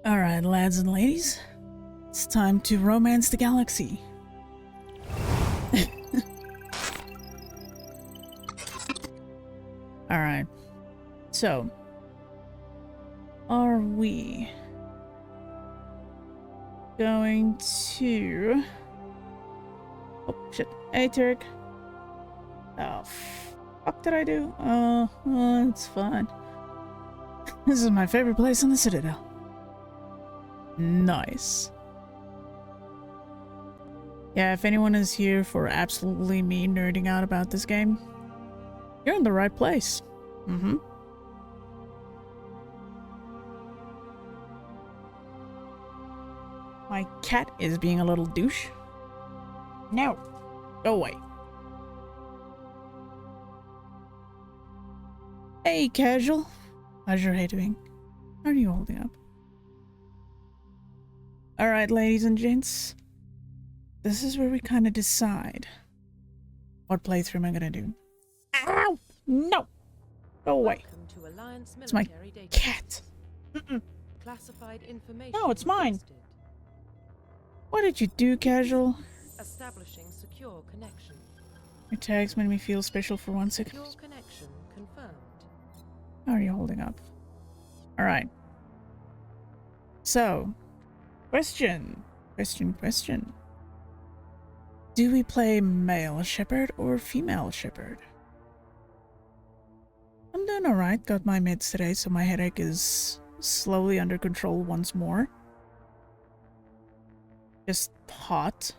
Alright, lads and ladies. It's time to romance the galaxy. Alright. So. Are we going to... Oh, shit. Hey, Turk. Oh, fuck did I do? Oh, it's fine. This is my favorite place on the Citadel. Nice. Yeah, if anyone is here for absolutely me nerding out about this game, you're in the right place. Mm-hmm. My cat is being a little douche. No. Go away. Hey, casual. How's your day doing? How are you holding up? Alright, ladies and gents. This is where we kind of decide what playthrough am I gonna do. Ow! No! Go away. It's my cat. Classified information. No, it's mine. What did you do, casual? Establishing secure connection. Your tags made me feel special for 1 second. Secure connection confirmed. How are you holding up? Alright. So, question. Do we play male shepherd or female shepherd? I'm doing alright. Got my meds today, so my headache is slowly under control once more. Just hot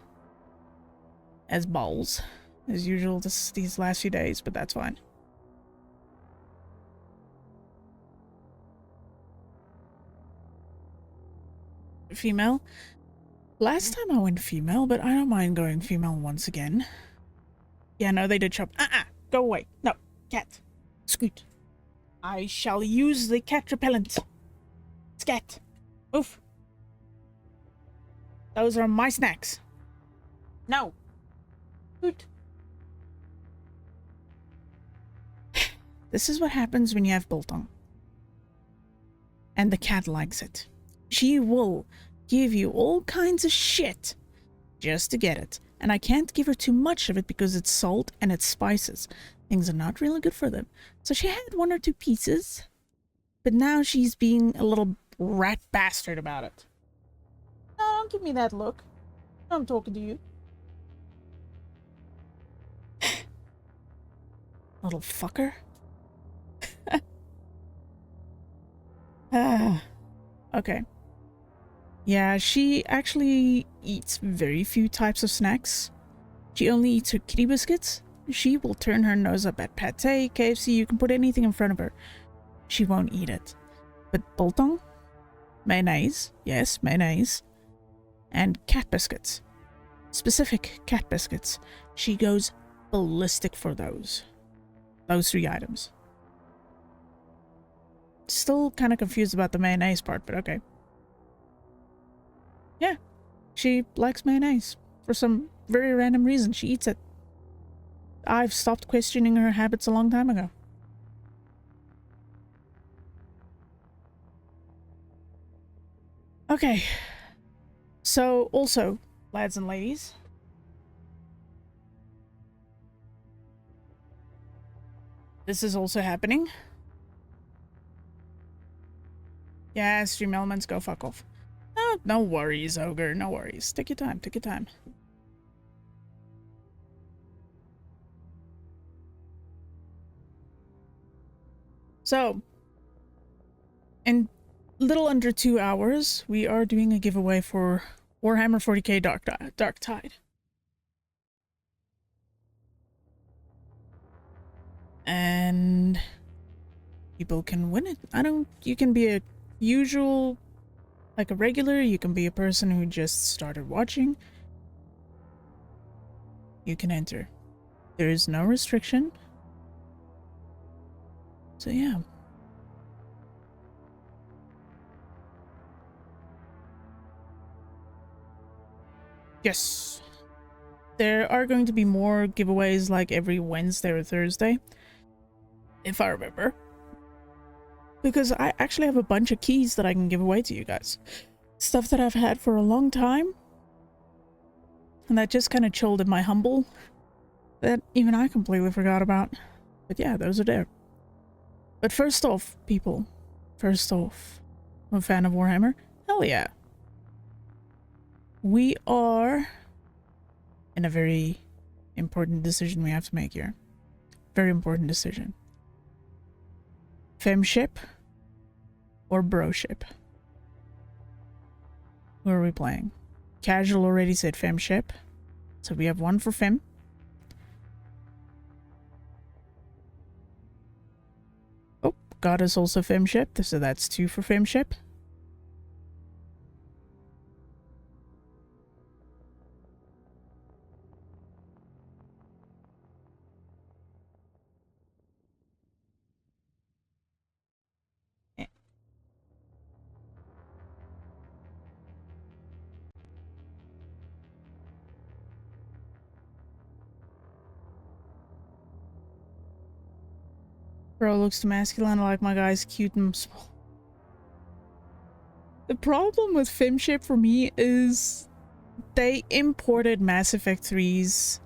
as balls, as usual these last few days, but that's fine. Female? Last time I went female, but I don't mind going female once again. Yeah, no, they did chop. Go away. No, cat. Scoot. I shall use the cat repellent. Scat. Oof. Those are my snacks. No. Scoot. This is what happens when you have biltong. And the cat likes it. She will give you all kinds of shit just to get it. And I can't give her too much of it because it's salt and it's spices. Things are not really good for them. So she had 1 or 2 pieces. But now she's being a little rat bastard about it. No, don't give me that look. I'm talking to you. Little fucker. Okay. Yeah, she actually eats very few types of snacks. She only eats her kitty biscuits. She will turn her nose up at pate, KFC, you can put anything in front of her. She won't eat it. But biltong, mayonnaise, yes, mayonnaise, and cat biscuits. Specific cat biscuits. She goes ballistic for those. Those 3 items. Still kind of confused about the mayonnaise part, but okay. Yeah, she likes mayonnaise. For some very random reason, she eats it. I've stopped questioning her habits a long time ago. Okay. So, also, lads and ladies. This is also happening. Yeah, stream elements, go fuck off. No worries, Ogre, no worries. Take your time, take your time. So, in little under 2 hours, we are doing a giveaway for Warhammer 40k Dark Tide. And people can win it. You can be a usual, like a regular, you can be a person who just started watching. You can enter. There is no restriction. So yeah. Yes. There are going to be more giveaways like every Wednesday or Thursday, if I remember. because I actually have a bunch of keys that I can give away to you guys. Stuff that I've had for a long time, and that just kind of chilled in my humble that even I completely forgot about. But yeah, those are there. But first off, people, first off, I'm a fan of Warhammer. Hell yeah. We are in a very important decision we have to make here. Very important decision. Femship or broship? Who are we playing? Casual already said femship, so we have one for fem. Oh, goddess also femship, so that's two for femship. Bro looks too masculine. I like my guys cute and small. The problem with femship for me is they imported Mass Effect 3's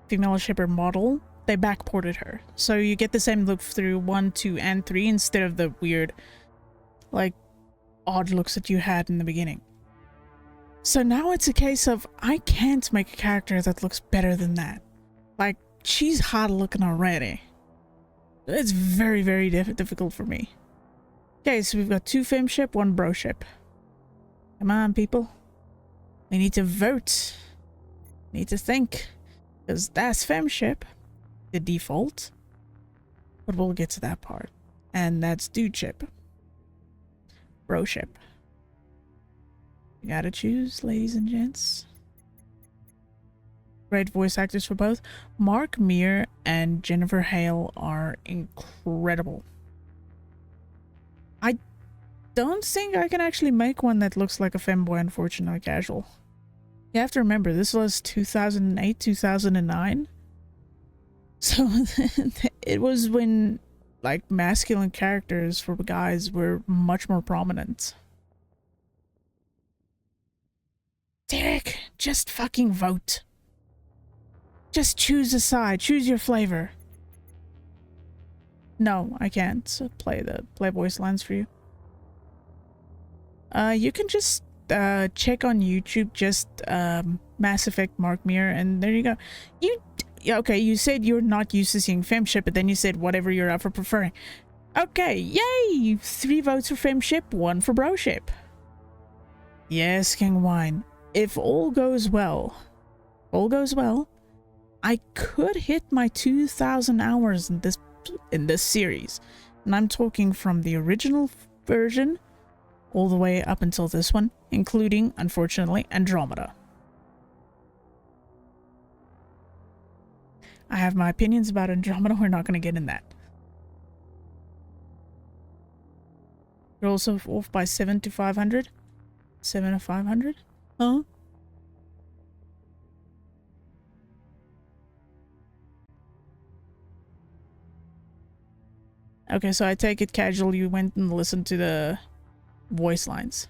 female shipper model. They backported her. So you get the same look through 1, 2, and 3 instead of the weird, like, odd looks that you had in the beginning. So now it's a case of I can't make a character that looks better than that. Like, she's hot looking already. It's very, very difficult for me. Okay, so we've got two femship, one broship. Come on, people. We need to vote. We need to think. Because that's femship, the default. But we'll get to that part. And that's dudeship. Broship. You gotta choose, ladies and gents. Great voice actors for both. Mark Meir and Jennifer Hale are incredible. I don't think I can actually make one that looks like a femboy, unfortunately, casual. You have to remember, this was 2008, 2009. So it was when, like, masculine characters for guys were much more prominent. Derek, just fucking vote. Just choose a side. Choose your flavor. No, I can't play voice lines for you. You can just check on YouTube, just Mass Effect Mark Meir, and there you go. Okay, you said you're not used to seeing femship, but then you said whatever you're up for preferring. Okay, yay! 3 votes for femship, 1 for broship. Yes, King Wine. If all goes well, I could hit my 2,000 hours in this series, and I'm talking from the original version all the way up until this one, including, unfortunately, Andromeda. I have my opinions about Andromeda. We're not going to get in that. You're also off by 7 to 500. 7 to 500? Huh? Okay, so I take it casual you went and listened to the voice lines.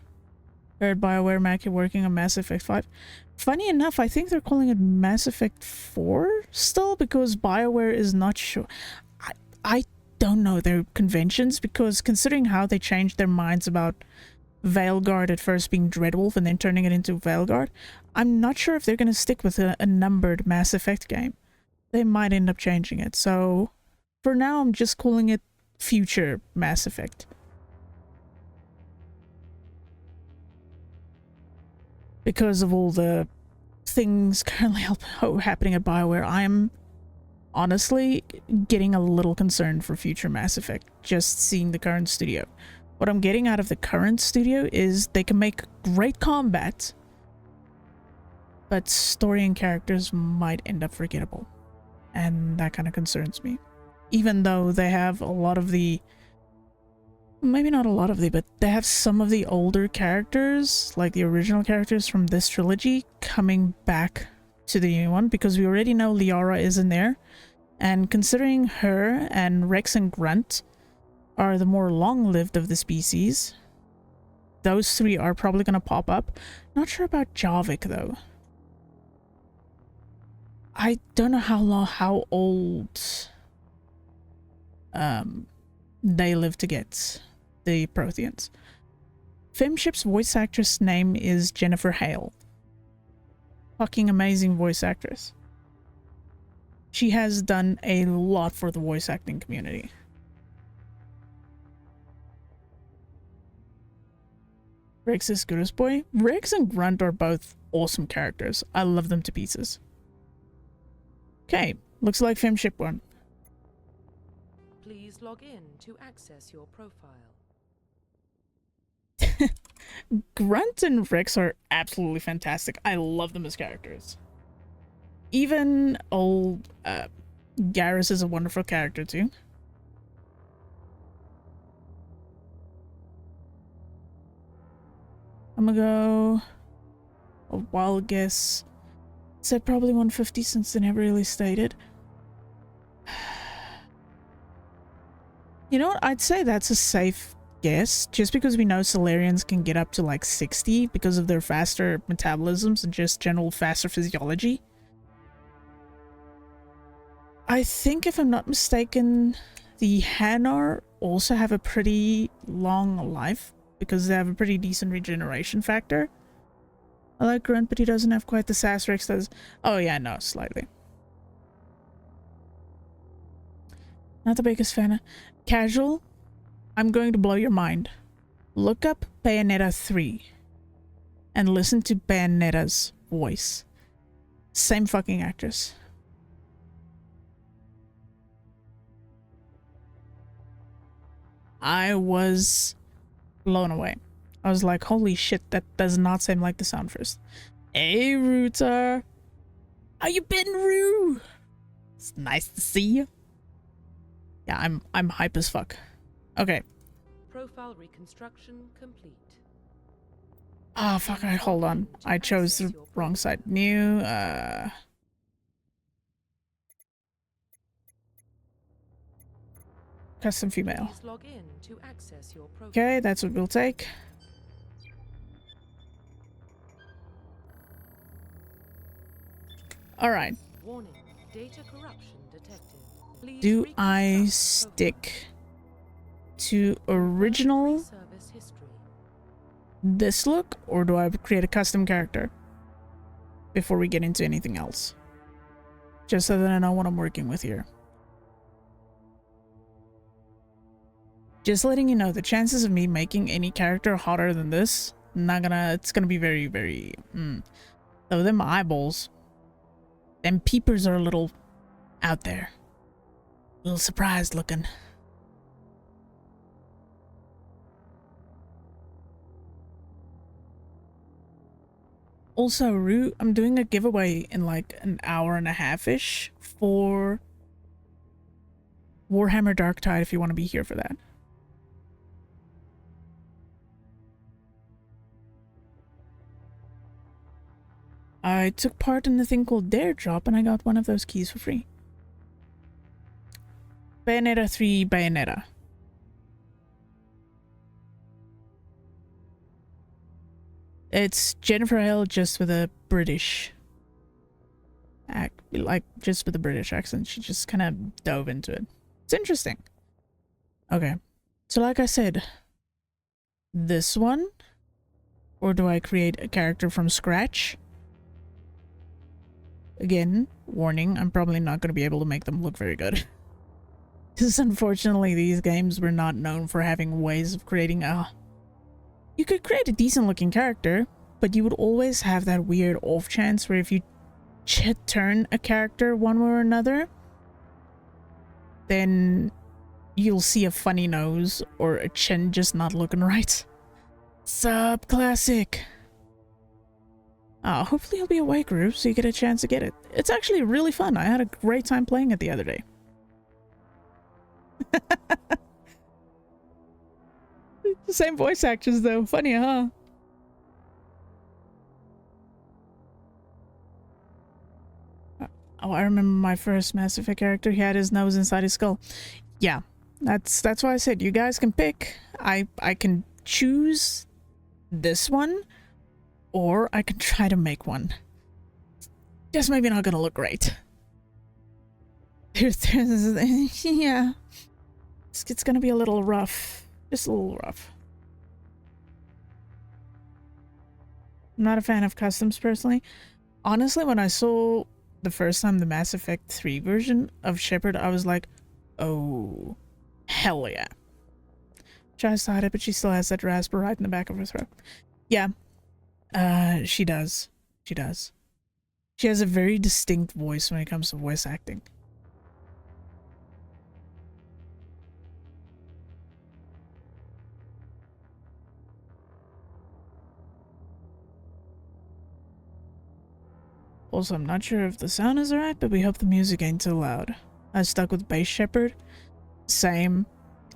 Heard BioWare Mackie working on Mass Effect 5. Funny enough, I think they're calling it Mass Effect 4 still, because BioWare is not sure. I don't know their conventions, because considering how they changed their minds about Veilguard at first being Dreadwolf and then turning it into Veilguard, I'm not sure if they're going to stick with a numbered Mass Effect game. They might end up changing it, so for now I'm just calling it future Mass Effect. Because of all the things currently happening at BioWare, I'm honestly getting a little concerned for future Mass Effect, just seeing the current studio. What I'm getting out of the current studio is they can make great combat, but story and characters might end up forgettable. And that kind of concerns me. Even though they have a lot of the... Maybe not a lot of the, but they have some of the older characters, like the original characters from this trilogy, coming back to the new one, because we already know Liara is in there. And considering her and Rex and Grunt are the more long-lived of the species. Those three are probably going to pop up. Not sure about Javik though. I don't know how old they live to get, the Protheans. Femship's voice actress name is Jennifer Hale. Fucking amazing voice actress. She has done a lot for the voice acting community. Rex is Goodest Boy. Rex and Grunt are both awesome characters. I love them to pieces. Okay, looks like Femship won. Please log in to access your profile. Grunt and Rex are absolutely fantastic. I love them as characters. Even old Garrus is a wonderful character too. I'm gonna go a wild guess. Said probably 150 since they never really stated. You know what? I'd say that's a safe guess, just because we know Solarians can get up to like 60 because of their faster metabolisms and just general faster physiology. I think, if I'm not mistaken, the Hanar also have a pretty long life because they have a pretty decent regeneration factor. I like Grunt, but he doesn't have quite the sass Rex does. Oh yeah, no, slightly. Not the biggest fan. Casual, I'm going to blow your mind. Look up Bayonetta 3 and listen to Bayonetta's voice. Same fucking actress. I was blown away. I was like, holy shit, that does not seem like the sound first. Hey, Rooter. How you been, Roo? It's nice to see you. Yeah, I'm hype as fuck. Okay. Profile reconstruction complete. Oh, fuck, hold on. I chose the wrong side. New, custom female. Please log in to access your profile. Okay, that's what we'll take. Alright. Warning, data corruption detected. Please Do I reconstruct stick to original service history. this look, or do I create a custom character before we get into anything else? Just so that I know what I'm working with here. Just letting you know, the chances of me making any character hotter than this, it's gonna be very, very, Though them eyeballs, them peepers are a little out there. A little surprised looking. Also, Rue, I'm doing a giveaway in like an hour and a half-ish for Warhammer Darktide if you want to be here for that. I took part in the thing called Dare Drop and I got one of those keys for free. Bayonetta 3 Bayonetta. It's Jennifer Hale just with a British just with a British accent. She just kind of dove into it. It's interesting. Okay. So like I said, this one, or do I create a character from scratch? Again, warning, I'm probably not going to be able to make them look very good. Because unfortunately these games were not known for having ways of creating a... You could create a decent looking character, but you would always have that weird off chance where if you turn a character one way or another, then you'll see a funny nose or a chin just not looking right. Sub classic. Hopefully you'll be awake, Rube, so you get a chance to get it. It's actually really fun. I had a great time playing it the other day. The same voice actors though. Funny, huh? Oh, I remember my first Mass Effect character. He had his nose inside his skull. Yeah, That's why I said you guys can pick. I can choose this one, or I can try to make one. Just maybe not gonna look great. Yeah. It's gonna be a little rough. Just a little rough. I'm not a fan of customs personally. Honestly, when I saw the first time the Mass Effect 3 version of Shepard, I was like, oh, hell yeah. Try to start it, but she still has that rasp right in the back of her throat. Yeah, she does. She does. She has a very distinct voice when it comes to voice acting. Also, I'm not sure if the sound is alright, but we hope the music ain't too loud. I stuck with Base Shepherd. Same.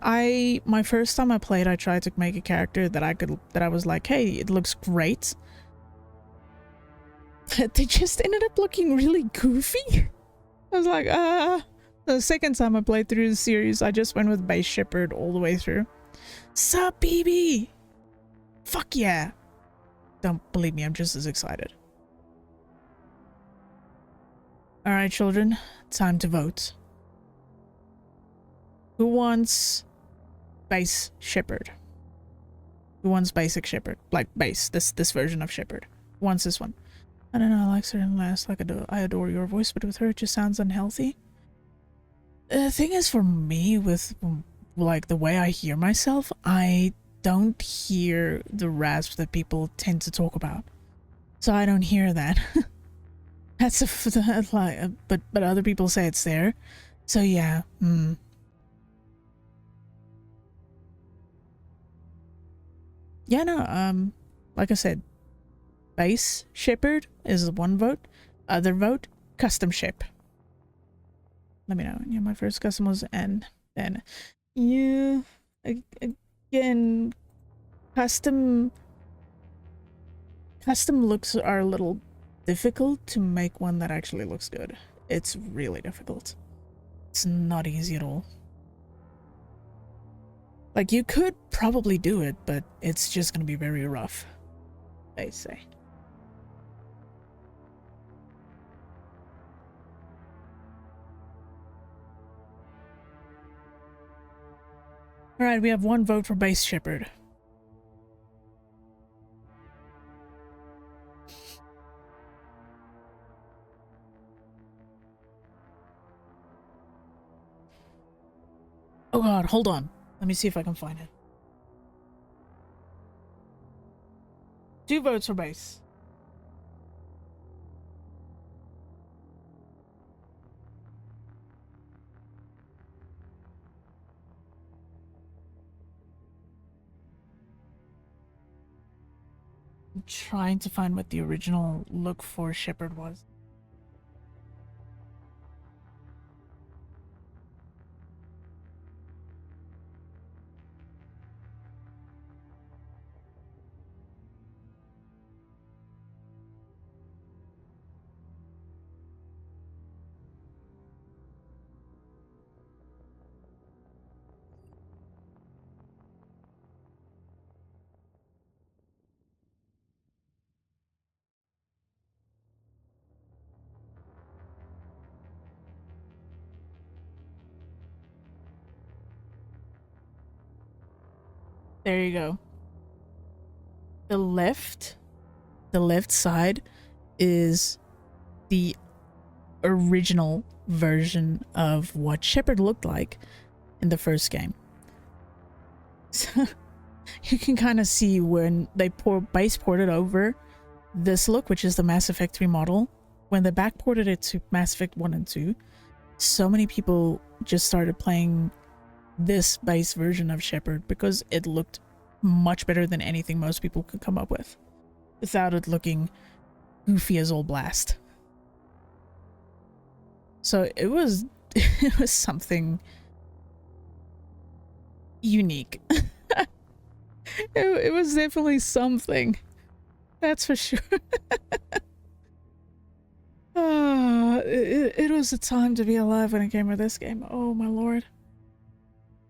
My first time I played, I tried to make a character that I was like, hey, it looks great. They just ended up looking really goofy. I was like, the second time I played through the series, I just went with Base Shepherd all the way through. Sup, BB? Fuck yeah. Don't believe me, I'm just as excited. Alright, children, time to vote. Who wants Base Shepherd? Who wants basic Shepherd? Like base, this version of Shepherd. Who wants this one? I don't know, I like certain last, like I adore your voice, but with her it just sounds unhealthy. The thing is, for me, with like the way I hear myself, I don't hear the rasp that people tend to talk about. So I don't hear that. That's but other people say it's there. So yeah, Yeah, no, like I said, Base Shepherd is one vote. Other vote, custom ship. Let me know. Yeah, my first custom was N. Then, yeah, again, custom looks are a little difficult to make one that actually looks good. It's really difficult. It's not easy at all. Like, you could probably do it, but it's just gonna be very rough, they say. Alright, we have one vote for Base Shepherd. Oh god, hold on. Let me see if I can find it. 2 votes for Base. I'm trying to find what the original look for Shepherd was. There you go. The left side is the original version of what Shepard looked like in the first game. So you can kind of see when they base ported over this look, which is the Mass Effect 3 model, when they backported it to Mass Effect 1 and 2, so many people just started playing this base version of Shepard because it looked much better than anything most people could come up with without it looking goofy as old blast. So it was it was something unique. It was definitely something, that's for sure. It was a time to be alive when it came to this game. Oh my lord.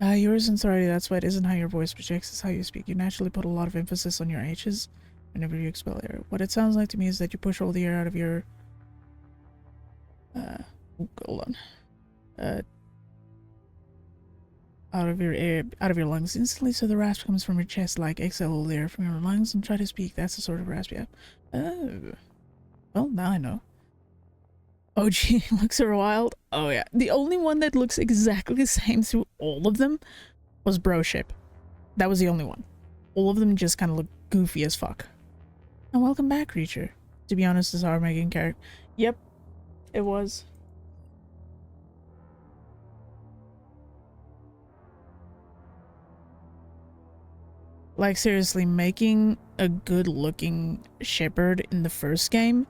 Yours and sorry, that's why it isn't how your voice projects, it's how you speak. You naturally put a lot of emphasis on your H's whenever you expel air. What it sounds like to me is that you push all the air out of your... hold on. Out of your lungs instantly, so the rasp comes from your chest like exhale all the air from your lungs and try to speak. That's the sort of rasp you have. Oh. Well, now I know. Oh gee, looks are wild. Oh yeah. The only one that looks exactly the same through all of them was Broship. That was the only one. All of them just kind of look goofy as fuck. And welcome back, creature. To be honest, this hard making character. Yep, it was. Like seriously, making a good looking shepherd in the first game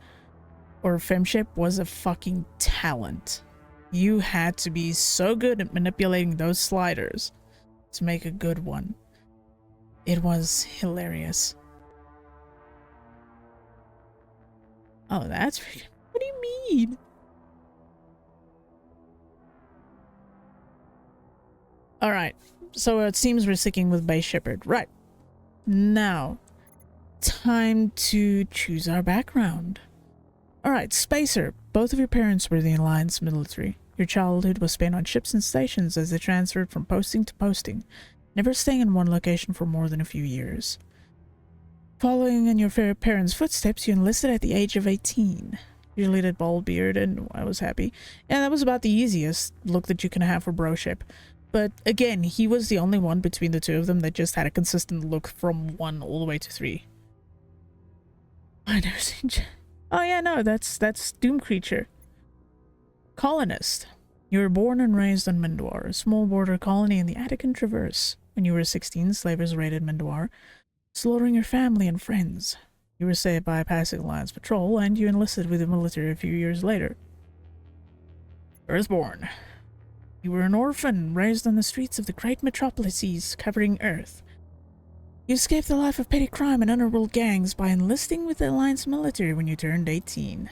or femship was a fucking talent. You had to be so good at manipulating those sliders to make a good one. It was hilarious. Oh, that's freaking... What do you mean? Alright, so it seems we're sticking with base shepherd. Right. Now, time to choose our background. Alright, Spacer. Both of your parents were in the Alliance military. Your childhood was spent on ships and stations as they transferred from posting to posting, never staying in one location for more than a few years. Following in your parents' footsteps, you enlisted at the age of 18. You usually did bald beard, and I was happy. And that was about the easiest look that you can have for Broship. But again, he was the only one between the two of them that just had a consistent look from 1 all the way to 3. I never seen... Oh yeah, no, that's Doom Creature. Colonist. You were born and raised on Mendoir, a small border colony in the Attican Traverse. When you were 16, slavers raided Mendoir, slaughtering your family and friends. You were saved by a passing Alliance patrol, and you enlisted with the military a few years later. Earthborn. You were an orphan, raised on the streets of the great metropolises covering Earth. You escaped the life of petty crime and underworld gangs by enlisting with the Alliance military when you turned 18.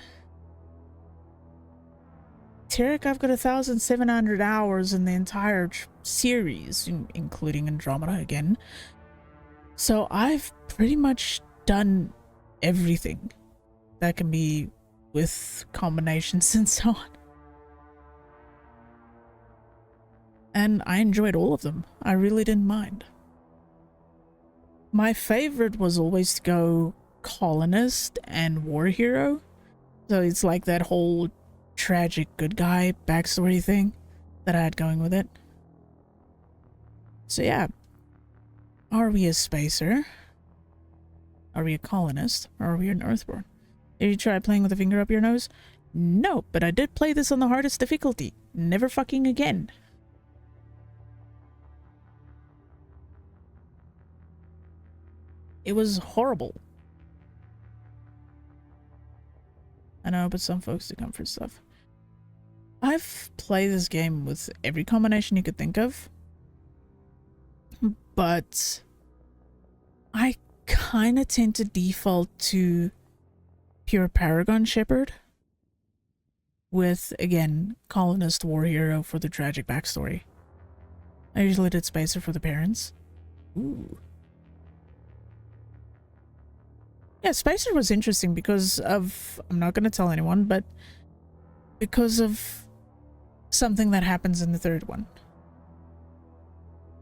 Tarek, I've got 1,700 hours in the entire series, including Andromeda again. So I've pretty much done everything that can be with combinations and so on. And I enjoyed all of them. I really didn't mind. My favorite was always to go colonist and war hero. So it's like that whole tragic good guy backstory thing that I had going with it. So yeah. Are we a spacer? Are we a colonist? Or are we an earthborn? Did you try playing with a finger up your nose? No, but I did play this on the hardest difficulty. Never fucking again. It was horrible. I know, but some folks do come for stuff. I've played this game with every combination you could think of, but I kind of tend to default to pure Paragon Shepherd with, again, Colonist War Hero for the tragic backstory. I usually did Spacer for the parents. Ooh. Yeah, Spacer was interesting because of, I'm not going to tell anyone, but because of something that happens in the third one.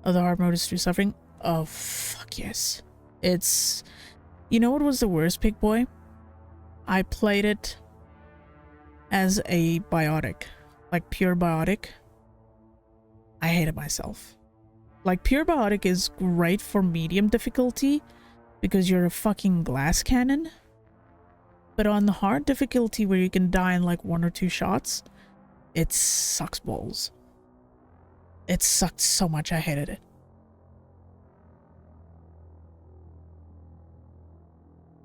Oh, the hard mode is through suffering? Oh, fuck yes. It's, you know what was the worst, Pig Boy? I played it as a biotic, like pure biotic. I hated myself. Like, pure biotic is great for medium difficulty, because you're a fucking glass cannon. But on the hard difficulty where you can die in like 1 or 2 shots, it sucks balls. It sucked so much, I hated it.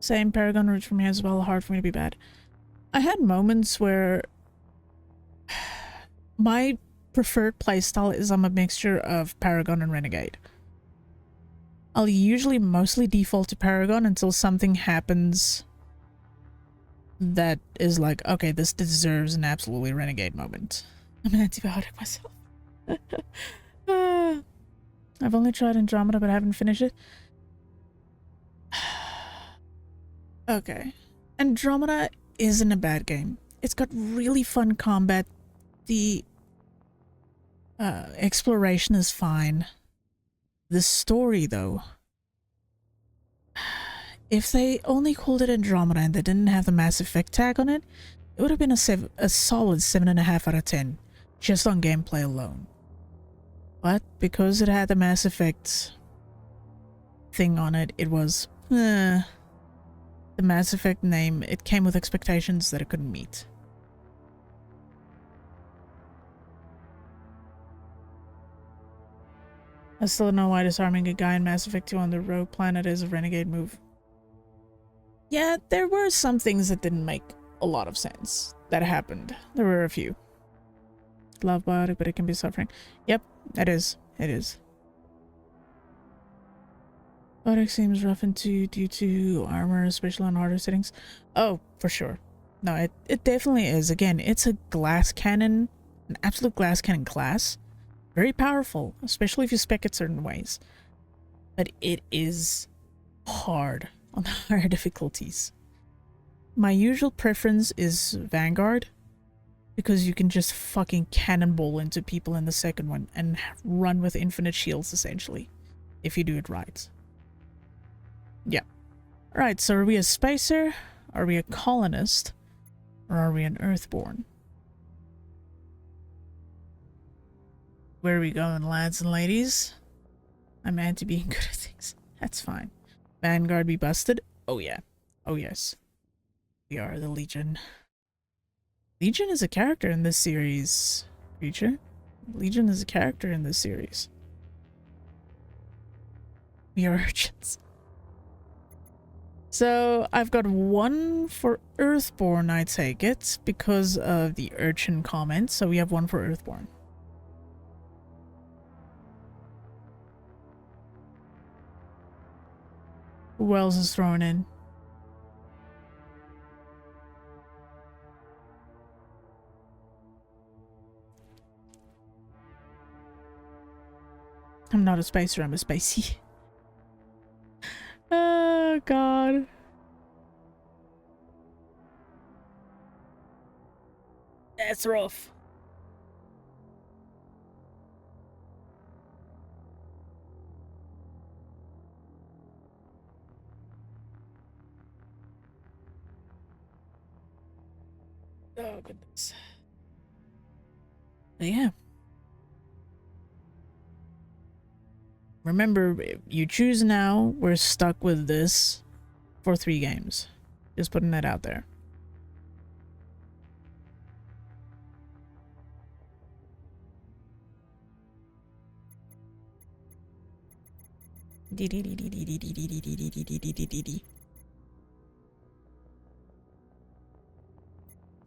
Same, Paragon roots for me as well, hard for me to be bad. I had moments where my preferred playstyle is I'm a mixture of Paragon and Renegade. I'll usually mostly default to Paragon until something happens that is like, okay, this deserves an absolutely Renegade moment. I'm an antibiotic myself. I've only tried Andromeda, but I haven't finished it. Okay. Andromeda isn't a bad game. It's got really fun combat. The exploration is fine. The story, though. If they only called it Andromeda and they didn't have the Mass Effect tag on it, it would have been a solid 7.5 out of 10, just on gameplay alone. But because it had the Mass Effect thing on it, it was, the Mass Effect name, it came with expectations that it couldn't meet. I still don't know why disarming a guy in Mass Effect 2 on the rogue planet is a renegade move. Yeah, there were some things that didn't make a lot of sense that happened. There were a few. Love biotic, but it can be suffering. Yep, it is. It is. Biotic seems roughened due to armor, especially on harder settings. Oh, for sure. No, it definitely is. Again, it's a glass cannon, an absolute glass cannon class. Very powerful, especially if you spec it certain ways. But it is hard on the higher difficulties. My usual preference is Vanguard, because you can just fucking cannonball into people in the second one and run with infinite shields, essentially, if you do it right. Yeah. Alright, so are we a spacer? Are we a colonist? Or are we an earthborn? Where are we going, lads and ladies? I'm anti being good at things. That's fine. Vanguard be busted? Oh yeah. Oh yes. We are the Legion. Legion is a character in this series, creature. Legion is a character in this series. We are urchins. So I've got one for Earthborn, I take it, because of the urchin comment. So we have one for Earthborn. Who else is thrown in? I'm not a spacer, I'm a spacey. Oh god. That's rough. Oh goodness. But yeah. Remember, if you choose now, we're stuck with this for 3 games. Just putting that out there.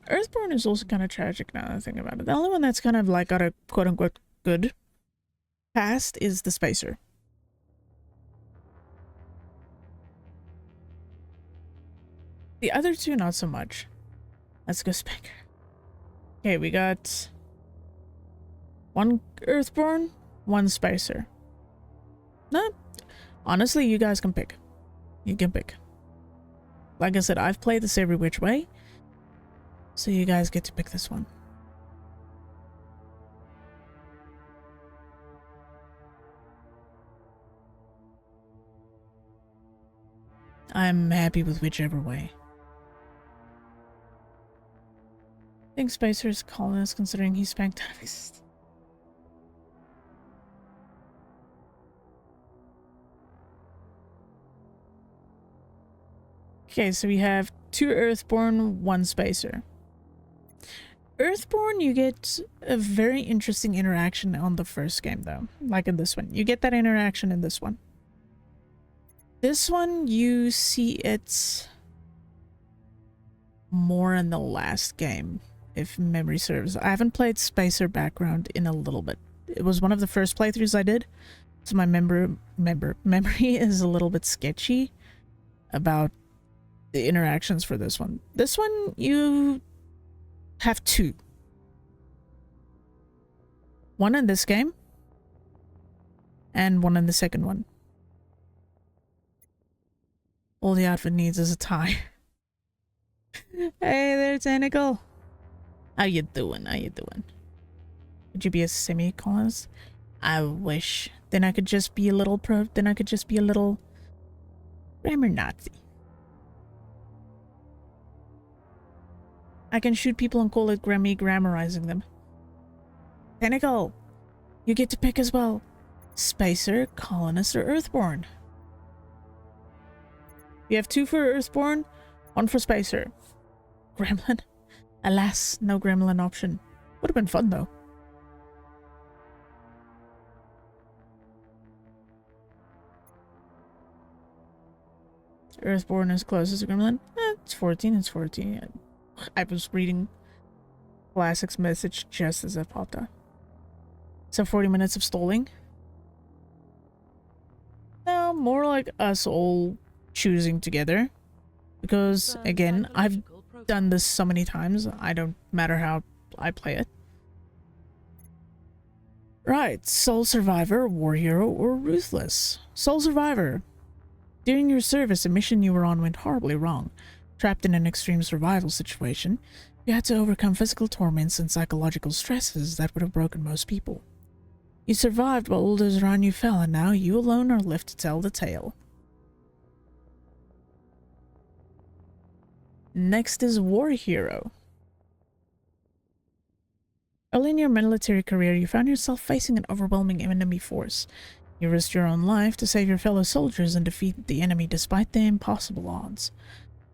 Earthborn is also kind of tragic now that I think about it. The only one that's kind of like got a quote-unquote good past is the Spacer. The other two, not so much. Let's go Spanker. Okay, we got one Earthborn, one Spacer. No, honestly, you guys can pick. You can pick. Like I said, I've played this every which way, so you guys get to pick this one. I'm happy with whichever way. I think Spacer is colonist considering he spanked out of existence. Okay, so we have 2 Earthborn, 1 Spacer. Earthborn, you get a very interesting interaction on the first game, though. Like in this one. You get that interaction in this one. This one, you see it more in the last game, if memory serves. I haven't played Spacer Background in a little bit. It was one of the first playthroughs I did, so my memory is a little bit sketchy about the interactions for this one. This one, you have 2. One in this game, and one in the second one. All the outfit needs is a tie. Hey there, Tentacle. How you doing? How you doing? Would you be a semi-colonist? I wish. Then I could just be a little then I could just be a little grammar Nazi. I can shoot people and call it grammarizing them. Tentacle, you get to pick as well. Spacer, colonist, or Earthborn. You have 2 for Earthborn, 1 for Spacer. Gremlin? Alas, no Gremlin option. Would have been fun though. Earthborn is closest to Gremlin. It's 14, it's 14. I was reading Classic's message just as it popped up. So 40 minutes of stalling? No, more like us all choosing together. Because, again, I've done this so many times, I don't matter how I play it. Right, Soul Survivor, War Hero, or Ruthless? Soul Survivor. During your service, a mission you were on went horribly wrong. Trapped in an extreme survival situation, you had to overcome physical torments and psychological stresses that would have broken most people. You survived while all those around you fell, and now you alone are left to tell the tale. Next is War Hero. Early in your military career, you found yourself facing an overwhelming enemy force. You risked your own life to save your fellow soldiers and defeat the enemy despite the impossible odds.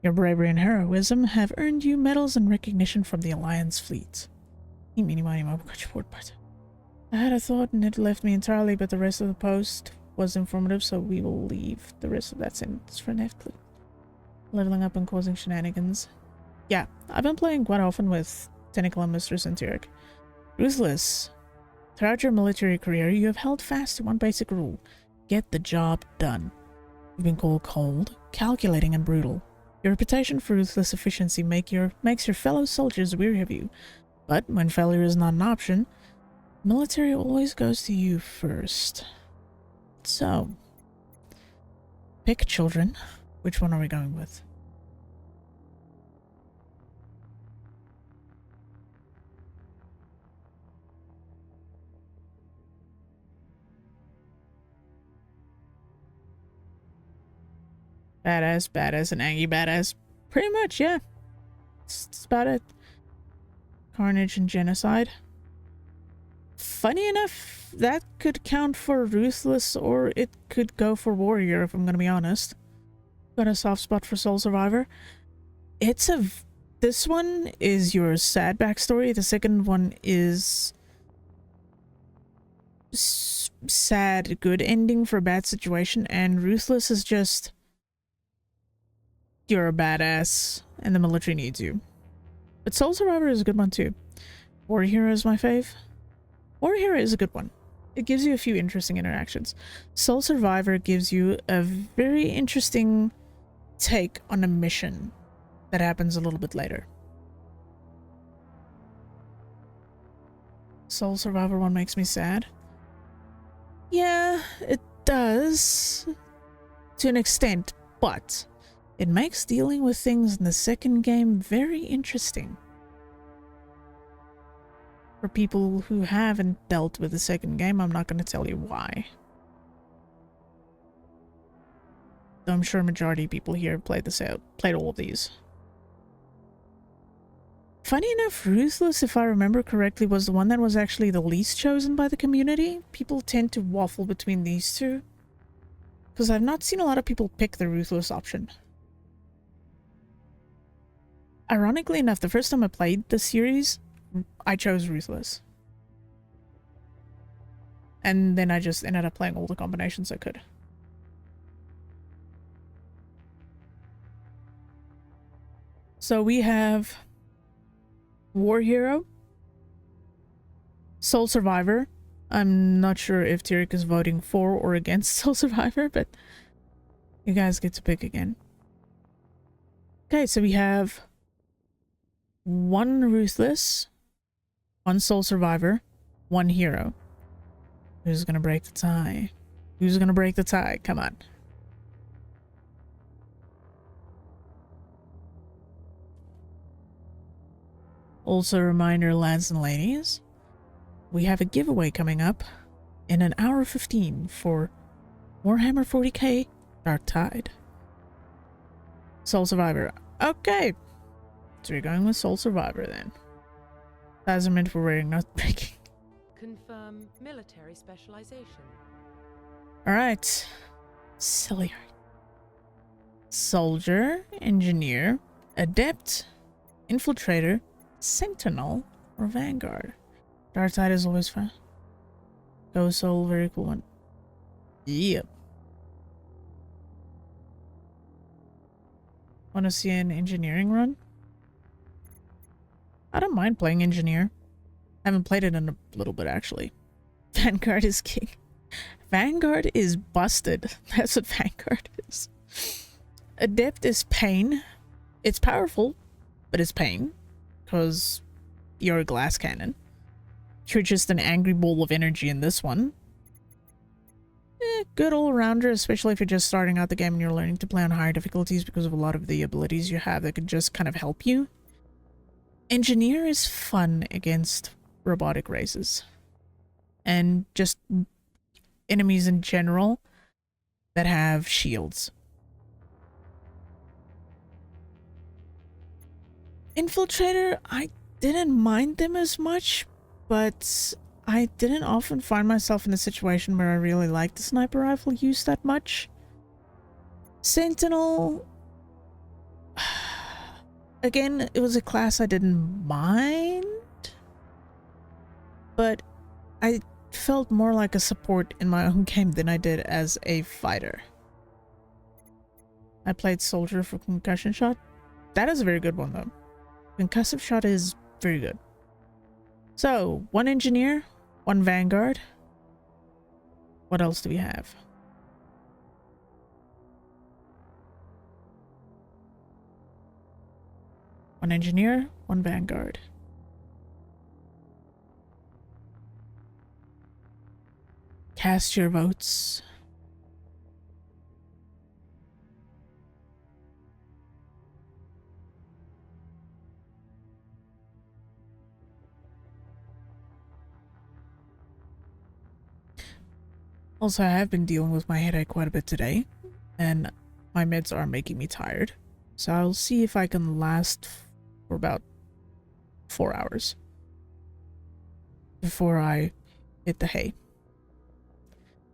Your bravery and heroism have earned you medals and recognition from the Alliance fleet. I had a thought and it left me entirely, but the rest of the post was informative, so we will leave the rest of that sentence for next. Leveling up and causing shenanigans. Yeah, I've been playing quite often with Tentacle and Mistress and Tyrek. Ruthless. Throughout your military career, you have held fast to one basic rule. Get the job done. You've been called cold, calculating, and brutal. Your reputation for ruthless efficiency makes your fellow soldiers weary of you. But when failure is not an option, military always goes to you first. So, pick children. Which one are we going with? Badass, badass, and Angie badass. Pretty much, yeah. That's about it. Carnage and genocide. Funny enough, that could count for Ruthless, or it could go for Warrior, if I'm gonna be honest. Got a soft spot for Soul Survivor. This one is your sad backstory. The second one is sad good ending for a bad situation, and Ruthless is just you're a badass and the military needs you. But Soul Survivor is a good one too. War Hero is my fave. War Hero is a good one. It gives you a few interesting interactions. Soul Survivor gives you a very interesting take on a mission that happens a little bit later. Soul Survivor one makes me sad. Yeah, it does to an extent, but it makes dealing with things in the second game very interesting. For people who haven't dealt with the second game, I'm not going to tell you why. Though I'm sure a majority of people here played all of these. Funny enough, Ruthless, if I remember correctly, was the one that was actually the least chosen by the community. People tend to waffle between these two, because I've not seen a lot of people pick the Ruthless option. Ironically enough, the first time I played the series, I chose Ruthless. And then I just ended up playing all the combinations I could. So we have War Hero, Soul Survivor. I'm not sure if Tyrek is voting for or against Soul Survivor, but you guys get to pick again. Okay, so we have one Ruthless, one Soul Survivor, one Hero. Who's gonna break the tie? Who's gonna break the tie? Come on. Also a reminder, lads and ladies, we have a giveaway coming up in an hour 15 for Warhammer 40k Dark Tide. Soul Survivor. Okay. So you're going with Soul Survivor then. That's meant for wearing, not breaking. Confirm military specialization. Alright. Silly. Soldier, Engineer, Adept, Infiltrator, Sentinel, or Vanguard. Dark Tide is always fun. Go Soul, very cool one. Yep. Want to see an engineering run? I don't mind playing engineer. Haven't played it in a little bit actually. Vanguard is king. Vanguard is busted. That's what Vanguard is. Adept is pain. It's powerful, but it's pain. Because you're a glass cannon. You're just an angry ball of energy in this one. Good all-rounder, especially if you're just starting out the game and you're learning to play on higher difficulties because of a lot of the abilities you have that could just kind of help you. Engineer is fun against robotic races. And just enemies in general that have shields. Infiltrator, I didn't mind them as much, but I didn't often find myself in a situation where I really liked the sniper rifle use that much. Sentinel, again, it was a class I didn't mind, but I felt more like a support in my own game than I did as a fighter. I played Soldier for Concussion Shot. That is a very good one though. Concussive Shot is very good. So, one Engineer, one Vanguard. What else do we have? One Engineer, one Vanguard. Cast your votes. Also, I have been dealing with my headache quite a bit today, and my meds are making me tired. So I'll see if I can last for about 4 hours before I hit the hay.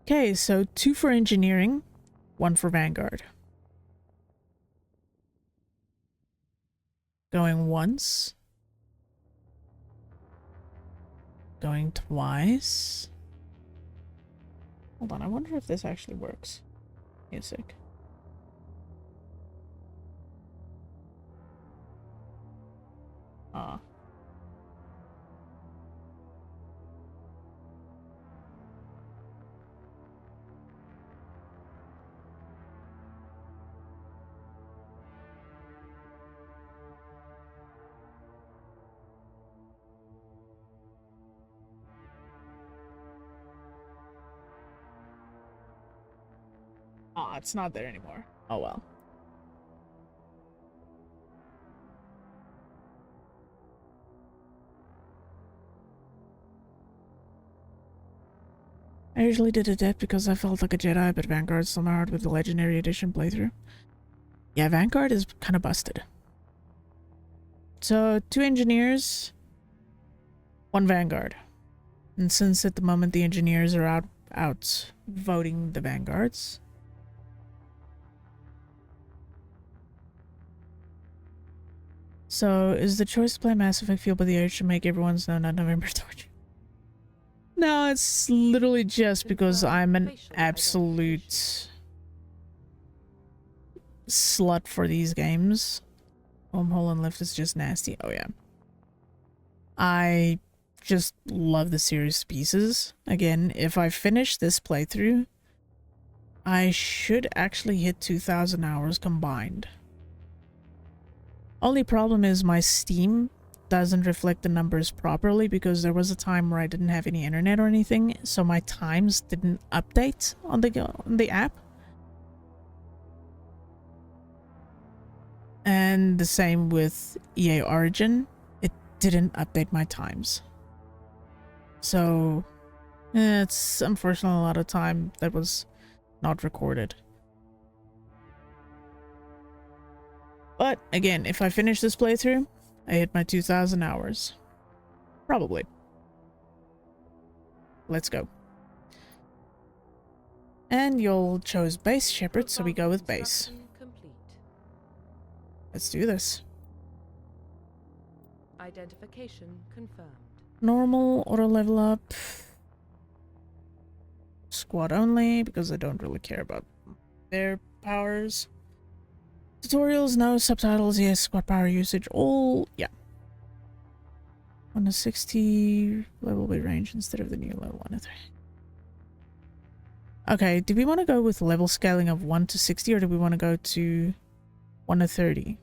Okay, so 2 for Engineering, 1 for Vanguard. Going once. Going twice. Hold on, I wonder if this actually works. Music. Ah. Ah, it's not there anymore. Oh well. I usually did Adept because I felt like a Jedi, but Vanguard's still my heart with the Legendary Edition playthrough. Yeah, Vanguard is kind of busted. So, 2 Engineers, 1 Vanguard. And since at the moment the Engineers are out voting the Vanguards, so is the choice to play Mass Effect fueled by the urge to make everyone's known on November torture? No, it's literally just because I'm an absolute slut for these games. Hole and Lift is just nasty. Oh yeah. I just love the series to pieces. Again, if I finish this playthrough, I should actually hit 2,000 hours combined. Only problem is my Steam doesn't reflect the numbers properly because there was a time where I didn't have any internet or anything, so my times didn't update on the app. And the same with EA Origin, it didn't update my times. So it's unfortunately a lot of time that was not recorded. But again, if I finish this playthrough, I hit my 2,000 hours. Probably. Let's go. And y'all chose base Shepherd, so we go with base. Complete. Let's do this. Identification confirmed. Normal, auto level up. Squad only, because I don't really care about their powers. Tutorials, no. Subtitles, yes. Squad power usage, all, yeah. 1 to 60 level with range instead of the new level 1 to 3. Okay, do we want to go with level scaling of 1 to 60 or do we want to go to 1 to 30?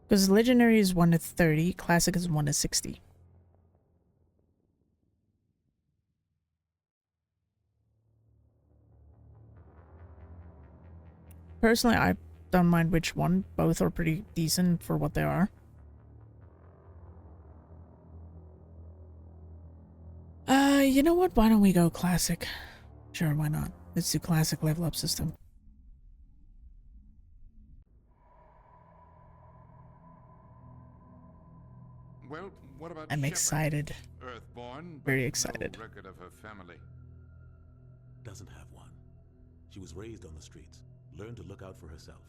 Because legendary is 1 to 30, classic is 1 to 60. Personally, I don't mind which one. Both are pretty decent for what they are. You know what? Why don't we go classic? Sure, why not? Let's do classic level up system. Well, what about I'm Shepard? excited. Earthborn, but Very excited. No record of her family. Doesn't have one. She was raised on the streets, learned to look out for herself.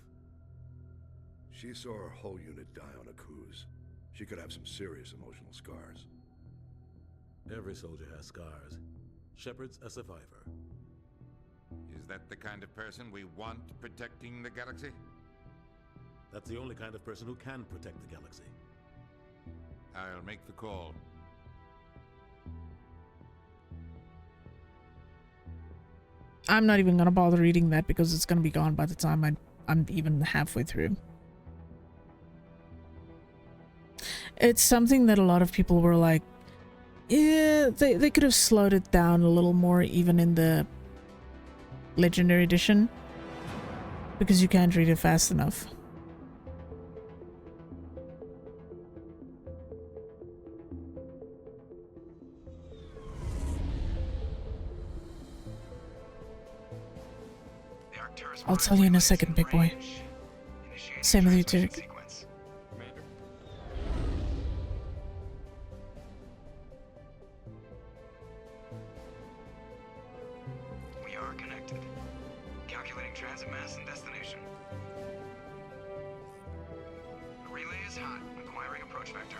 She saw her whole unit die on a cruise. She could have some serious emotional scars. Every soldier has scars. Shepard's a survivor. Is that the kind of person we want protecting the galaxy? That's the only kind of person who can protect the galaxy. I'll make the call. I'm not even gonna bother reading that because it's gonna be gone by the time I'm even halfway through. It's something that a lot of people were like, yeah, they could have slowed it down a little more even in the Legendary Edition because you can't read it fast enough. I'll tell you in a second, big boy. Same with you, Turk. We are connected. Calculating transit mass and destination. The relay is hot. Acquiring approach vector.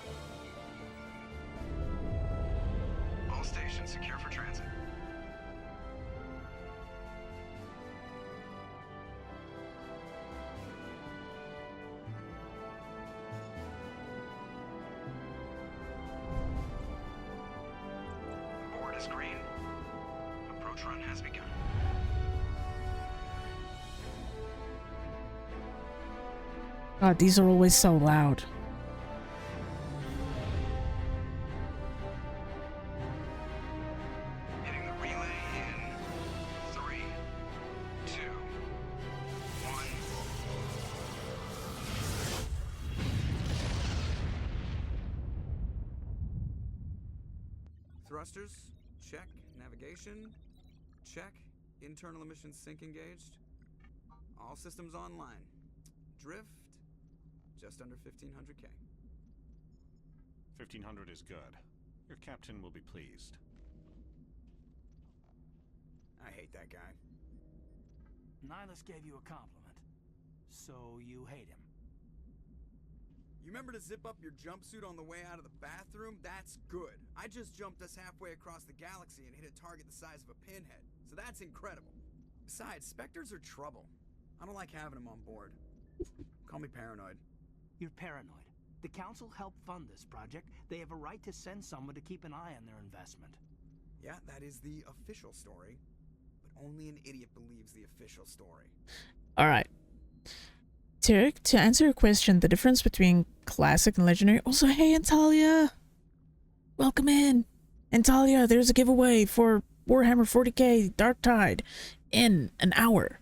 All stations secure for transit. Board is green. Approach run has begun. God, these are always so loud. Hitting the relay in 3, 2, 1. Thrusters, check. Navigation, check. Internal emissions sync engaged. All systems online. Drift, just under 1500K. 1500 is good. Your captain will be pleased. I hate that guy. Nihilus gave you a compliment, so you hate him. You remember to zip up your jumpsuit on the way out of the bathroom? That's good. I just jumped us halfway across the galaxy and hit a target the size of a pinhead, so that's incredible. Besides, Spectres are trouble. I don't like having them on board. Call me paranoid. You're paranoid. The Council helped fund this project. They have a right to send someone to keep an eye on their investment. Yeah, that is the official story. But Only an idiot believes the official story. Alright. Tarek, to answer your question, the difference between classic and legendary... Also, hey, Antalya! Welcome in! Antalya, there's a giveaway for Warhammer 40k Dark Tide in an hour.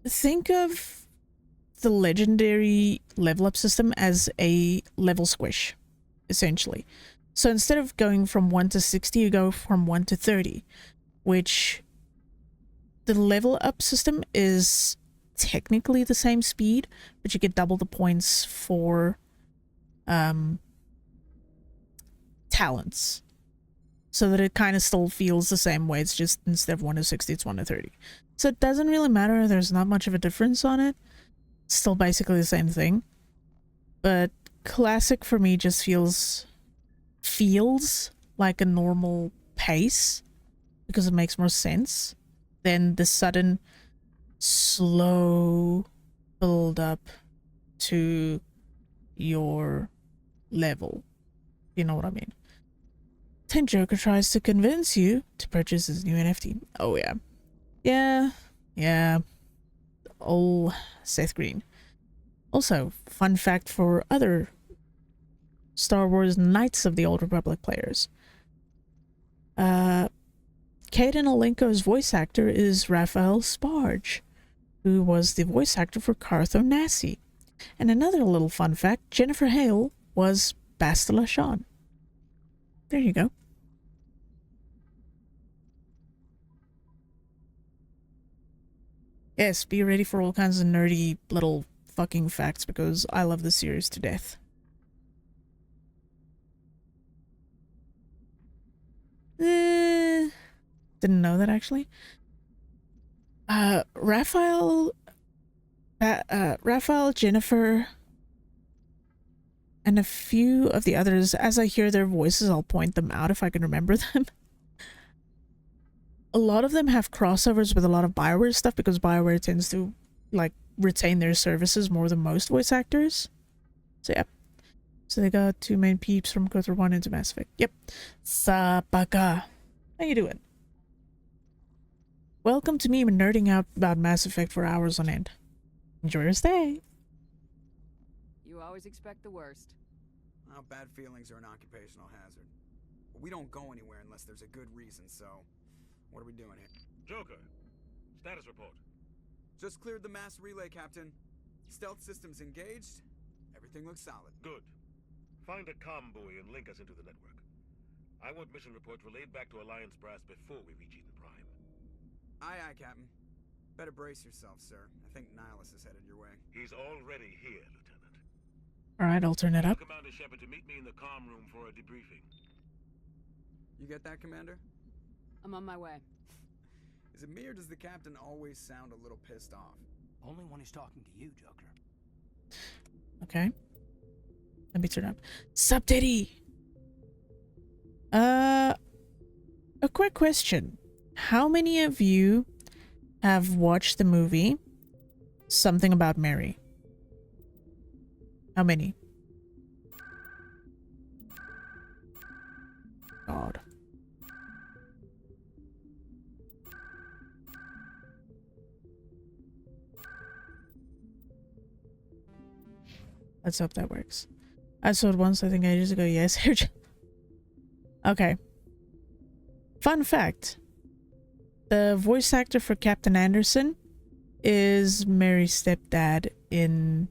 Think of the legendary level up system as a level squish, essentially. So instead of going from 1 to 60, you go from 1 to 30, which the level up system is technically the same speed, but you get double the points for talents. So that it kind of still feels the same way. It's just instead of 1 to 60, it's 1 to 30. So it doesn't really matter. There's not much of a difference on it. It's still basically the same thing. But classic for me just feels like a normal pace because it makes more sense than the sudden slow build up to your level. You know what I mean? 10 Joker tries to convince you to purchase his new NFT. Oh yeah. Yeah. Old Seth Green. Also, fun fact for other Star Wars Knights of the Old Republic players. Caden Alenko's voice actor is Raphael Sparge, who was the voice actor for Cartho Nassi. And another little fun fact, Jennifer Hale was Bastila Shan. There you go. Yes, be ready for all kinds of nerdy little fucking facts because I love the series to death. Didn't know that actually. Raphael, Jennifer, and a few of the others, as I hear their voices, I'll point them out if I can remember them. A lot of them have crossovers with a lot of BioWare stuff because BioWare tends to, like, retain their services more than most voice actors. So, yeah. So they got two main peeps from KOTOR 1 into Mass Effect. Yep. Sapaka. How you doing? Welcome to me nerding out about Mass Effect for hours on end. Enjoy your stay. You always expect the worst. Well, bad feelings are an occupational hazard. But we don't go anywhere unless there's a good reason, so... What are we doing here? Joker, status report. Just cleared the mass relay, Captain. Stealth systems engaged. Everything looks solid. Good. Find a comm buoy and link us into the network. I want mission reports relayed back to Alliance Brass before we reach Eden Prime. Aye, aye, Captain. Better brace yourself, sir. I think Nihilus is headed your way. He's already here, Lieutenant. Alright, I'll turn it up. Commander Shepard to meet me in the comm room for a debriefing. You get that, Commander? I'm on my way. Is it me or does the Captain always sound a little pissed off? Only when he's talking to you, Joker. Okay. Let me turn up. Sup, Diddy? A quick question. How many of you have watched the movie Something About Mary? How many? God. Let's hope that works. I saw it once, I think ages ago. Yes. Okay. Fun fact. The voice actor for Captain Anderson is Mary's stepdad in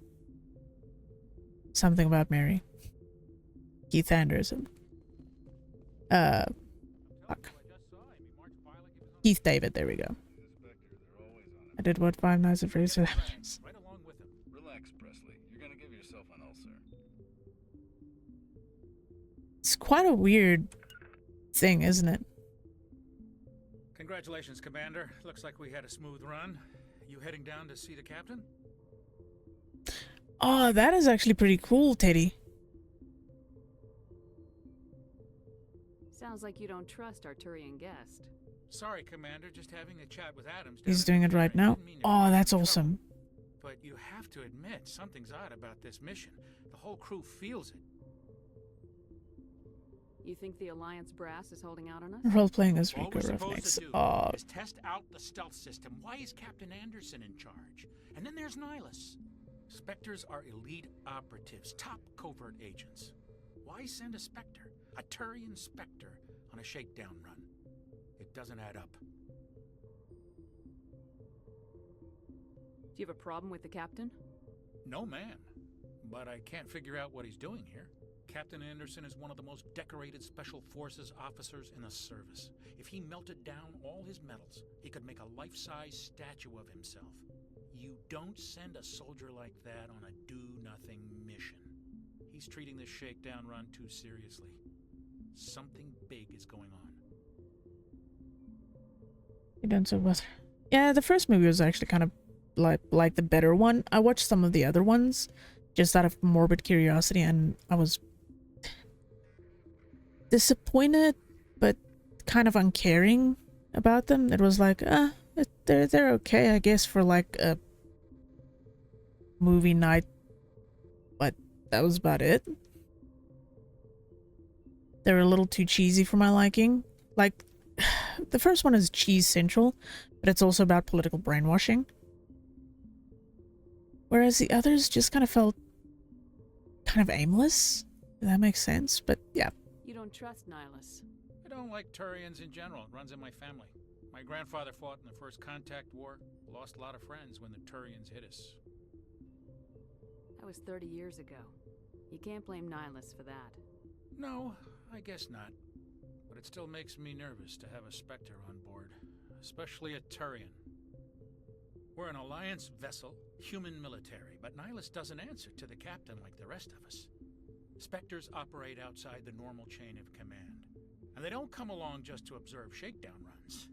Something About Mary. Keith Anderson. Fuck. Keith David, there we go. I did what Five Nights at Freddy's. It's quite a weird thing, isn't it? Congratulations, Commander. Looks like we had a smooth run. You heading down to see the captain? Oh, that is actually pretty cool, Teddy. Sounds like you don't trust Arturian guest. Sorry, Commander. Just having a chat with Adams. He's doing it right now. Oh, that's awesome. But you have to admit, something's odd about this mission. The whole crew feels it. You think the Alliance brass is holding out on us? Role-playing as All Rico we're supposed Roughnecks. to do Oh, is test out the stealth system. Why is Captain Anderson in charge? And then there's Nihilus. Spectres are elite operatives, top covert agents. Why send a Spectre, a Turian Spectre, on a shakedown run? It doesn't add up. Do you have a problem with the captain? No, man. But I can't figure out what he's doing here. Captain Anderson is one of the most decorated Special Forces officers in the service. If he melted down all his medals, he could make a life-size statue of himself. You don't send a soldier like that on a do-nothing mission. He's treating this shakedown run too seriously. Something big is going on. you done so well. Yeah, the first movie was actually kind of like the better one. I watched some of the other ones just out of morbid curiosity, and I was disappointed but kind of uncaring about them. It was like, they're okay, I guess, for like a movie night, but that was about it. They were a little too cheesy for my liking. Like, the first one is cheese central, but it's also about political brainwashing. Whereas the others just kind of felt kind of aimless, if that makes sense. But yeah. You don't trust Nihilus. I don't like Turians in general. It runs in my family. My grandfather fought in the First Contact War. Lost a lot of friends when the Turians hit us. That was 30 years ago. You can't blame Nihilus for that. No, I guess not. But it still makes me nervous to have a Spectre on board. Especially a Turian. We're an Alliance vessel, human military, but Nihilus doesn't answer to the captain like the rest of us. Spectres operate outside the normal chain of command. And they don't come along just to observe shakedown runs.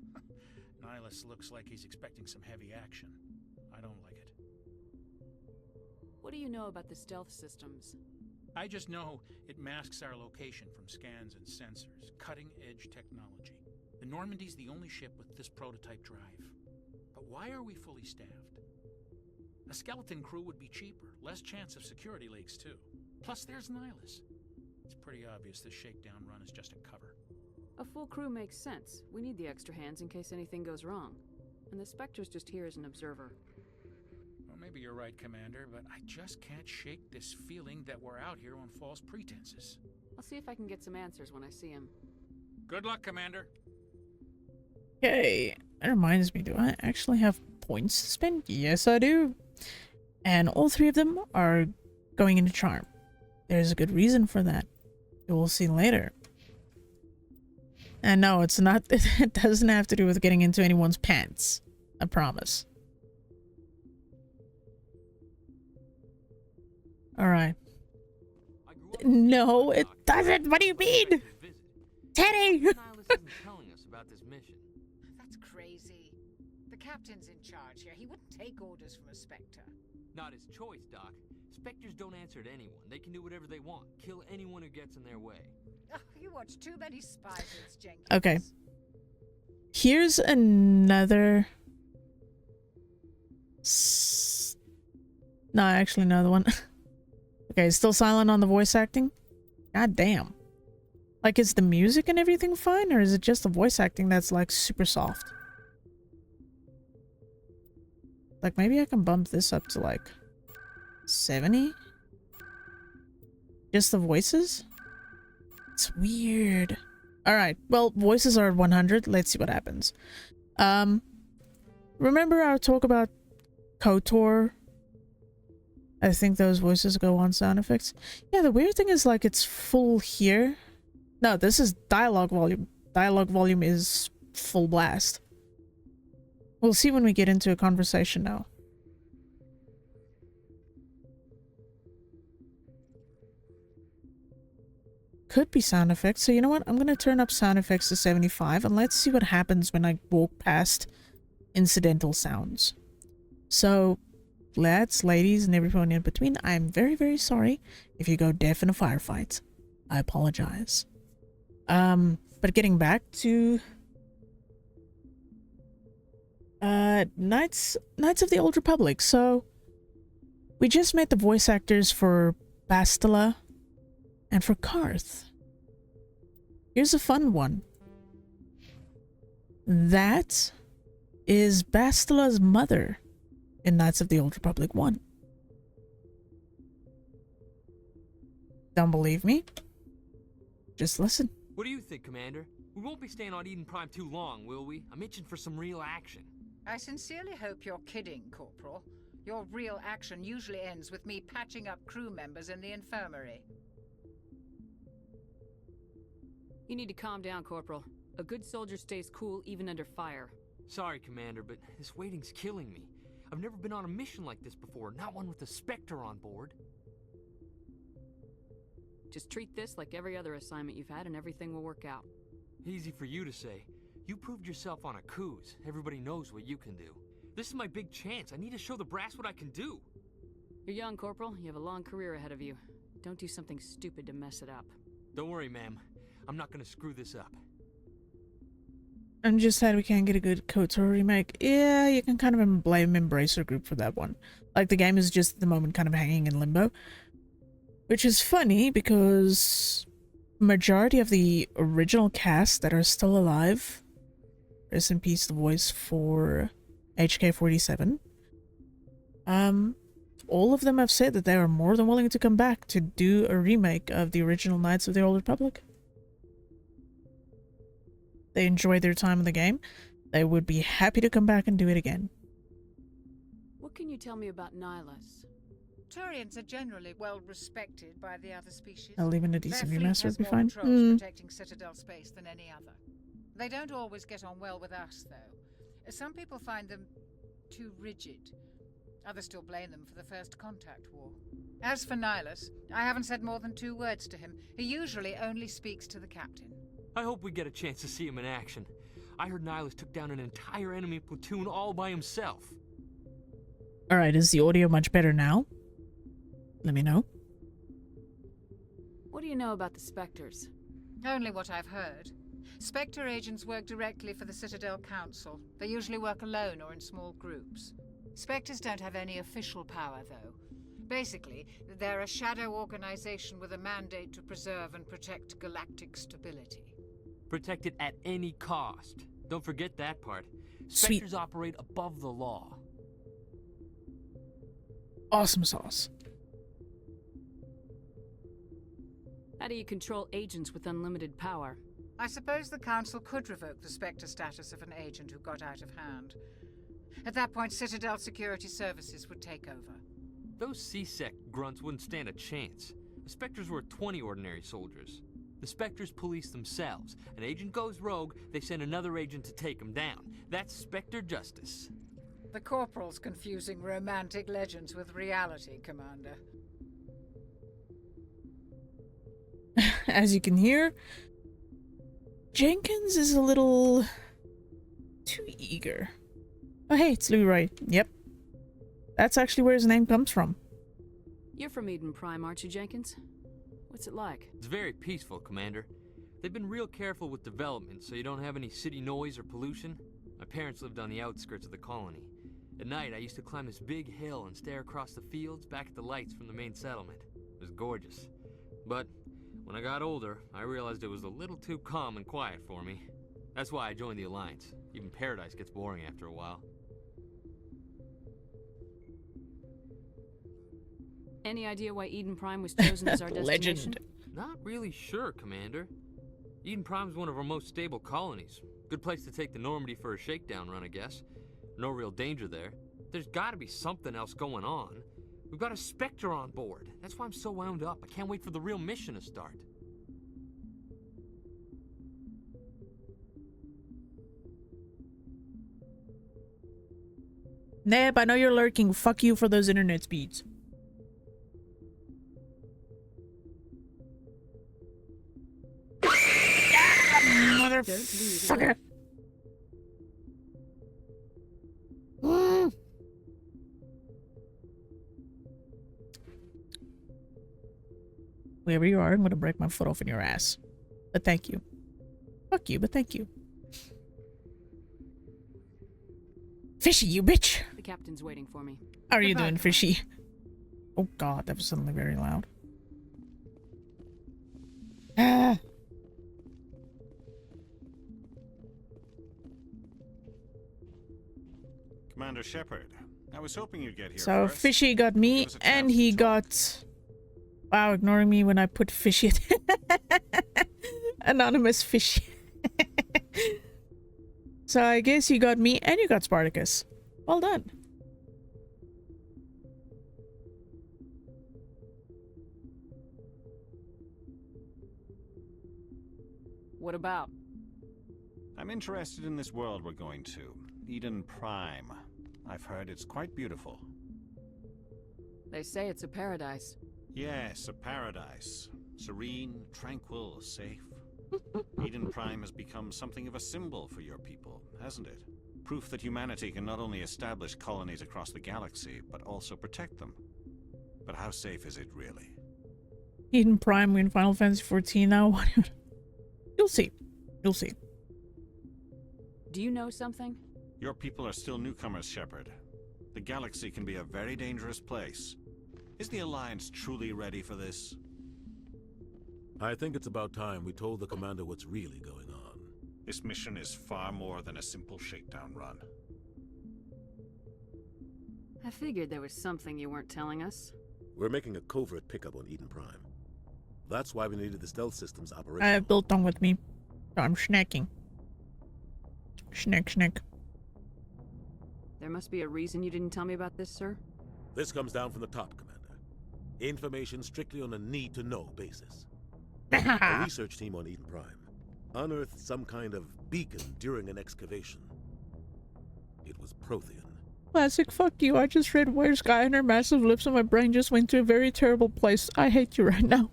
Nihilus looks like he's expecting some heavy action. I don't like it. What do you know about the stealth systems? I just know it masks our location from scans and sensors. Cutting-edge technology. The Normandy's the only ship with this prototype drive. But why are we fully staffed? A skeleton crew would be cheaper, less chance of security leaks too. Plus there's Nihilus. It's pretty obvious this shakedown run is just a cover. A full crew makes sense. We need the extra hands in case anything goes wrong. And the Spectre's just here as an observer. Well, maybe you're right, Commander, but I just can't shake this feeling that we're out here on false pretenses. I'll see if I can get some answers when I see him. Good luck, Commander. Okay, that reminds me, do I actually have points to spend? Yes, I do. And all three of them are going into charm. There's a good reason for that. You will see later. And no, it's not, it doesn't have to do with getting into anyone's pants. I promise. Alright. No, it doesn't! What do you mean? Teddy! Nihilus isn't telling us about this mission. That's crazy. The captain's in charge here. He wouldn't take orders from a Spectre. Not his choice, Doc. Spectres don't answer to anyone. They can do whatever they want. Kill anyone who gets in their way. Oh, you watch too many spy movies, Jenkins. Okay. Here's another... No, actually another one. Okay, still silent on the voice acting? God damn. Like, is the music and everything fine, or is it just the voice acting that's, like, super soft? Like, maybe I can bump this up to, like, 70? Just the voices? It's weird. Alright, well, voices are at 100. Let's see what happens. Remember our talk about KOTOR? I think those voices go on sound effects. Yeah, the weird thing is, like, it's full here. No, this is dialogue volume. Dialogue volume is full blast. We'll see when we get into a conversation now. Could be sound effects. So you know what? I'm going to turn up sound effects to 75 and let's see what happens when I walk past incidental sounds. So, lads, ladies, and everyone in between, I'm very, very sorry if you go deaf in a firefight. I apologize. But getting back to Knights of the Old Republic. So we just met the voice actors for Bastila and for Karth. Here's a fun one. That is Bastila's mother in Knights of the Old Republic 1. Don't believe me? Just listen. What do you think, Commander? We won't be staying on Eden Prime too long, will we? I'm itching for some real action. I sincerely hope you're kidding, Corporal. Your real action usually ends with me patching up crew members in the infirmary. You need to calm down, Corporal. A good soldier stays cool even under fire. Sorry, Commander, but this waiting's killing me. I've never been on a mission like this before, not one with a Spectre on board. Just treat this like every other assignment you've had and everything will work out. Easy for you to say. You proved yourself on a cruise. Everybody knows what you can do. This is my big chance. I need to show the brass what I can do. You're young, Corporal. You have a long career ahead of you. Don't do something stupid to mess it up. Don't worry, ma'am. I'm not gonna screw this up. I'm just sad we can't get a good KOTOR remake. Yeah, you can kind of blame Embracer Group for that one. Like, the game is just at the moment kind of hanging in limbo. Which is funny because majority of the original cast that are still alive, rest in peace the voice for HK-47, all of them have said that they are more than willing to come back to do a remake of the original Knights of the Old Republic. They enjoyed their time in the game. They would be happy to come back and do it again. What can you tell me about Nihilus? Turians are generally well respected by the other species. Even a decent Their fleet remaster has would be more fine. patrols protecting Citadel space than any other. They don't always get on well with us, though. Some people find them too rigid. Others still blame them for the First Contact War. As for Nihilus, I haven't said more than 2 words to him. He usually only speaks to the captain. I hope we get a chance to see him in action. I heard Nihilus took down an entire enemy platoon all by himself. Alright, is the audio much better now? Let me know. What do you know about the Spectres? Only what I've heard. Spectre agents work directly for the Citadel Council. They usually work alone or in small groups. Spectres don't have any official power, though. Basically, they're a shadow organization with a mandate to preserve and protect galactic stability. Protect it at any cost. Don't forget that part. Sweet. Spectres operate above the law. Awesome sauce. How do you control agents with unlimited power? I suppose the Council could revoke the Spectre status of an agent who got out of hand. At that point, Citadel Security Services would take over. Those CEST grunts wouldn't stand a chance. The Spectres were 20 ordinary soldiers. The Spectres police themselves. An agent goes rogue, they send another agent to take him down. That's Spectre justice. The Corporal's confusing romantic legends with reality, Commander. As you can hear, Jenkins is a little too eager. Oh hey, it's Leroy. Yep. That's actually where his name comes from. You're from Eden Prime, aren't you, Jenkins? What's it like? It's very peaceful, Commander. They've been real careful with development so you don't have any city noise or pollution. My parents lived on the outskirts of the colony. At night, I used to climb this big hill and stare across the fields back at the lights from the main settlement. It was gorgeous. But when I got older, I realized it was a little too calm and quiet for me. That's why I joined the Alliance. Even Paradise gets boring after a while. Any idea why Eden Prime was chosen as our destination? Legend. Not really sure, Commander. Eden Prime's one of our most stable colonies. Good place to take the Normandy for a shakedown run, I guess. No real danger there. There's gotta be something else going on. We've got a Spectre on board. That's why I'm so wound up. I can't wait for the real mission to start. Neb, I know you're lurking. Fuck you for those internet speeds. Motherfucker. Wherever you are, I'm gonna break my foot off in your ass. But thank you. Fuck you, but thank you. Fishy, you bitch! The captain's waiting for me. How are you doing, Fishy? Oh god, that was suddenly very loud. Ah. Commander Shepard. I was hoping you'd get here So first. Fishy got me, and he got... Wow, ignoring me when I put Fishy... Anonymous Fishy. So I guess you got me, and you got Spartacus. Well done. What about? I'm interested in this world we're going to. Eden Prime. I've heard it's quite beautiful. They say it's a paradise. Yes, a paradise. Serene, tranquil, safe. Eden Prime has become something of a symbol for your people, hasn't it? Proof that humanity can not only establish colonies across the galaxy, but also protect them. But how safe is it really? Eden Prime, we in Final Fantasy 14 now. You'll see. You'll see. Do you know something? Your people are still newcomers, Shepard. The galaxy can be a very dangerous place. Is the Alliance truly ready for this? I think it's about time we told the Commander what's really going on. This mission is far more than a simple shakedown run. I figured there was something you weren't telling us. We're making a covert pickup on Eden Prime. That's why we needed the stealth systems I operational. have Biltong with me, so I'm snacking. Snack. There must be a reason you didn't tell me about this, sir? This comes down from the top, Commander. Information strictly on a need-to-know basis. A research team on Eden Prime unearthed some kind of beacon during an excavation. It was Prothean. Classic, fuck you. I just read Where's Guy and her massive lips and my brain just went to a very terrible place. I hate you right now.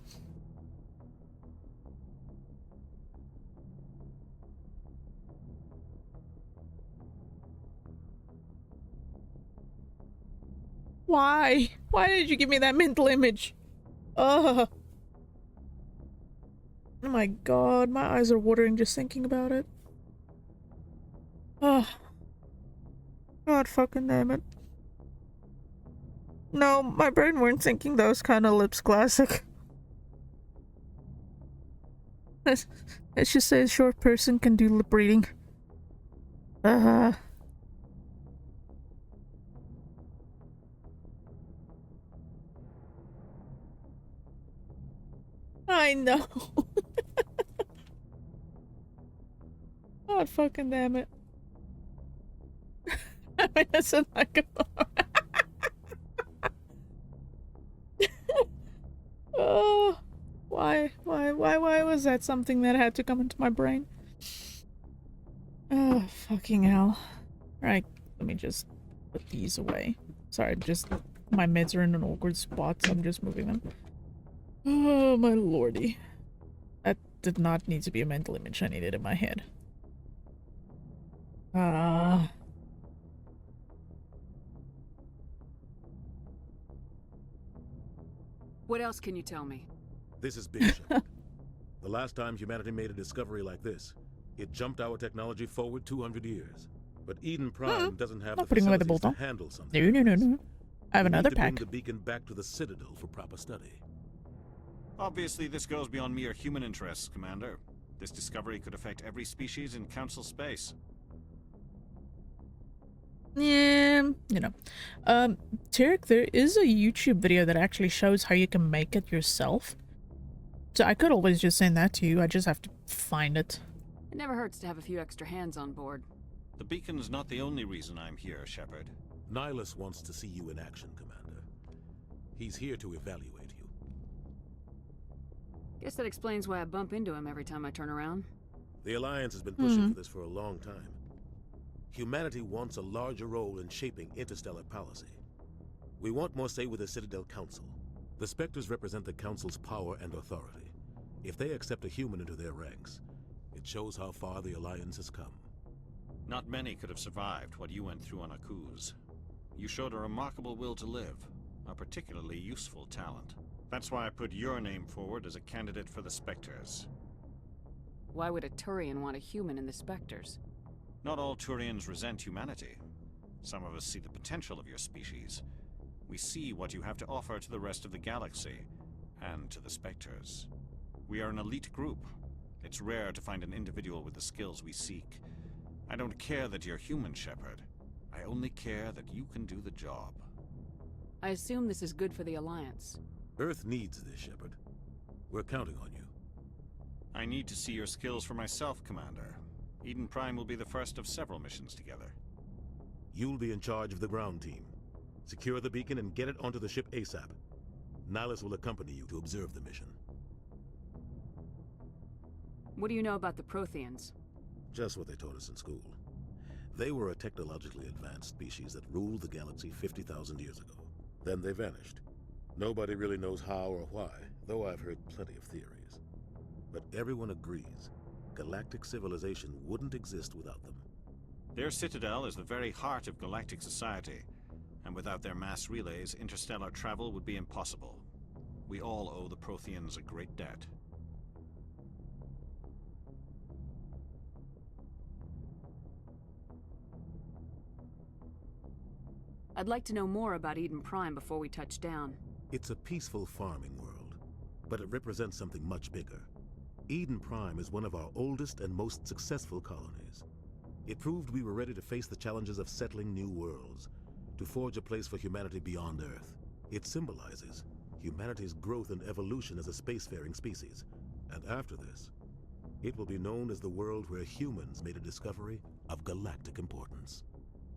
Why? Why did you give me that mental image? Ugh. Oh my god, my eyes are watering just thinking about it. Ugh. God fucking damn it. No, my brain weren't thinking those kind of lips, classic. Let's just say a short person can do lip reading. I know. God fucking damn it. I mean, that's a like Oh, why was that something that had to come into my brain? Oh, fucking hell. Alright, let me just put these away. Sorry, just my meds are in an awkward spot, so I'm just moving them. Oh, my lordy. That did not need to be a mental image. I need it in my head. What else can you tell me? This is Big Shepard. The last time humanity made a discovery like this, it jumped our technology forward 200 years. But Eden Prime doesn't have the facilities to handle something. No. I have another pack. pack. Bring the beacon back to the Citadel for proper study. Obviously, this goes beyond mere human interests, Commander. This discovery could affect every species in Council space. Yeah, you know. Tarek, there is a YouTube video that actually shows how you can make it yourself. So I could always just send that to you. I just have to find it. It never hurts to have a few extra hands on board. The beacon's not the only reason I'm here, Shepard. Nihilus wants to see you in action, Commander. He's here to evaluate you. Guess that explains why I bump into him every time I turn around. The Alliance has been pushing for this for a long time. Humanity wants a larger role in shaping interstellar policy. We want more say with the Citadel Council. The Spectres represent the Council's power and authority. If they accept a human into their ranks, it shows how far the Alliance has come. Not many could have survived what you went through on Akuz. You showed a remarkable will to live, a particularly useful talent. That's why I put your name forward as a candidate for the Spectres. Why would a Turian want a human in the Spectres? Not all Turians resent humanity. Some of us see the potential of your species. We see what you have to offer to the rest of the galaxy, and to the Spectres. We are an elite group. It's rare to find an individual with the skills we seek. I don't care that you're human, Shepard. I only care that you can do the job. I assume this is good for the Alliance. Earth needs this, Shepard. We're counting on you. I need to see your skills for myself, Commander. Eden Prime will be the first of several missions together. You'll be in charge of the ground team. Secure the beacon and get it onto the ship ASAP. Nihilus will accompany you to observe the mission. What do you know about the Protheans? Just what they taught us in school. They were a technologically advanced species that ruled the galaxy 50,000 years ago. Then they vanished. Nobody really knows how or why, though I've heard plenty of theories. But everyone agrees, galactic civilization wouldn't exist without them. Their citadel is the very heart of galactic society, and without their mass relays, interstellar travel would be impossible. We all owe the Protheans a great debt. I'd like to know more about Eden Prime before we touch down. It's a peaceful farming world, but it represents something much bigger. Eden Prime is one of our oldest and most successful colonies. It proved we were ready to face the challenges of settling new worlds, to forge a place for humanity beyond Earth. It symbolizes humanity's growth and evolution as a spacefaring species. And after this, it will be known as the world where humans made a discovery of galactic importance.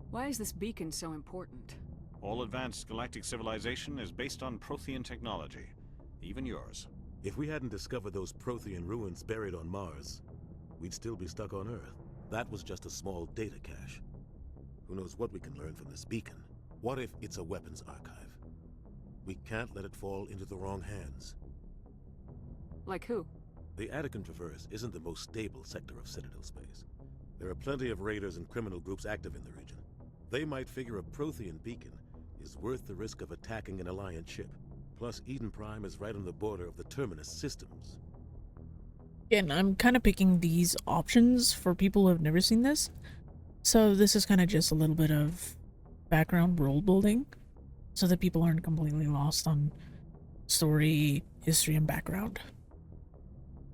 Why is this beacon so important? All advanced galactic civilization is based on Prothean technology, even yours. If we hadn't discovered those Prothean ruins buried on Mars, we'd still be stuck on Earth. That was just a small data cache. Who knows what we can learn from this beacon? What if it's a weapons archive? We can't let it fall into the wrong hands. Like who? The Attican Traverse isn't the most stable sector of Citadel space. There are plenty of raiders and criminal groups active in the region. They might figure a Prothean beacon is worth the risk of attacking an Alliance ship. Plus, Eden Prime is right on the border of the Terminus systems. Again, I'm kind of picking these options for people who have never seen this. So this is kind of just a little bit of background world building, so that people aren't completely lost on story, history, and background.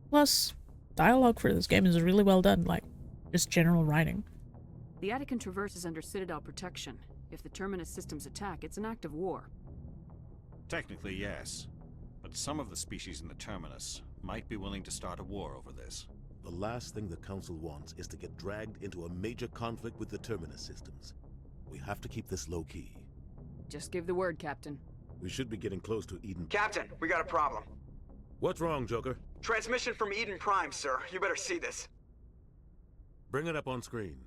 Plus, dialogue for this game is really well done, like, just general writing. The Attican Traverse is under Citadel protection. If the Terminus systems attack, it's an act of war. Technically, yes. But some of the species in the Terminus might be willing to start a war over this. The last thing the Council wants is to get dragged into a major conflict with the Terminus systems. We have to keep this low-key. Just give the word, Captain. We should be getting close to Eden. Captain, we got a problem. What's wrong, Joker? Transmission from Eden Prime, sir. You better see this. Bring it up on screen.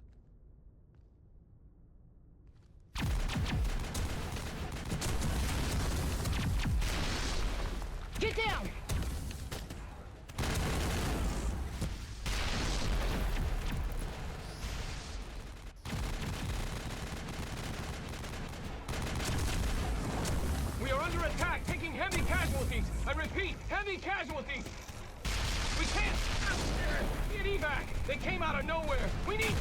Get down! We are under attack, taking heavy casualties. I repeat, heavy casualties. We can't get evac. They came out of nowhere. We need...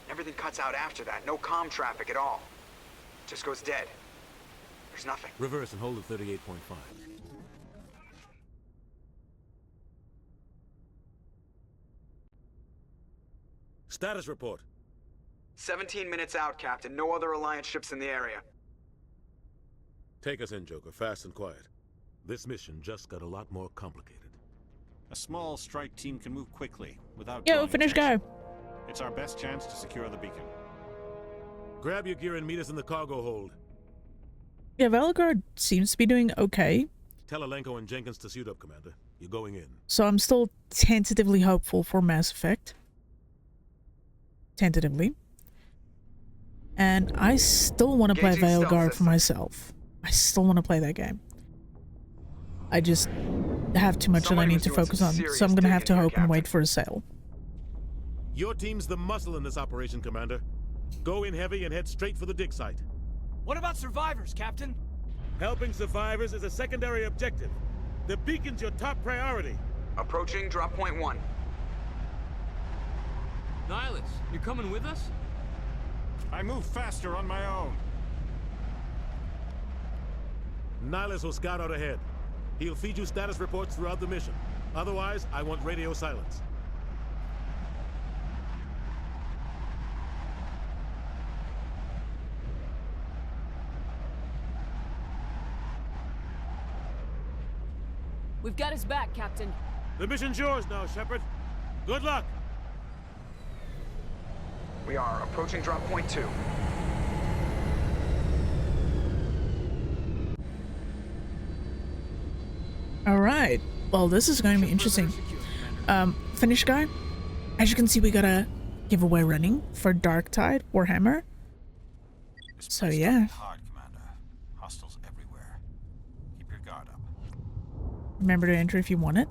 Everything cuts out after that. No comm traffic at all. Just goes dead. There's nothing. Reverse and hold at 38.5. Status report. 17 minutes out, Captain. No other Alliance ships in the area. Take us in, Joker. Fast and quiet. This mission just got a lot more complicated. A small strike team can move quickly, without... Yo, finish go! It's our best chance to secure the beacon. Grab your gear and meet us in the cargo hold. Yeah, Valgard seems to be doing okay. Tell Alenko and Jenkins to suit up, Commander. You're going in. So I'm still tentatively hopeful for Mass Effect. Tentatively. And I still want to play Valgard for myself. I still want to play that game. I just have too much that I need to focus on, so I'm going to have to hope and wait for a sale. Your team's the muscle in this operation, Commander. Go in heavy and head straight for the dig site. What about survivors, Captain? Helping survivors is a secondary objective. The beacon's your top priority. Approaching drop point 1. Nihilus, you're coming with us? I move faster on my own. Nihilus will scout out ahead. He'll feed you status reports throughout the mission. Otherwise, I want radio silence. We've got his back, Captain. The mission's yours now, Shepard. Good luck. We are approaching drop point 2. All right. Well, this is going to be interesting. Finish guy. As you can see, we got a giveaway running for Darktide Warhammer. So yeah. Hard, Commander. Hostiles everywhere. Keep your guard up. Remember to enter if you want it.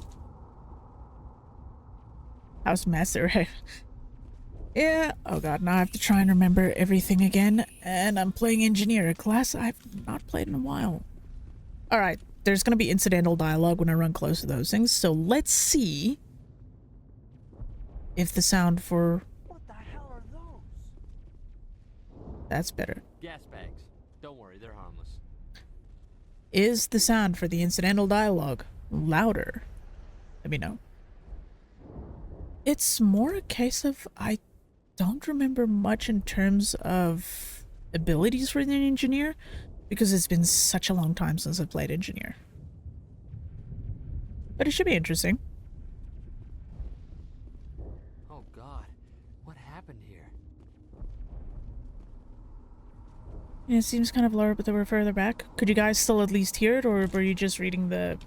House Master, right? Yeah. Oh god, now I have to try and remember everything again. And I'm playing Engineer, a class I've not played in a while. Alright, there's gonna be incidental dialogue when I run close to those things, so let's see if the sound for... What the hell are those? That's better. Gas bags. Don't worry, they're harmless. Is the sound for the incidental dialogue louder? Let me know. It's more a case of I don't remember much in terms of abilities for the Engineer because it's been such a long time since I've played Engineer. But it should be interesting. Oh god, what happened here? Yeah, it seems kind of lower, but they were further back. Could you guys still at least hear it, or were you just reading the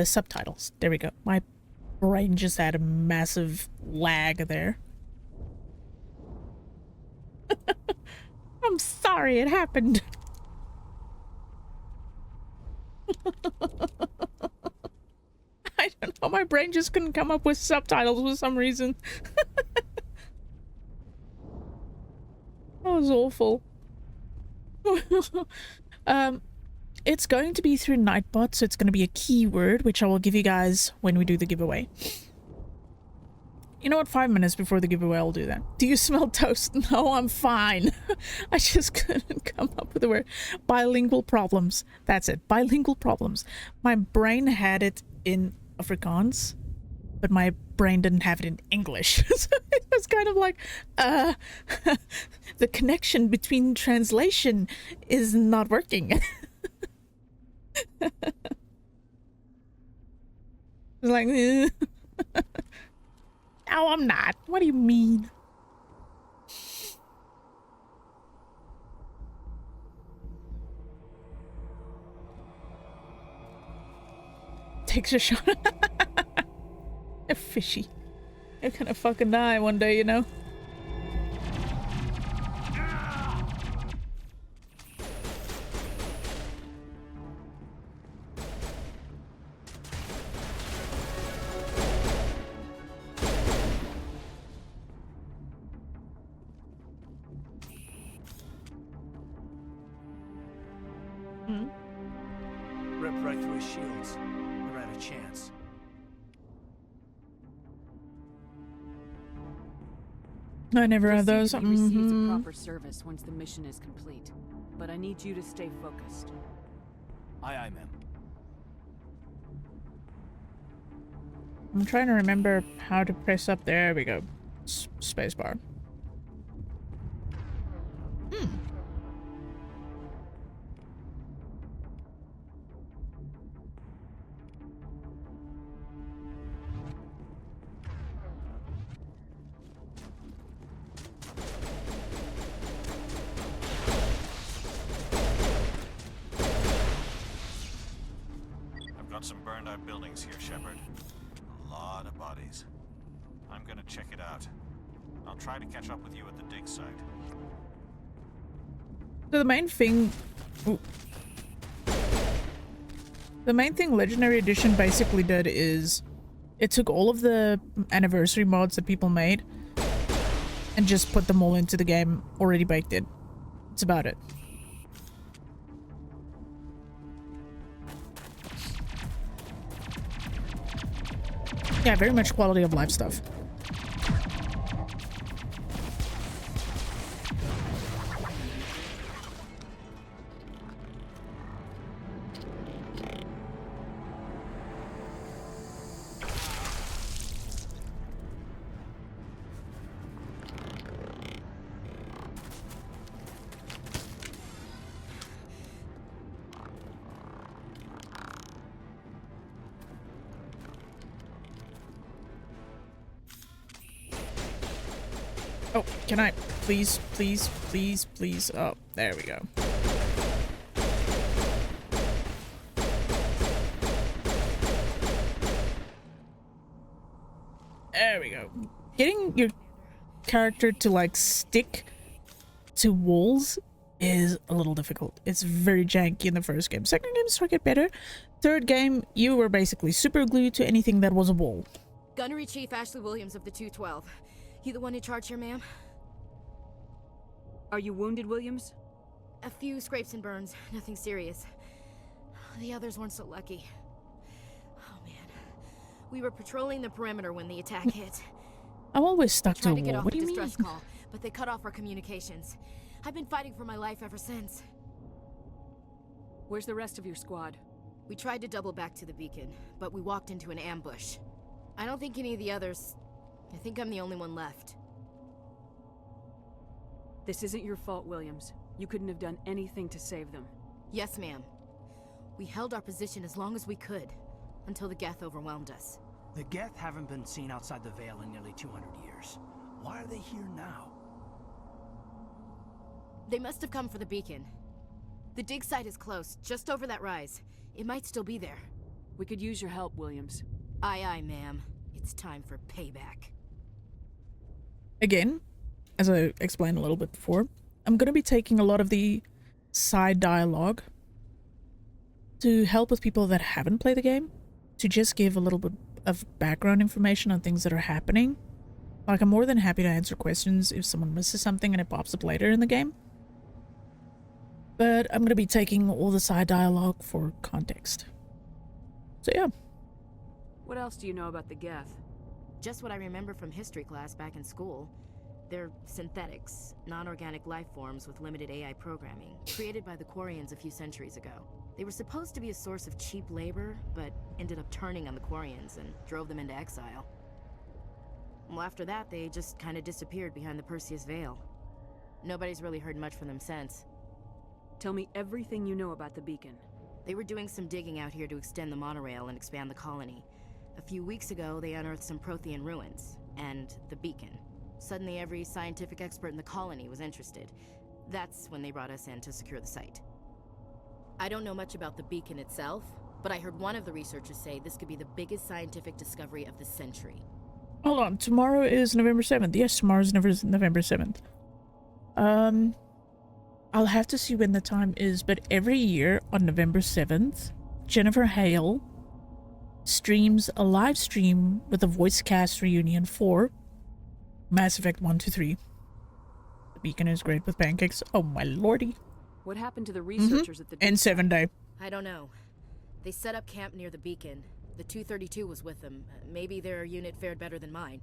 subtitles? There we go. My brain just had a massive lag there. I'm sorry it happened. I don't know, my brain just couldn't come up with subtitles for some reason. That was awful. It's going to be through Nightbot, so it's going to be a keyword, which I will give you guys when we do the giveaway. You know what? 5 minutes before the giveaway, I'll do that. Do you smell toast? No, I'm fine. I just couldn't come up with the word. Bilingual problems. That's it. Bilingual problems. My brain had it in Afrikaans, but my brain didn't have it in English. So it was kind of like, the connection between translation is not working. It's like, no, I'm not. What do you mean? Takes a shot. They're fishy. They're gonna fucking die one day, you know? Ripped right through his shields. Never had a chance. I never had those. He receives a proper service once the mission is complete, but I need you to stay focused. Aye, aye, ma'am. I'm trying to remember how to press up. There we go. Spacebar. Some burned out buildings here, Shepard. A lot of bodies. I'm gonna check it out. I'll try to catch up with you at the dig site. So the main thing... The main thing Legendary Edition basically did is it took all of the anniversary mods that people made and just put them all into the game already baked in. That's about it. Yeah, very much quality of life stuff. Oh, can I please, please, please, please? Oh, there we go. There we go. Getting your character to like stick to walls is a little difficult. It's very janky in the first game. Second game started to get better. Third game, you were basically super glued to anything that was a wall. Gunnery Chief Ashley Williams of the 212. You the one in charge here, ma'am? Are you wounded, Williams? A few scrapes and burns, nothing serious. The others weren't so lucky. Oh man. We were patrolling the perimeter when the attack hit. I'm always stuck to a Tried to get wall. off What a do you distress mean? call, but they cut off our communications. I've been fighting for my life ever since. Where's the rest of your squad? We tried to double back to the beacon, but we walked into an ambush. I don't think any of the others... I think I'm the only one left. This isn't your fault, Williams. You couldn't have done anything to save them. Yes, ma'am. We held our position as long as we could, until the Geth overwhelmed us. The Geth haven't been seen outside the Veil in nearly 200 years. Why are they here now? They must have come for the beacon. The dig site is close, just over that rise. It might still be there. We could use your help, Williams. Aye, aye, ma'am. It's time for payback. Again, as I explained a little bit before, I'm going to be taking a lot of the side dialogue to help with people that haven't played the game, to just give a little bit of background information on things that are happening. Like, I'm more than happy to answer questions if someone misses something and it pops up later in the game. But I'm going to be taking all the side dialogue for context. So yeah. What else do you know about the Geth? Just what I remember from history class back in school. They're synthetics, non-organic life forms with limited AI programming, created by the Quarians a few centuries ago. They were supposed to be a source of cheap labor, but ended up turning on the Quarians and drove them into exile. Well, after that, they just kind of disappeared behind the Perseus Veil. Nobody's really heard much from them since. Tell me everything you know about the beacon. They were doing some digging out here to extend the monorail and expand the colony. A few weeks ago, they unearthed some Prothean ruins, and the beacon. Suddenly, every scientific expert in the colony was interested. That's when they brought us in to secure the site. I don't know much about the beacon itself, but I heard one of the researchers say this could be the biggest scientific discovery of the century. Hold on, tomorrow is November 7th. Yes, tomorrow is November 7th. I'll have to see when the time is, but every year on November 7th, Jennifer Hale streams a live stream with a voice cast reunion for Mass Effect 1 to 3. The beacon is great with pancakes. Oh my lordy. What happened to the researchers at the And 7 Day. I don't know. They set up camp near the beacon. The 232 was with them. Maybe their unit fared better than mine.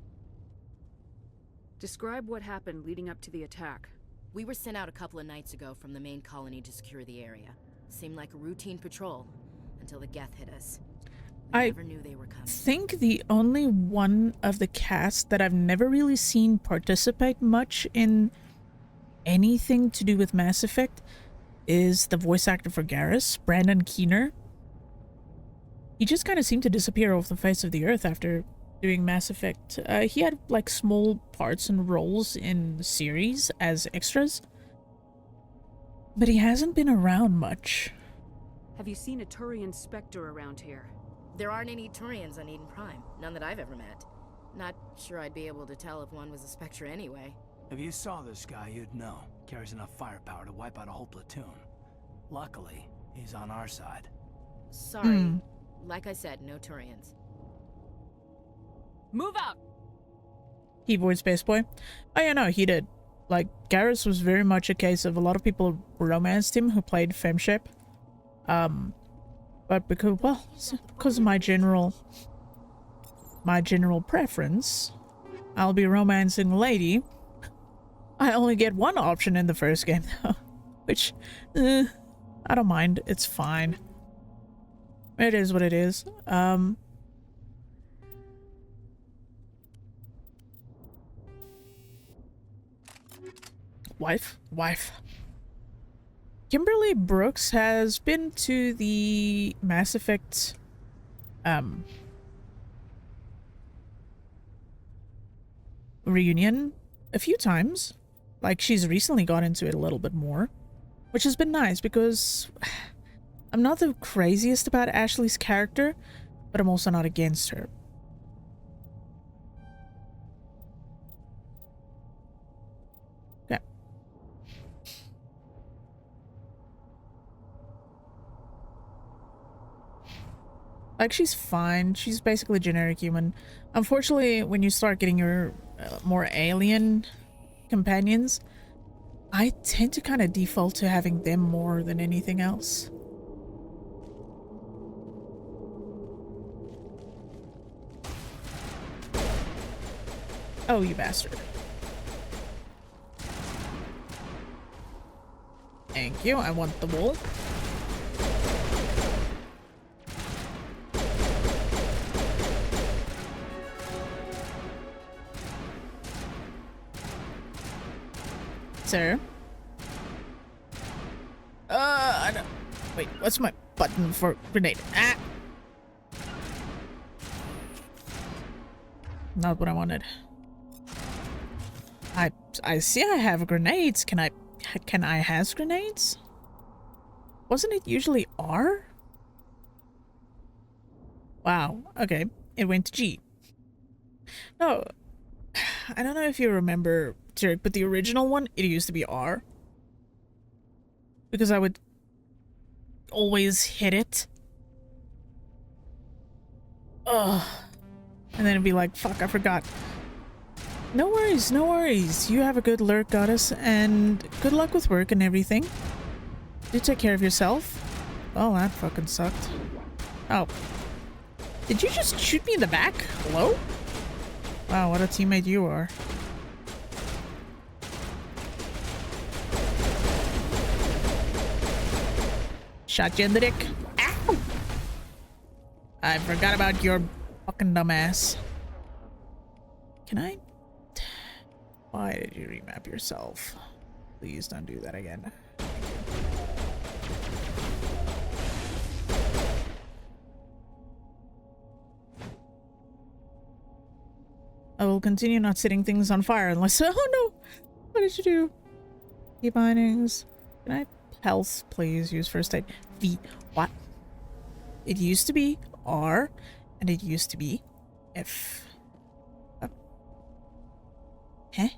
Describe what happened leading up to the attack. We were sent out a couple of nights ago from the main colony to secure the area. Seemed like a routine patrol until the Geth hit us. I never knew they were coming. Think the only one of the cast that I've never really seen participate much in anything to do with Mass Effect is the voice actor for Garrus, Brandon Keener. He just kind of seemed to disappear off the face of the earth after doing Mass Effect. He had like small parts and roles in the series as extras, but he hasn't been around much. Have you seen a Turian Spectre around here? There aren't any Turians on Eden Prime. None that I've ever met. Not sure I'd be able to tell if one was a Spectre anyway. If you saw this guy, you'd know. Carries enough firepower to wipe out a whole platoon. Luckily, he's on our side. Sorry. Like I said, no Turians. Move out! He voiced Space Boy? Oh yeah, no, he did. Like, Garrus was very much a case of a lot of people romanced him who played Femshep. But because, well, because of my general my general preference. I'll be romancing a lady. I only get one option in the first game, though. Which, I don't mind. It's fine. It is what it is. Wife. Kimberly Brooks has been to the Mass Effect, reunion a few times. Like, she's recently got into it a little bit more, which has been nice because I'm not the craziest about Ashley's character, but I'm also not against her. Okay. Like, she's fine. She's basically a generic human. Unfortunately, when you start getting your more alien companions, I tend to kind of default to having them more than anything else. Oh, you bastard. Thank you. I want the wool. Sir? I don't... Wait, what's my button for grenade? Ah! Not what I wanted. I see I have grenades. Can I has grenades? Wasn't it usually R? Wow, okay. It went to G. No, I don't know if you remember, Derek, but the original one, it used to be R. Because I would always hit it. Ugh. And then it'd be like, fuck, I forgot. No worries, no worries. You have a good lurk, goddess, and good luck with work and everything. Do take care of yourself. Oh, that fucking sucked. Oh. Did you just shoot me in the back? Hello? Wow, what a teammate you are. Shot you in the dick. Ow! I forgot about your fucking dumbass. Can I? Why did you remap yourself? Please don't do that again. I will continue not setting things on fire unless— oh no! What did you do? Key bindings. Can I? Health, please. Use first aid. V. What? It used to be R, and it used to be F. Huh?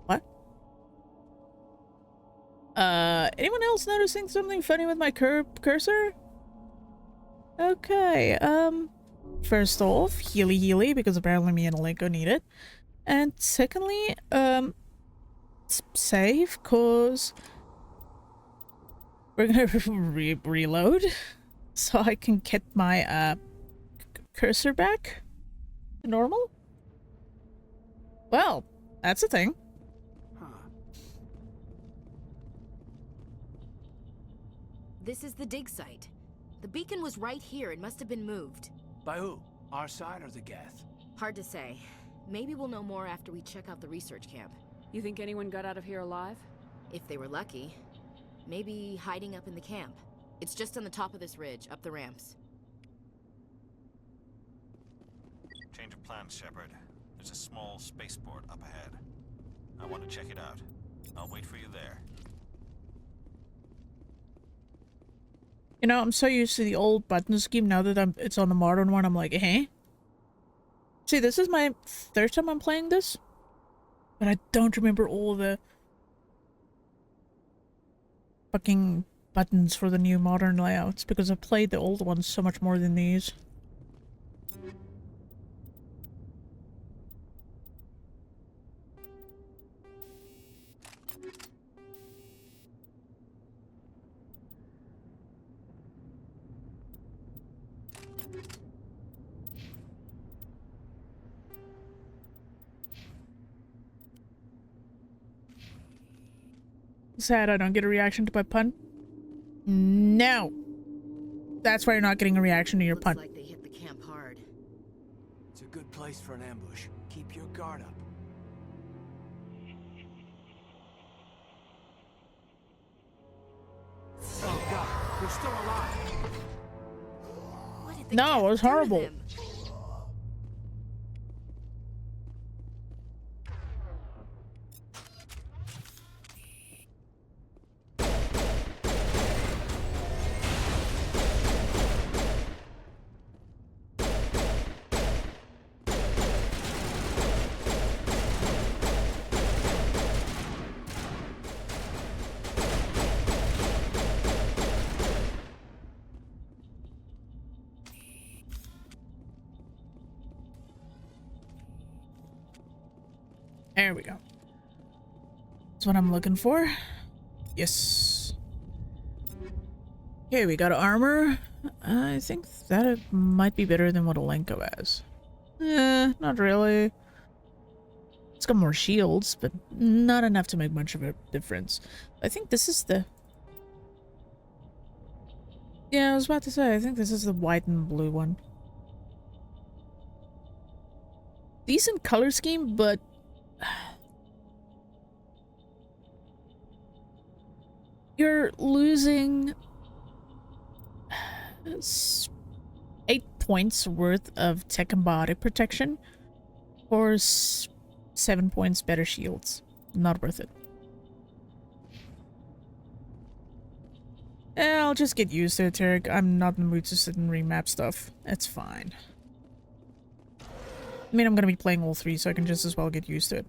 What? Anyone else noticing something funny with my cursor? Okay, first off, healy, because apparently me and Alenko need it. And secondly, save, cause we're gonna reload so I can get my, cursor back to normal. Well, that's a thing. This is the dig site. The beacon was right here. It must have been moved. By who? Our side or the Geth? Hard to say. Maybe we'll know more after we check out the research camp. You think anyone got out of here alive? If they were lucky. Maybe hiding up in the camp. It's just on the top of this ridge, up the ramps. Change of plans, Shepard. There's a small spaceport up ahead. I want to check it out. I'll wait for you there. You know, I'm so used to the old button scheme. Now that it's on the modern one, I'm like, eh? See, this is my third time I'm playing this, but I don't remember all the fucking buttons for the new modern layouts because I played the old ones so much more than these. Sad I don't get a reaction to my pun. No. That's why you're not getting a reaction to your pun. Looks like they hit the camp hard. It's a good place for an ambush. Keep your guard up. Oh god, they're still alive. No, it was horrible. There we go. That's what I'm looking for. Yes. Okay, we got armor. I think that might be better than what Alenko has. Not really. It's got more shields, but not enough to make much of a difference. I think this is the... Yeah, I was about to say, I think this is the white and blue one. Decent color scheme, but... You're losing 8 points worth of tech and body protection for 7 points better shields. Not worth it. I'll just get used to it, Tarek. I'm not in the mood to sit and remap stuff. It's fine. I mean, I'm gonna be playing all 3, so I can just as well get used to it.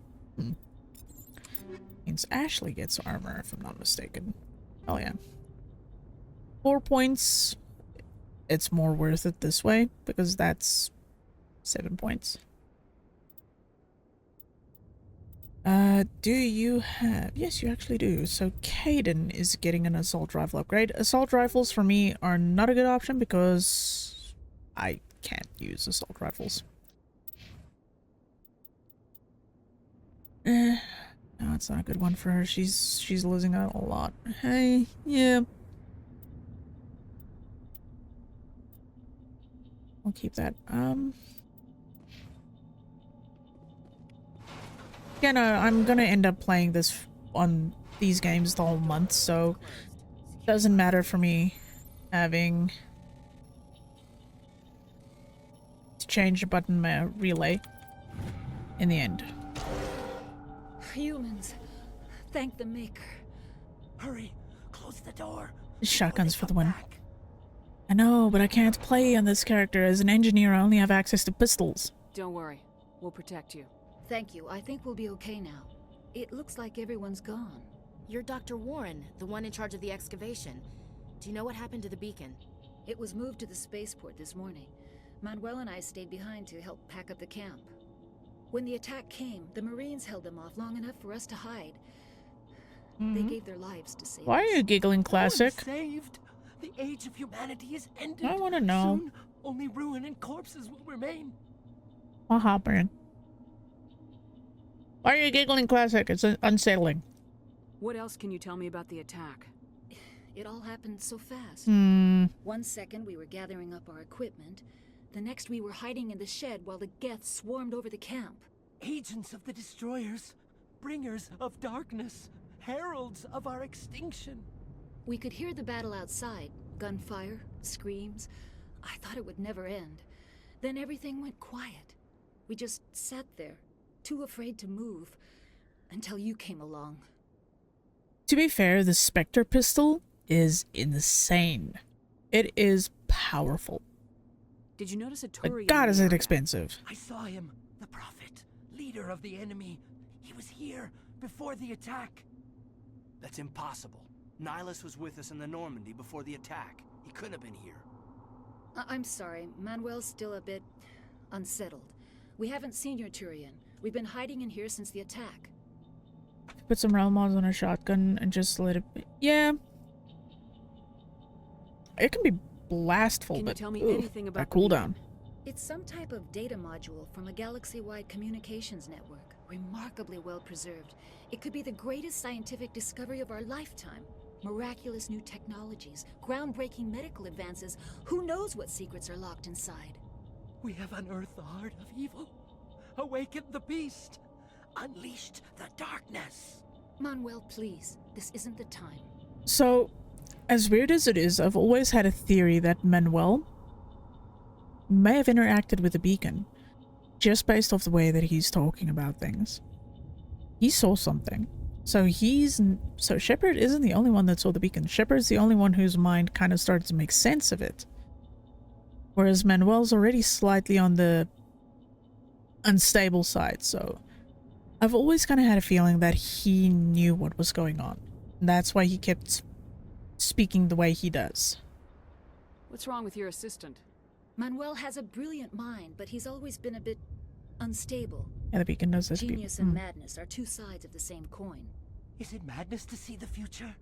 Means Ashley gets armor, if I'm not mistaken. Oh yeah. 4 points. It's more worth it this way, because that's 7 points. Do you have... Yes, you actually do. So Caden is getting an assault rifle upgrade. Assault rifles for me are not a good option because I can't use assault rifles. No, it's not a good one for her. She's losing out a lot. Hey, yeah. I'll keep that. Yeah, no, I'm gonna end up playing this on these games the whole month, so it doesn't matter for me having to change the button my relay in the end. Humans, thank the Maker. Hurry, close the door. Shotguns for the win. I know, but I can't play on this character. As an engineer, I only have access to pistols. Don't worry, we'll protect you. Thank you. I think we'll be okay now. It looks like everyone's gone. You're Dr. Warren, the one in charge of the excavation. Do you know what happened to the beacon? It was moved to the spaceport this morning. Manuel and I stayed behind to help pack up the camp. When the attack came, the Marines held them off long enough for us to hide. They gave their lives to save us. Why are you giggling, Classic? Saved. The age of humanity is ended. I want to know. Soon, only ruin and corpses will remain. What happened? Why are you giggling, Classic? It's unsettling. What else can you tell me about the attack? It all happened so fast. 1 second we were gathering up our equipment. The next we were hiding in the shed while the Geth swarmed over the camp. Agents of the Destroyers, bringers of darkness, heralds of our extinction. We could hear the battle outside. Gunfire, screams. I thought it would never end. Then everything went quiet. We just sat there, too afraid to move, until you came along. To be fair, the Spectre pistol is insane. It is powerful. Did you notice a But Turian? God, is it expensive. I saw him, the Prophet, leader of the enemy. He was here before the attack. That's impossible. Nihilus was with us in the Normandy before the attack. He couldn't have been here. I'm sorry, Manuel's still a bit unsettled. We haven't seen your Turian. We've been hiding in here since the attack. Put some realm mods on a shotgun and just let it be. Yeah. It can be blastful, Can you but tell me ooh, anything about that cooldown. It's some type of data module from a galaxy-wide communications network. remarkably well preserved. It could be the greatest scientific discovery of our lifetime. Miraculous new technologies, groundbreaking medical advances. Who knows what secrets are locked inside? We have unearthed the heart of evil, awakened the beast, unleashed the darkness. Manuel, please. This isn't the time. So, as weird as it is, I've always had a theory that Manuel may have interacted with the beacon, just based off the way that he's talking about things. He saw something. So Shepard isn't the only one that saw the beacon. Shepard's the only one whose mind kind of started to make sense of it. Whereas Manuel's already slightly on the unstable side, so I've always kind of had a feeling that he knew what was going on. And that's why he kept speaking the way he does. What's wrong with your assistant? Manuel has a brilliant mind, but he's always been a bit unstable. Yeah, the beacon does this. Genius and madness are two sides of the same coin. Is it madness to see the future?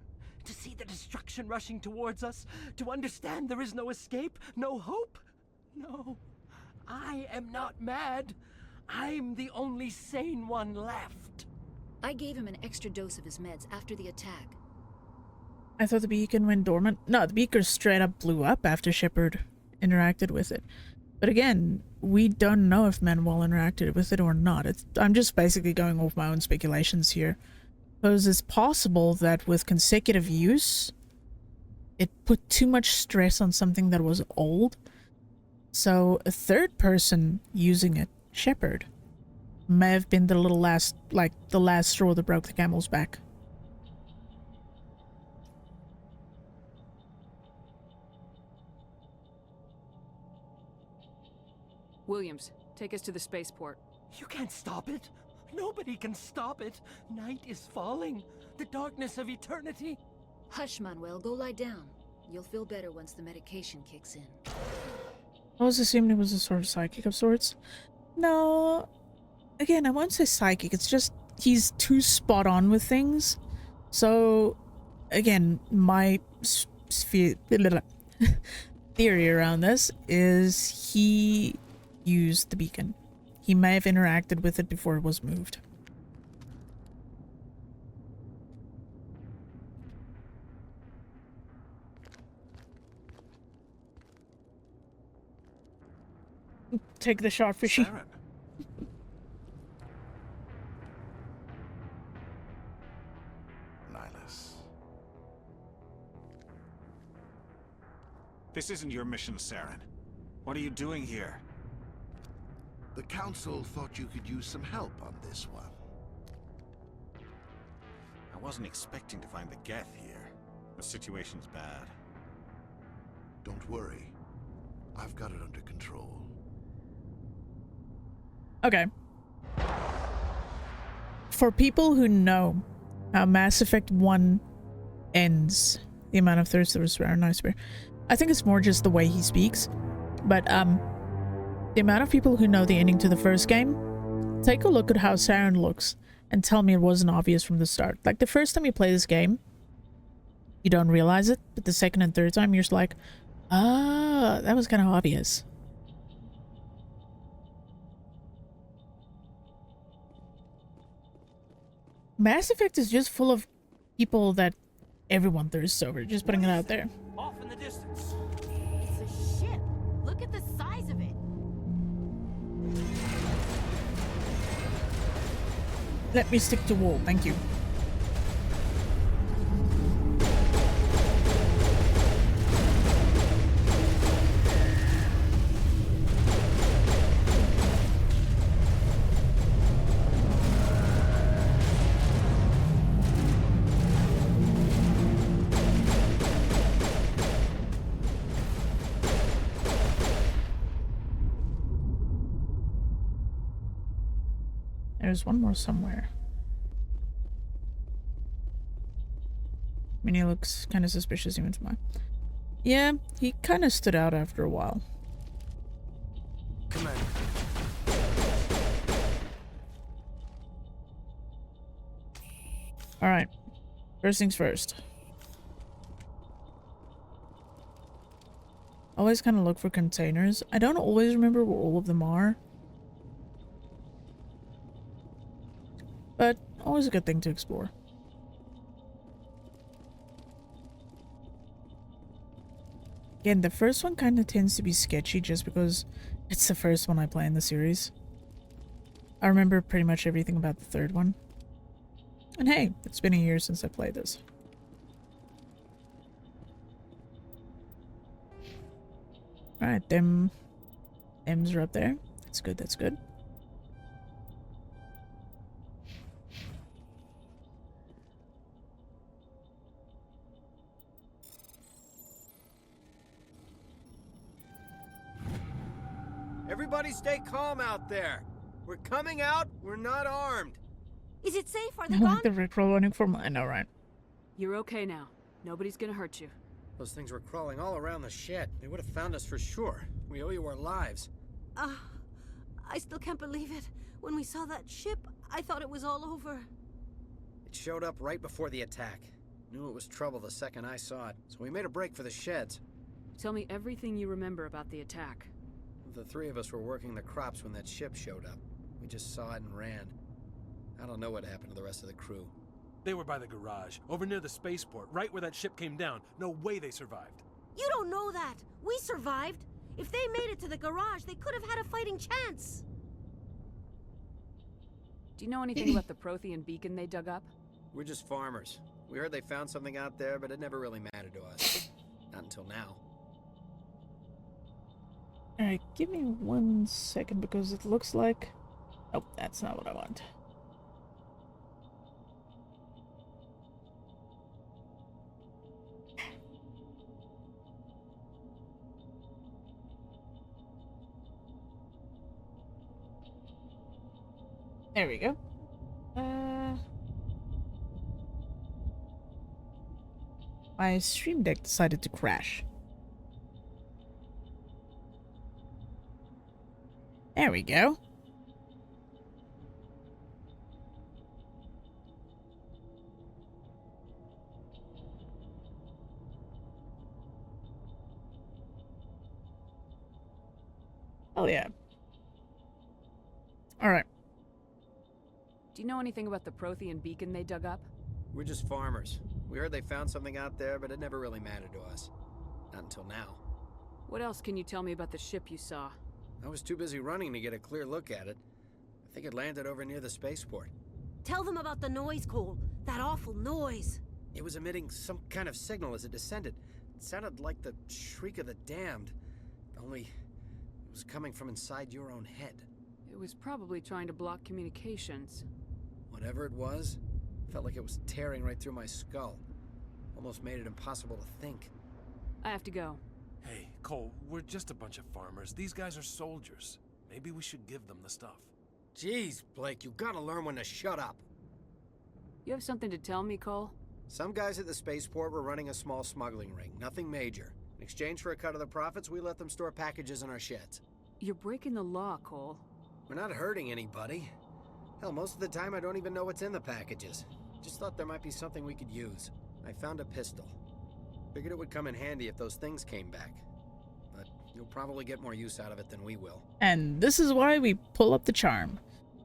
To see the destruction rushing towards us? To understand there is no escape? No hope? No. I am not mad. I'm the only sane one left. I gave him an extra dose of his meds after the attack. I thought the beacon went dormant. No, the beacon straight up blew up after Shepard interacted with it. But again, we don't know if Manuel interacted with it or not. I'm just basically going off my own speculations here. Because it's possible that with consecutive use, it put too much stress on something that was old. So a third person using it, Shepard, may have been the last straw that broke the camel's back. Williams, take us to the spaceport. You can't stop it. Nobody can stop it. Night is falling. The darkness of eternity. Hush, Manuel. Go lie down. You'll feel better once the medication kicks in. I was assuming it was a sort of psychic of sorts. No. Again, I won't say psychic. It's just he's too spot on with things. So, again, my theory around this is he used the beacon. He may have interacted with it before it was moved. Take the shot, Fishy. Saren. Nihilus. This isn't your mission, Saren. What are you doing here? The Council thought you could use some help on this one. I wasn't expecting to find the Geth here. The situation's bad. Don't worry. I've got it under control. Okay. For people who know how Mass Effect 1 ends, the amount of thirst that was rare and I swear, I think it's more just the way he speaks. But the amount of people who know the ending to the first game, take a look at how Saren looks and tell me it wasn't obvious from the start. Like the first time you play this game, you don't realize it, but the second and third time you're just like, ah, that was kind of obvious. Mass Effect is just full of people that everyone thirsts over. Just putting it out there. Off in the distance. It's a ship. Look at the size of it. Let me stick to wall, thank you. There's one more somewhere. I mean, he looks kind of suspicious even to my... Yeah, he kind of stood out after a while. Commander. Alright. First things first. Always kind of look for containers. I don't always remember where all of them are. but always a good thing to explore. Again, the first one kind of tends to be sketchy just because it's the first one I play in the series. I remember pretty much everything about the third one. And hey, it's been a year since I played this. Alright, M's are up there. That's good, that's good. Everybody stay calm out there. We're coming out, we're not armed. Is it safe? Are I they gone? like the Rickroll running for mine, alright. You're okay now. Nobody's gonna hurt you. Those things were crawling all around the shed. They would have found us for sure. We owe you our lives. I still can't believe it. When we saw that ship, I thought it was all over. It showed up right before the attack. Knew it was trouble the second I saw it, so we made a break for the sheds. Tell me everything you remember about the attack. The three of us were working the crops when that ship showed up. We just saw it and ran. I don't know what happened to the rest of the crew. They were by the garage, over near the spaceport, right where that ship came down. No way they survived. You don't know that. We survived. If they made it to the garage, they could have had a fighting chance. Do you know anything about the Prothean beacon they dug up? We're just farmers. We heard they found something out there, but it never really mattered to us. Not until now. Alright, give me 1 second because it looks like... Oh, that's not what I want. There we go. My stream deck decided to crash. There we go. Oh yeah. Alright. Do you know anything about the Prothean beacon they dug up? We're just farmers. We heard they found something out there, but it never really mattered to us. Not until now. What else can you tell me about the ship you saw? I was too busy running to get a clear look at it. I think it landed over near the spaceport. Tell them about the noise, Cole. That awful noise. It was emitting some kind of signal as it descended. It sounded like the shriek of the damned. Only it was coming from inside your own head. It was probably trying to block communications. Whatever it was, felt like it was tearing right through my skull. Almost made it impossible to think. I have to go. Hey, Cole, we're just a bunch of farmers. These guys are soldiers. Maybe we should give them the stuff. Jeez, Blake, you gotta learn when to shut up. You have something to tell me, Cole? Some guys at the spaceport were running a small smuggling ring. Nothing major. In exchange for a cut of the profits, we let them store packages in our sheds. You're breaking the law, Cole. We're not hurting anybody. Hell, most of the time I don't even know what's in the packages. Just thought there might be something we could use. I found a pistol. Figured it would come in handy if those things came back. But you'll probably get more use out of it than we will. And this is why we pull up the charm.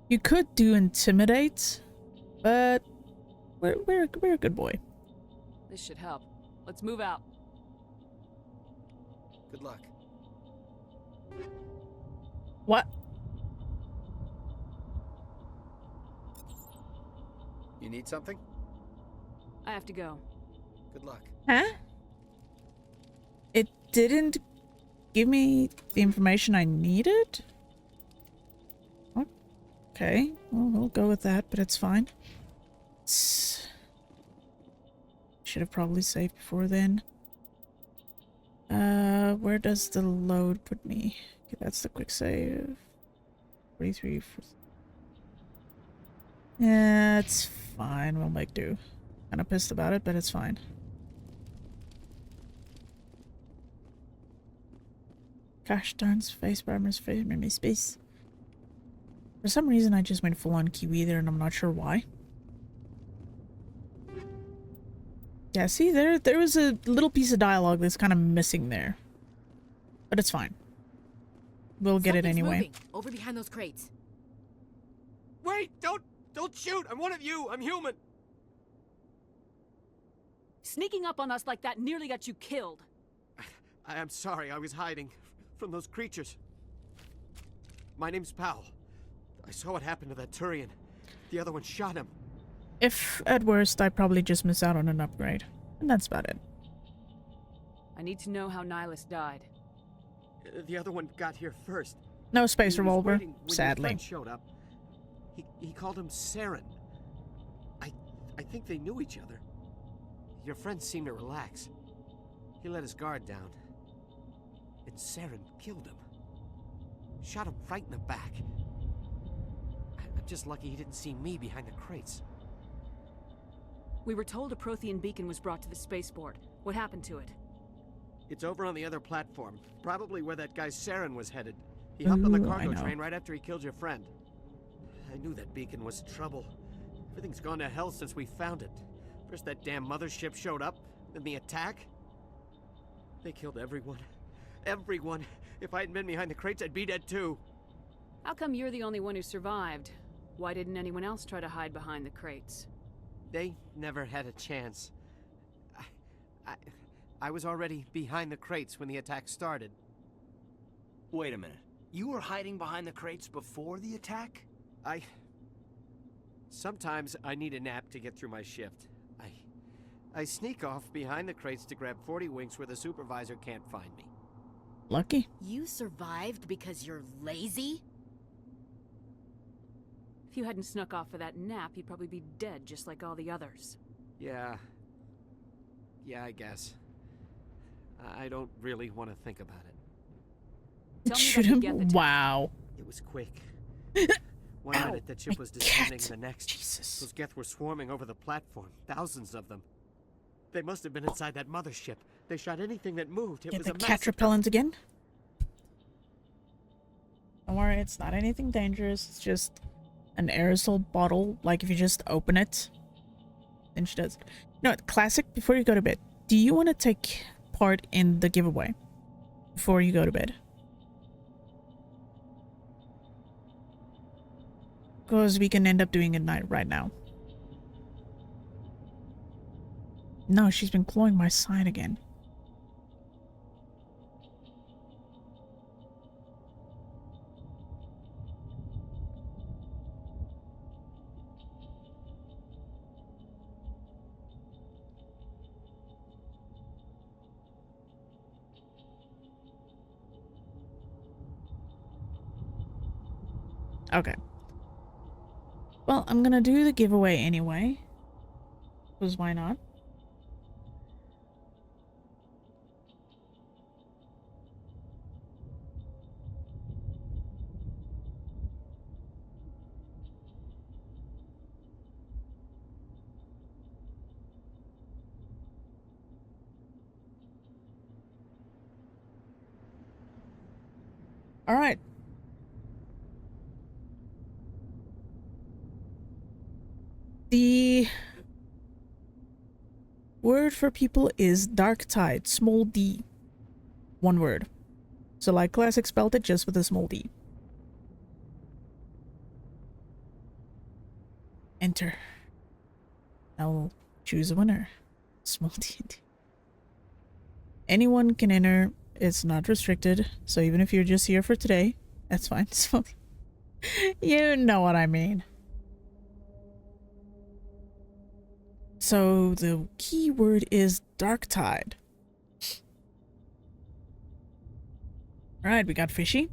You could do intimidate, but we're a good boy. This should help. Let's move out. Good luck. What? You need something? I have to go. Good luck. Huh? It didn't give me the information I needed? Okay, well, we'll go with that, but it's fine. Should have probably saved before then. Where does the load put me? Okay, that's the quick save. 43. Yeah, it's fine. We'll make do. Kind of pissed about it, but it's fine. Gosh darn, space bombers favor me space. For some reason, I just went full on Kiwi there, and I'm not sure why. Yeah, see, there was a little piece of dialogue that's kind of missing there. But it's fine. We'll get it anyway. Moving. Over behind those crates. Wait! Don't Don't shoot! I'm one of you! I'm human! Sneaking up on us like that nearly got you killed. I'm sorry, I was hiding from those creatures. My name's Powell. I saw what happened to that Turian. The other one shot him. If at worst, I probably just miss out on an upgrade. And that's about it. I need to know how Nihilus died. The other one got here first. No space He was revolver, waiting when your sadly. friend showed up. He called him Saren. I think they knew each other. Your friend seemed to relax. He let his guard down. And Saren killed him. Shot him right in the back. I'm just lucky he didn't see me behind the crates. We were told a Prothean beacon was brought to the spaceport. What happened to it? It's over on the other platform. Probably where that guy Saren was headed. He hopped on the Ooh, cargo I know. train right after he killed your friend. I knew that beacon was trouble. Everything's gone to hell since we found it. First that damn mothership showed up, then the attack. They killed everyone. Everyone. If I hadn't been behind the crates, I'd be dead too. How come you're the only one who survived? Why didn't anyone else try to hide behind the crates? They never had a chance. I was already behind the crates when the attack started. Wait a minute. You were hiding behind the crates before the attack? Sometimes I need a nap to get through my shift. I sneak off behind the crates to grab 40 winks where the supervisor can't find me. Lucky. You survived because you're lazy? If you hadn't snuck off for that nap, you'd probably be dead just like all the others. Yeah, I guess. I don't really want to think about it. Tell me Shoot about him? the Geth attack. Wow. It was quick. One minute the ship was descending, the next. Jesus. Those Geth were swarming over the platform. Thousands of them. They must have been inside that mothership. They shot anything that moved. It Get was the a cat massacre. repellent again. Don't worry, it's not anything dangerous. It's just an aerosol bottle. Like if you just open it, then she does. You know what, classic, before you go to bed, do you want to take part in the giveaway before you go to bed? Because we can end up doing it right now. No, she's been clawing my side again. Okay. Well, I'm gonna do the giveaway anyway. Because why not? All right. The word for people is dark tide, small d. One word. So like Classic spelled it, just with a small d. Enter. Now we'll choose a winner. Small d. Anyone can enter. It's not restricted. So even if you're just here for today, that's fine. So you know what I mean. So the key word is dark tide. Alright, we got fishy.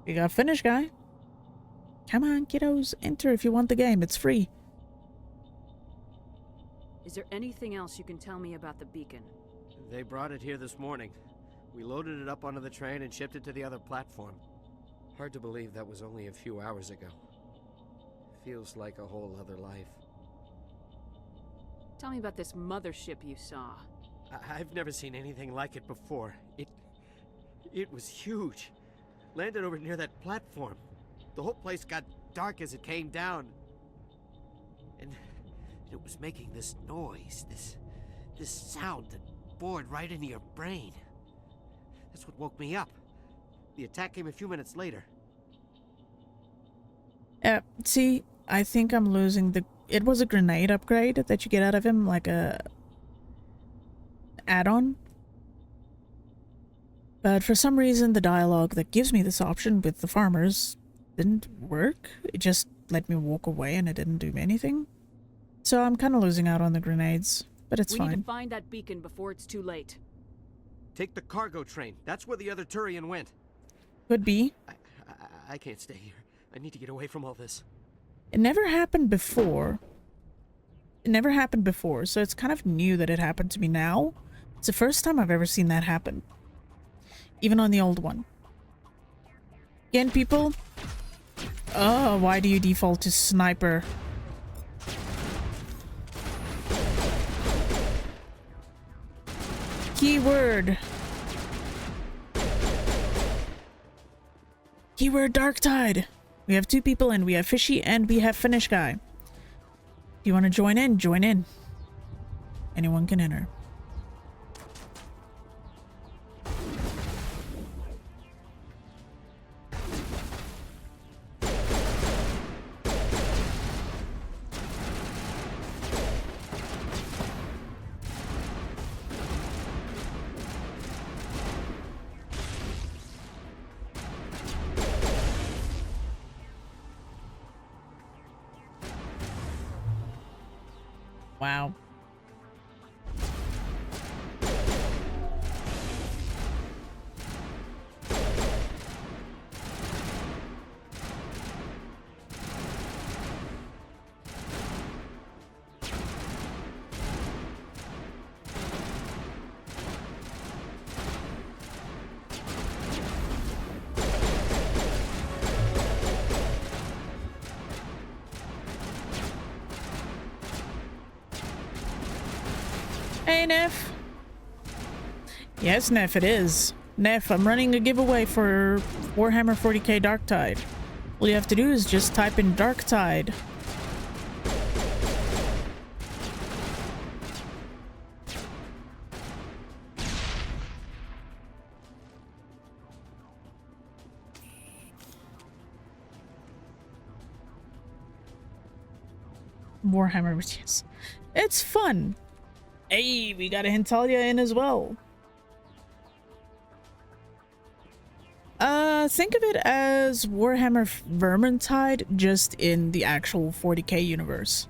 We got finish guy. Come on, kiddos, enter if you want the game. It's free. Is there anything else you can tell me about the beacon? They brought it here this morning. We loaded it up onto the train and shipped it to the other platform. Hard to believe that was only a few hours ago. Feels like a whole other life. Tell me about this mothership you saw. I've never seen anything like it before. It was huge. Landed over near that platform. The whole place got dark as it came down. And it was making this noise, this This sound that bored right into your brain. That's what woke me up. The attack came a few minutes later. See, I think I'm losing the... It was a grenade upgrade that you get out of him, like a... add-on. But for some reason, the dialogue that gives me this option with the farmers didn't work. It just let me walk away and it didn't do anything. So I'm kind of losing out on the grenades, but it's fine. We need to find that beacon before it's too late. Take the cargo train. That's where the other Turian went. Could be. I can't stay here. I need to get away from all this. It never happened before. It never happened before, so it's kind of new that it happened to me now. It's the first time I've ever seen that happen. Even on the old one. Again, people. Oh, why do you default to sniper? Keyword. Keyword Darktide. We have 2 people and we have Fishy and we have Finish Guy. Do you want to join in? Join in. Anyone can enter. Wow. Hey, Neff. Yes, Neff, it is. Neff, I'm running a giveaway for Warhammer 40k Darktide. All you have to do is just type in Darktide. Warhammer, yes. It's fun. Hey, we got a Hentalia in as well. Think of it as Warhammer Vermintide, just in the actual 40k universe.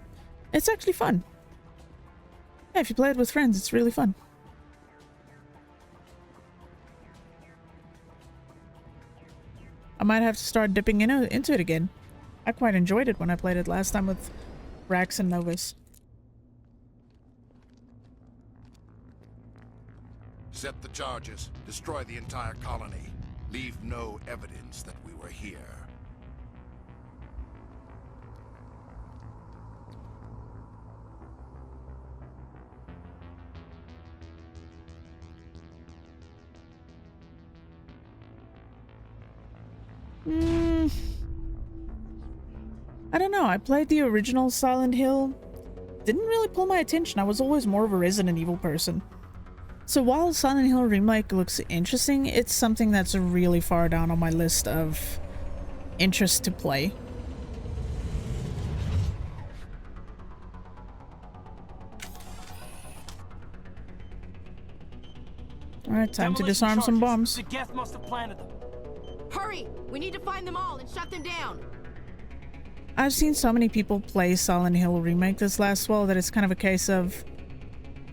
It's actually fun. Yeah, if you play it with friends, it's really fun. I might have to start dipping into it again. I quite enjoyed it when I played it last time with Rax and Novus. Set the charges. Destroy the entire colony. Leave no evidence that we were here. I don't know. I played the original Silent Hill. Didn't really pull my attention. I was always more of a Resident Evil person. So while Silent Hill Remake looks interesting, it's something that's really far down on my list of interest to play. Alright, time to disarm some bombs. The Geth must have planted them. Hurry! We need to find them all and shut them down. I've seen so many people play Silent Hill Remake this last fall that it's kind of a case of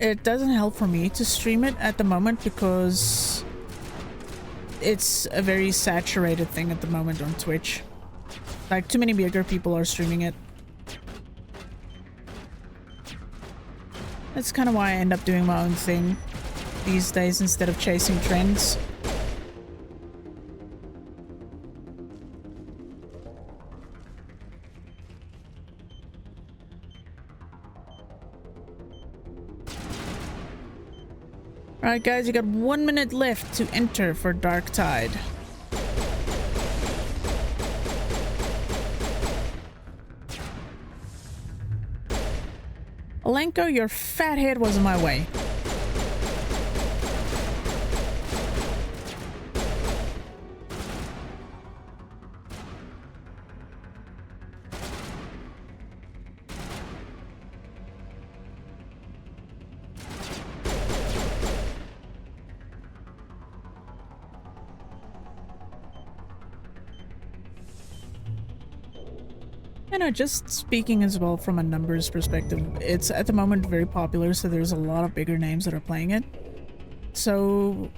it doesn't help for me to stream it at the moment because it's a very saturated thing at the moment on Twitch. Like, too many bigger people are streaming it. That's kind of why I end up doing my own thing these days instead of chasing trends. Alright guys, you got 1 minute left to enter for Darktide. Alenko, your fat head was in my way. Just speaking as well from a numbers perspective, it's at the moment very popular, so there's a lot of bigger names that are playing it. So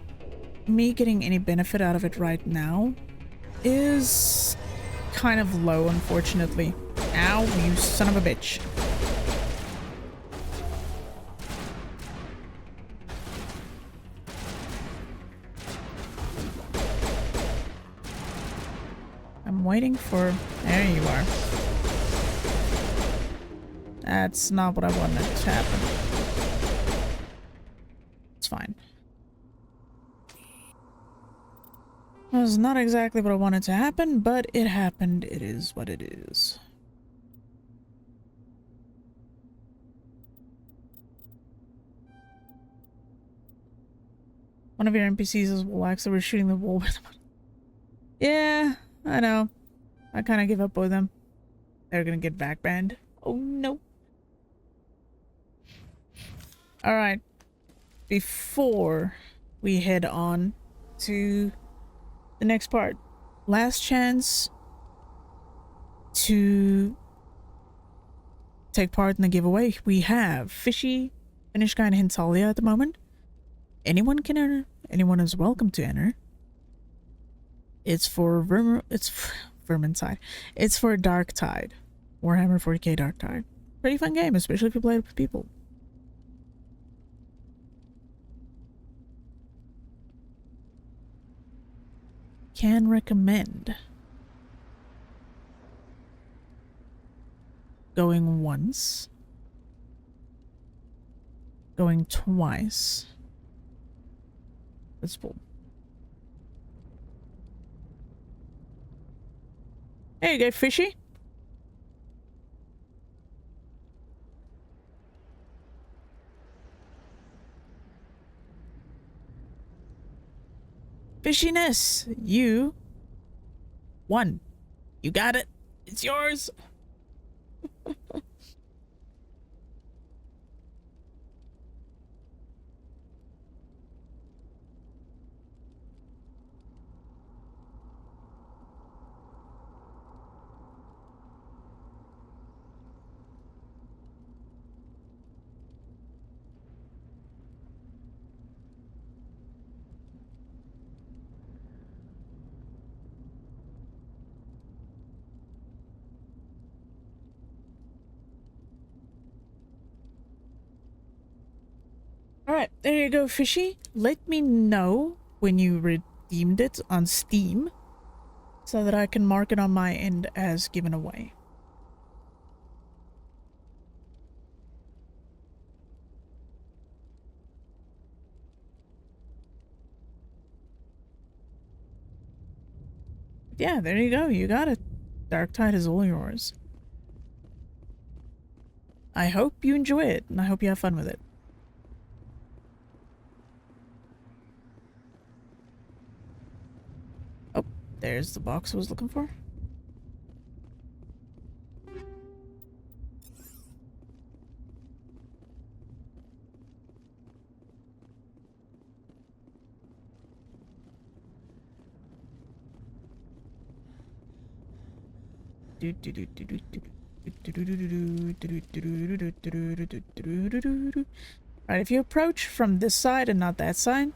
me getting any benefit out of it right now is kind of low, unfortunately. Ow, you son of a bitch. I'm waiting for... There you are. That's not what I wanted to happen. It's fine. That was not exactly what I wanted to happen, but it happened. It is what it is. One of your NPCs is Wallax, so we're shooting the wall with them. Yeah, I know. I kind of give up with them. They're gonna get back banned. Oh no. Alright, before we head on to the next part, last chance to take part in the giveaway. We have Fishy, Finnish Guy, and Hintalia at the moment. Anyone can enter. Anyone is welcome to enter. It's for Vermintide. It's for Darktide. Warhammer 40k Darktide. Pretty fun game, especially if you play it with people. Can recommend going once, going twice. That's full. There you go, Fishy. Fishiness, you won. You got it. It's yours. Alright, there you go, Fishy. Let me know when you redeemed it on Steam so that I can mark it on my end as given away. Yeah, there you go. You got it. Darktide is all yours. I hope you enjoy it, and I hope you have fun with it. Oh, there's the box I was looking for. Right, if you approach from this side and not that side,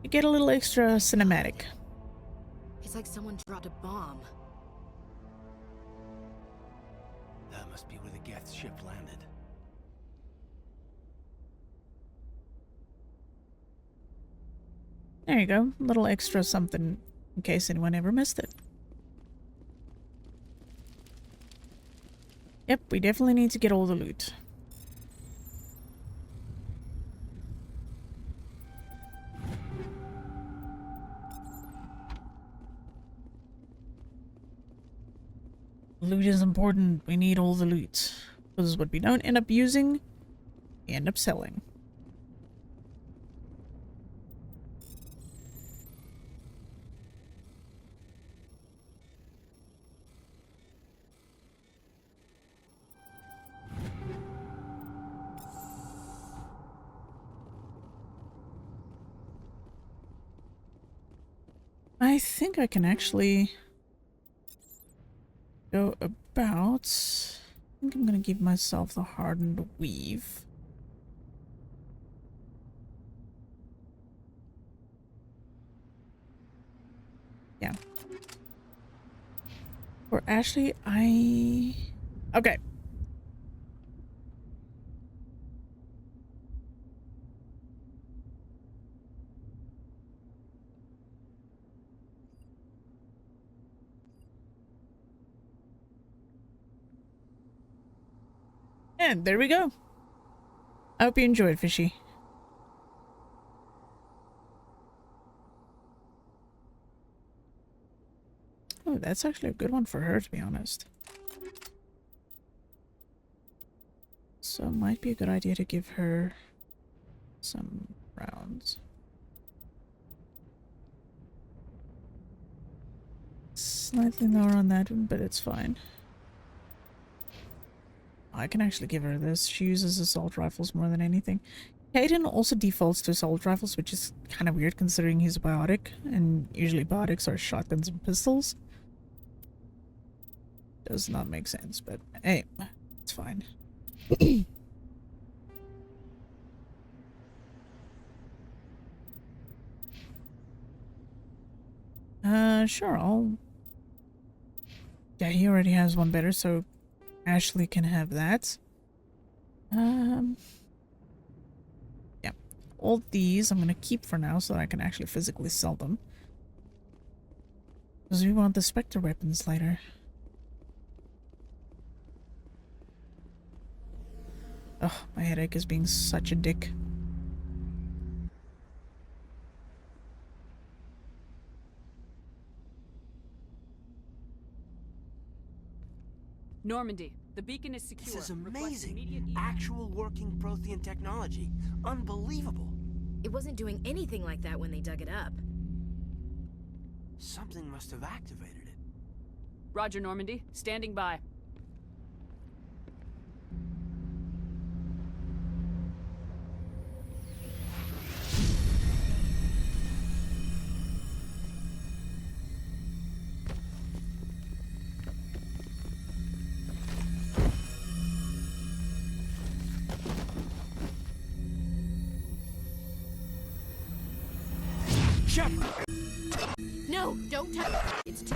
you get a little extra cinematic. It's like someone dropped a bomb. That must be where the Geth's ship landed. There you go. A little extra something in case anyone ever missed it. Yep, we definitely need to get all the loot. Loot is important. We need all the loot. Because what we don't end up using, we end up selling. I think I can actually go about. I think I'm gonna give myself the hardened weave. Yeah. For Ashley, okay. And there we go. I hope you enjoyed, Fishy. Oh, that's actually a good one for her, to be honest. So it might be a good idea to give her some rounds. Slightly lower on that one, but it's fine. I can actually give her this. She uses assault rifles more than anything. Caden also defaults to assault rifles, which is kind of weird considering he's a biotic, and usually biotics are shotguns and pistols. Does not make sense, but hey, it's fine. Sure, yeah, he already has one better, so Ashley can have that. Yeah. All these I'm gonna keep for now so that I can actually physically sell them. Because we want the Spectre weapons later. Ugh, my headache is being such a dick. Normandy, the beacon is secure. This is amazing. Actual working Prothean technology. Unbelievable. It wasn't doing anything like that when they dug it up. Something must have activated it. Roger, Normandy. Standing by. No, don't touch it. It's too...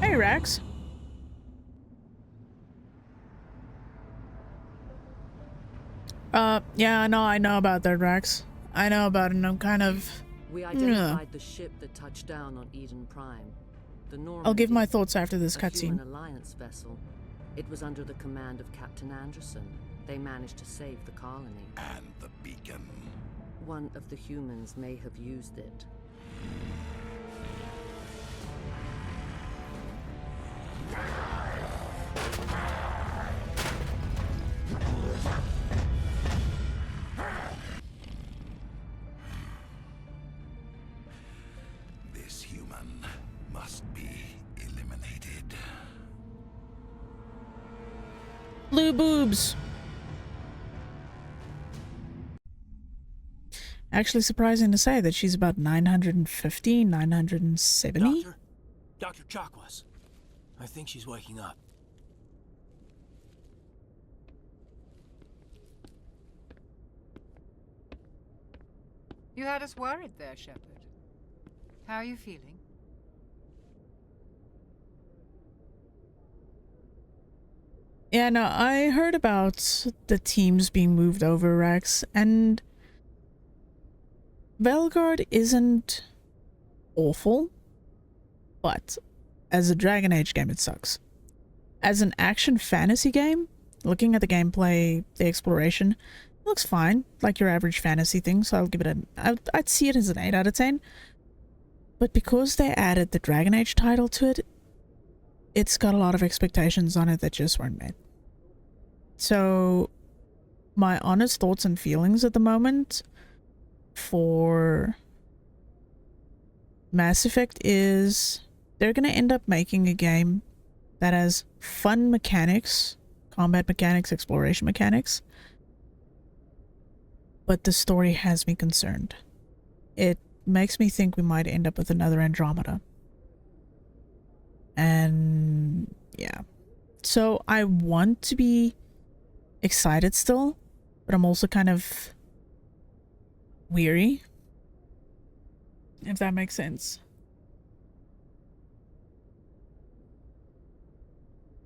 Hey, Rex. Yeah, no, I know about that, Rex. I know about it, and I'm kind of... We identified the ship that touched down on Eden Prime. The Normandy, I'll give my thoughts after this cutscene. An Alliance vessel. It was under the command of Captain Anderson. They managed to save the colony. And the beacon. One of the humans may have used it. This human must be eliminated. Blue boobs. Actually surprising to say that she's about 950, 970. Dr. Chakwas. I think she's waking up. You had us worried there, Shepard. How are you feeling? Yeah, no, I heard about the teams being moved over, Rex, and Velgard isn't awful, but as a Dragon Age game, it sucks. As an action fantasy game, looking at the gameplay, the exploration, it looks fine, like your average fantasy thing, so I'll give it I'd see it as an 8 out of 10. But because they added the Dragon Age title to it, it's got a lot of expectations on it that just weren't met. So, my honest thoughts and feelings at the moment for Mass Effect is they're going to end up making a game that has fun mechanics, combat mechanics, exploration mechanics, but the story has me concerned. It makes me think we might end up with another Andromeda. And yeah. So I want to be excited still, but I'm also kind of weary, if that makes sense.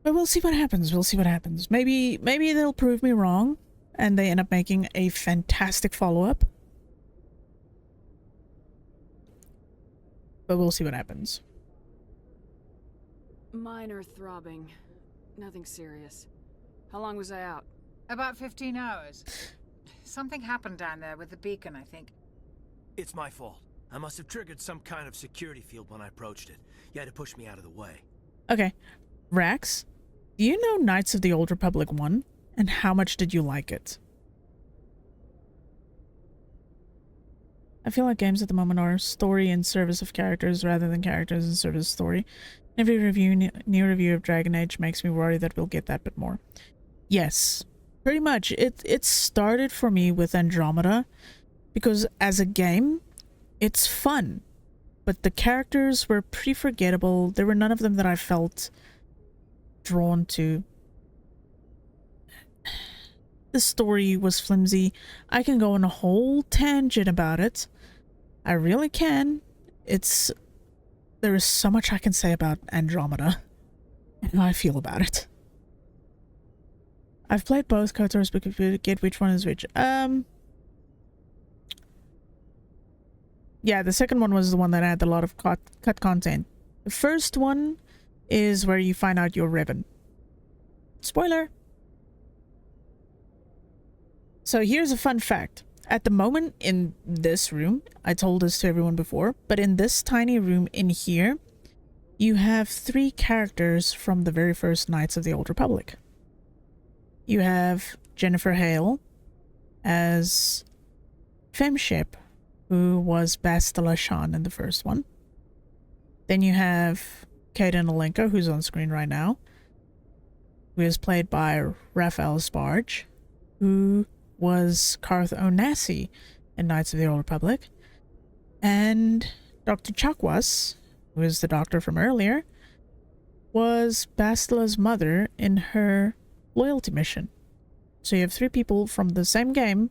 But we'll see what happens. We'll see what happens. Maybe they'll prove me wrong and they end up making a fantastic follow-up. But we'll see what happens. Minor throbbing. Nothing serious. How long was I out? About 15 hours. Something happened down there with the beacon, I think. It's my fault. I must have triggered some kind of security field when I approached it. You had to push me out of the way. Okay. Rax, do you know Knights of the Old Republic 1? And how much did you like it? I feel like games at the moment are story in service of characters rather than characters in service of story. Every new review of Dragon Age makes me worry that we'll get that bit more. Yes, pretty much. It started for me with Andromeda because as a game, it's fun. But the characters were pretty forgettable. There were none of them that I felt drawn to. The story was flimsy. I can go on a whole tangent about it. I really can. There is so much I can say about Andromeda and how I feel about it. I've played both KOTORs, but forget which one is which. Yeah, the second one was the one that had a lot of cut content. The first one is where you find out you're Revan. Spoiler! So here's a fun fact. At the moment in this room, I told this to everyone before, but in this tiny room in here, you have 3 characters from the very first Knights of the Old Republic. You have Jennifer Hale as Femship, who was Bastila Shan in the first one. Then you have Kaden Alenka, who's on screen right now, who is played by Raphael Sparge, who was Karth Onasi in Knights of the Old Republic. And Dr. Chakwas, who is the doctor from earlier, was Bastila's mother in her loyalty mission. So you have 3 people from the same game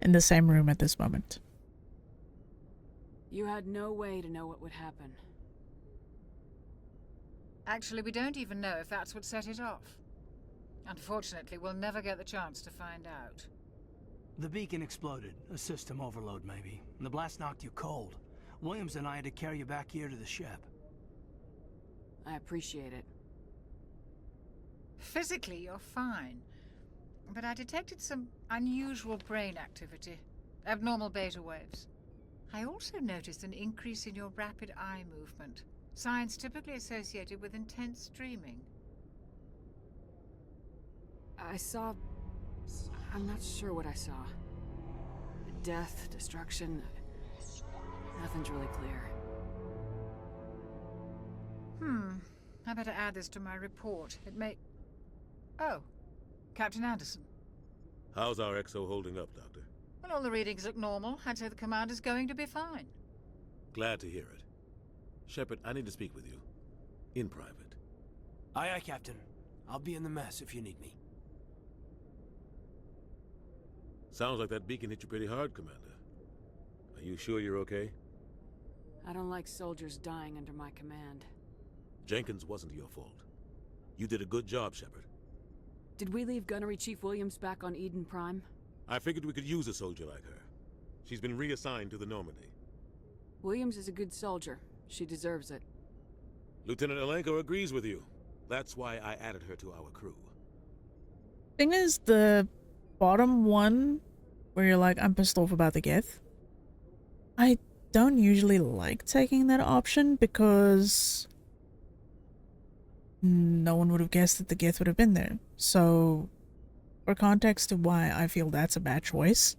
in the same room at this moment. You had no way to know what would happen. Actually, we don't even know if that's what set it off. Unfortunately, we'll never get the chance to find out. The beacon exploded. A system overload, maybe. The blast knocked you cold. Williams and I had to carry you back here to the ship. I appreciate it. Physically, you're fine. But I detected some unusual brain activity. Abnormal beta waves. I also noticed an increase in your rapid eye movement. Signs typically associated with intense dreaming. I'm not sure what I saw. Death, destruction... Nothing's really clear. I better add this to my report. It may... Oh, Captain Anderson. How's our XO holding up, Doctor? Well, all the readings look normal. I'd say the commander's going to be fine. Glad to hear it. Shepard, I need to speak with you. In private. Aye, aye, Captain. I'll be in the mess if you need me. Sounds like that beacon hit you pretty hard, Commander. Are you sure you're okay? I don't like soldiers dying under my command. Jenkins wasn't your fault. You did a good job, Shepard. Did we leave Gunnery Chief Williams back on Eden Prime? I figured we could use a soldier like her. She's been reassigned to the Normandy. Williams is a good soldier. She deserves it. Lieutenant Alenko agrees with you. That's why I added her to our crew. Thing is, the bottom one, where you're like, I'm pissed off about the Geth, I don't usually like taking that option because no one would have guessed that the Geth would have been there. So, for context to why I feel that's a bad choice,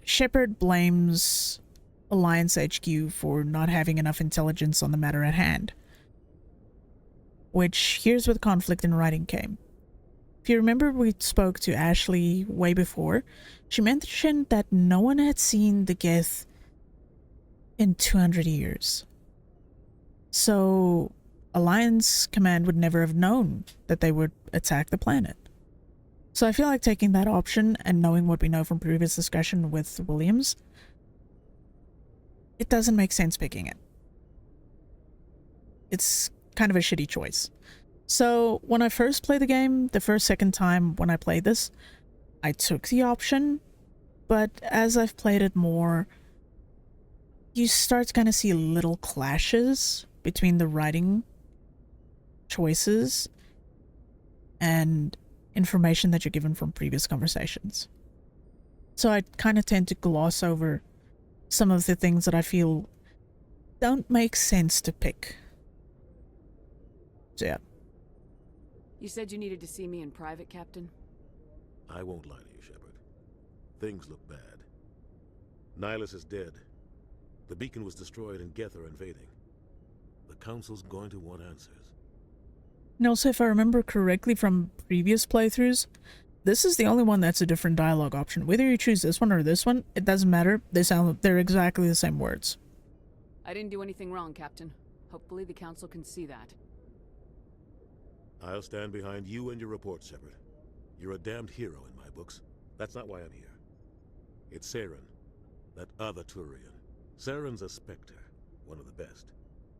Shepard blames Alliance HQ for not having enough intelligence on the matter at hand. Which, here's where the conflict in writing came. If you remember, we spoke to Ashley way before. She mentioned that no one had seen the Geth in 200 years. So, Alliance Command would never have known that they would attack the planet. So I feel like taking that option and knowing what we know from previous discussion with Williams, it doesn't make sense picking it. It's kind of a shitty choice. So when I first played the game, the second time when I played this, I took the option, but as I've played it more, you start to kind of see little clashes between the writing choices and information that you're given from previous conversations. So I kind of tend to gloss over some of the things that I feel don't make sense to pick. So yeah. You said you needed to see me in private, Captain? I won't lie to you, Shepard. Things look bad. Nihilus is dead. The beacon was destroyed and Geth are invading. The Council's going to want answers. And also, if I remember correctly from previous playthroughs, this is the only one that's a different dialogue option. Whether you choose this one or this one, it doesn't matter. They're exactly the same words. I didn't do anything wrong, Captain. Hopefully the Council can see that. I'll stand behind you and your report, Shepard. You're a damned hero in my books. That's not why I'm here. It's Saren, that other Turian. Saren's a Spectre, one of the best,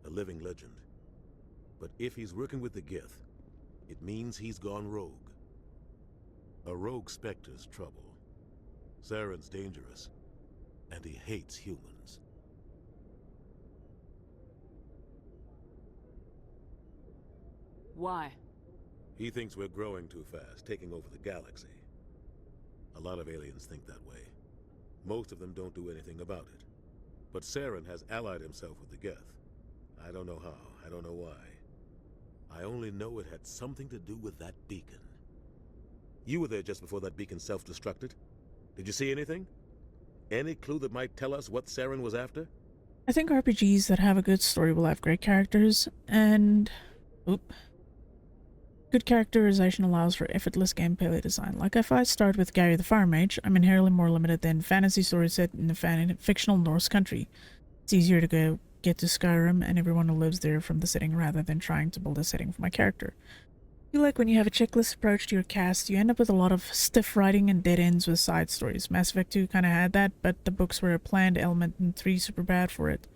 a living legend. But if he's working with the Geth, it means he's gone rogue. A rogue Spectre's trouble. Saren's dangerous, and he hates humans. Why? He thinks we're growing too fast, taking over the galaxy. A lot of aliens think that way. Most of them don't do anything about it. But Saren has allied himself with the Geth. I don't know how, I don't know why. I only know it had something to do with that beacon. You were there just before that beacon self-destructed. Did you see anything? Any clue that might tell us what Saren was after? I think RPGs that have a good story will have great characters, and good characterization allows for effortless gameplay design. Like if I start with Gary the Fire Mage, I'm inherently more limited than fantasy story set in a fictional Norse country. It's easier to get to Skyrim and everyone who lives there from the setting rather than trying to build a setting for my character. I feel like when you have a checklist approach to your cast, you end up with a lot of stiff writing and dead ends with side stories. Mass Effect 2 kind of had that, but the books were a planned element and 3 super bad for it.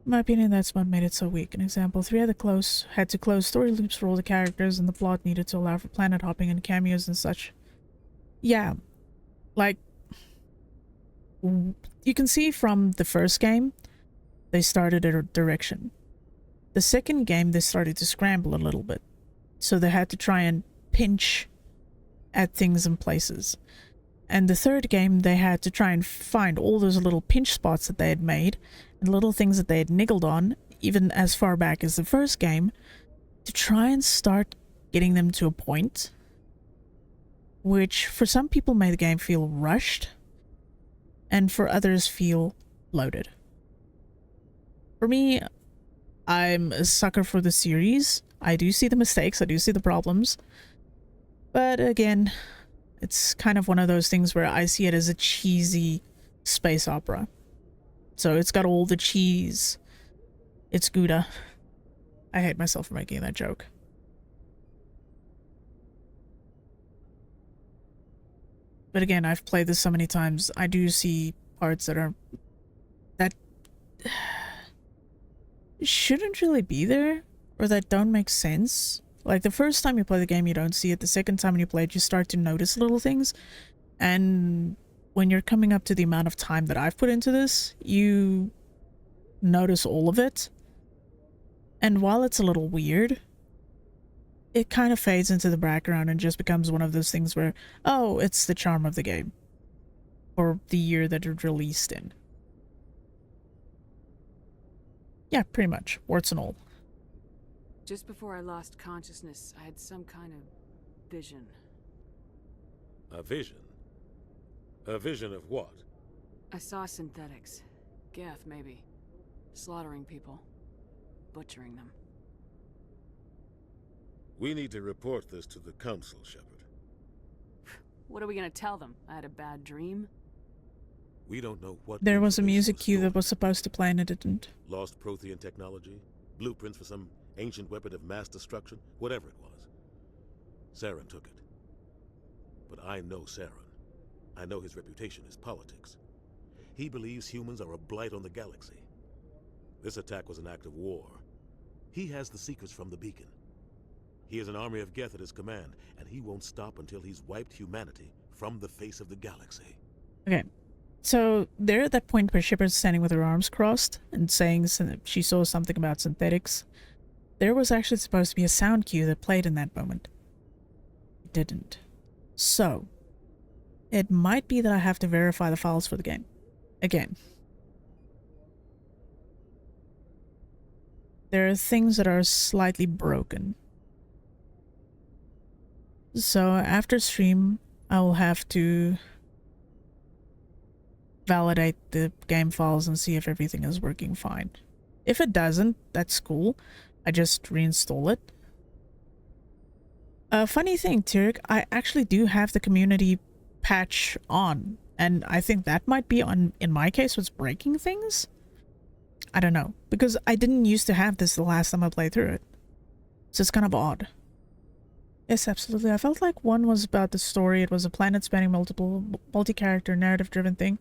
In my opinion, that's what made it so weak. An example, 3 had to close story loops for all the characters, and the plot needed to allow for planet hopping and cameos and such. Yeah, like, you can see from the first game, they started at a direction. The second game, they started to scramble a little bit. So they had to try and pinch at things and places. And the third game, they had to try and find all those little pinch spots that they had made and little things that they had niggled on, even as far back as the first game, to try and start getting them to a point which for some people made the game feel rushed and for others feel bloated. For me, I'm a sucker for the series. I do see the mistakes, I do see the problems, but again, it's kind of one of those things where I see it as a cheesy space opera. So it's got all the cheese. It's Gouda. I hate myself for making that joke. But again, I've played this so many times, I do see parts that shouldn't really be there. or that don't make sense. Like, the first time you play the game, you don't see it. The second time you play it, you start to notice little things. And when you're coming up to the amount of time that I've put into this, you notice all of it. And while it's a little weird, it kind of fades into the background and just becomes one of those things where, oh, it's the charm of the game. Or the year that it released in. Yeah, pretty much. Warts and all. Just before I lost consciousness, I had some kind of vision. A vision? A vision of what? I saw synthetics. Geth, maybe. Slaughtering people. Butchering them. We need to report this to the Council, Shepard. What are we gonna tell them? I had a bad dream? We don't know what... There was a music cue that was supposed to play and it didn't. Lost Prothean technology? Blueprints for some ancient weapon of mass destruction? Whatever it was. Saren took it. But I know Saren. I know his reputation is politics. He believes humans are a blight on the galaxy. This attack was an act of war. He has the secrets from the beacon. He has an army of Geth at his command, and he won't stop until he's wiped humanity from the face of the galaxy. Okay. So, they're at that point where Shepard's standing with her arms crossed and saying she saw something about synthetics. There was actually supposed to be a sound cue that played in that moment. It didn't. So, it might be that I have to verify the files for the game. Again. There are things that are slightly broken. So, after stream, I will have to validate the game files and see if everything is working fine. If it doesn't, that's cool. I just reinstall it. Funny thing, Tyrk, I actually do have the community patch on, and I think that might be on, in my case, what's breaking things? I don't know, because I didn't used to have this the last time I played through it. So it's kind of odd. Yes, absolutely. I felt like one was about the story. It was a planet-spanning multi-character, narrative-driven thing.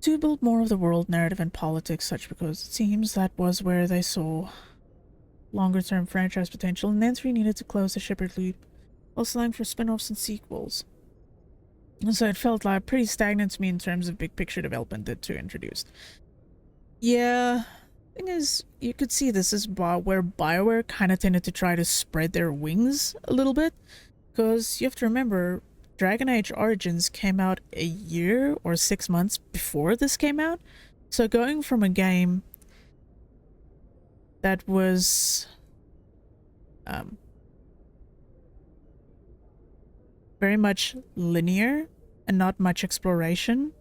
To build more of the world, narrative, and politics, such because it seems that was where they saw longer-term franchise potential, and then 3 needed to close the Shepard loop, while allowing for spin-offs and sequels. And so it felt like pretty stagnant to me in terms of big-picture development that 2 introduced. Yeah, thing is, you could see this is where BioWare kind of tended to try to spread their wings a little bit, because you have to remember, Dragon Age Origins came out a year or 6 months before this came out. So going from a game that was very much linear and not much exploration,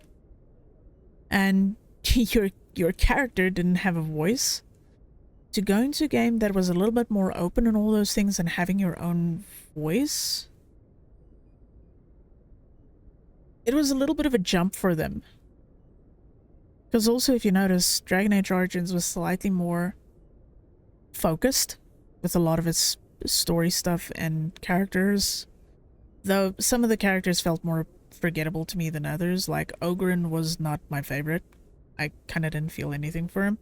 and your character didn't have a voice, to going to a game that was a little bit more open and all those things and having your own voice, it was a little bit of a jump for them. Because also, if you notice, Dragon Age Origins was slightly more focused with a lot of its story stuff and characters. Though some of the characters felt more forgettable to me than others. Like, Ogren was not my favorite. I kind of didn't feel anything for him.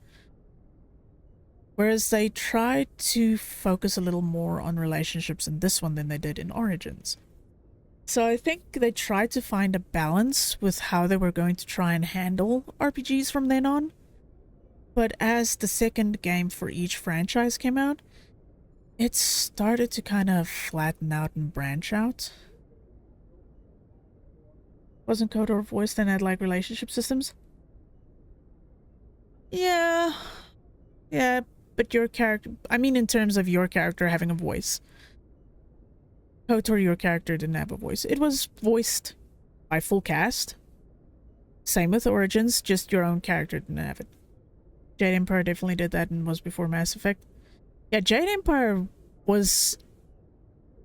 Whereas they tried to focus a little more on relationships in this one than they did in Origins. So I think they tried to find a balance with how they were going to try and handle RPGs from then on. But as the second game for each franchise came out, it started to kind of flatten out and branch out. Wasn't KOTOR voiced and had like relationship systems? Yeah, but your character, I mean in terms of your character having a voice. KOTOR, your character didn't have a voice. It was voiced by full cast. Same with Origins, just your own character didn't have it. Jade Empire definitely did that and was before Mass Effect. Yeah, Jade Empire was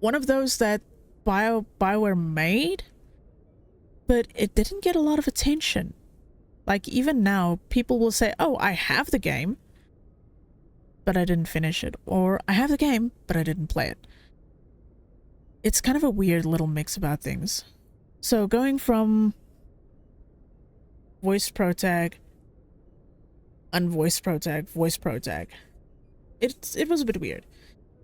one of those that BioWare made, but it didn't get a lot of attention. Like, even now, people will say, oh, I have the game, but I didn't finish it. Or, I have the game, but I didn't play it. It's kind of a weird little mix about things. So, going from voiced protag, unvoiced protag, voiced protag. it was a bit weird.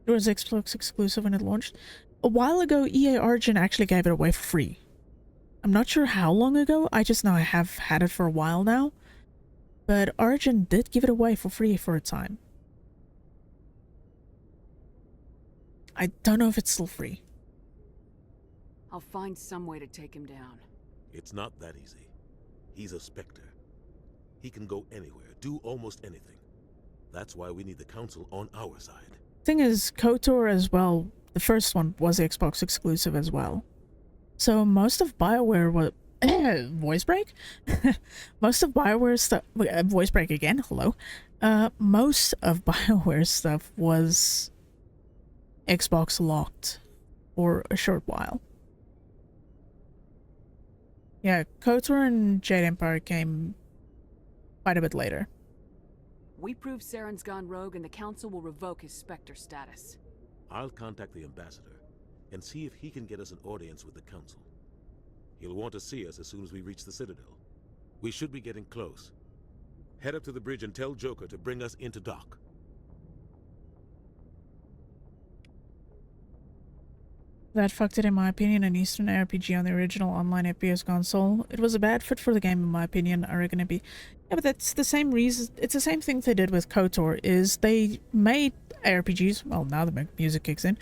It was Xbox exclusive when it launched. A while ago, EA Origin actually gave it away for free. I'm not sure how long ago, I just know I have had it for a while now. But Origin did give it away for free for a time. I don't know if it's still free. I'll find some way to take him down. It's not that easy. He's a Spectre. He can go anywhere, do almost anything. That's why we need the Council on our side. Thing is, KOTOR as well, the first one was Xbox exclusive as well. So most of BioWare was... voice break? Most of BioWare stuff... voice break again, hello. Most of BioWare stuff was Xbox locked for a short while. Yeah, KOTOR and Jade Empire came quite a bit later. We prove Saren's gone rogue and the Council will revoke his Spectre status. I'll contact the Ambassador and see if he can get us an audience with the Council. He'll want to see us as soon as we reach the Citadel. We should be getting close. Head up to the bridge and tell Joker to bring us into dock. That fucked it in my opinion, an Eastern RPG on the original online FPS console. It was a bad fit for the game in my opinion, I reckon it'd be... Yeah, but that's the same reason, it's the same thing they did with KOTOR, is they made ARPGs, well now the music kicks in,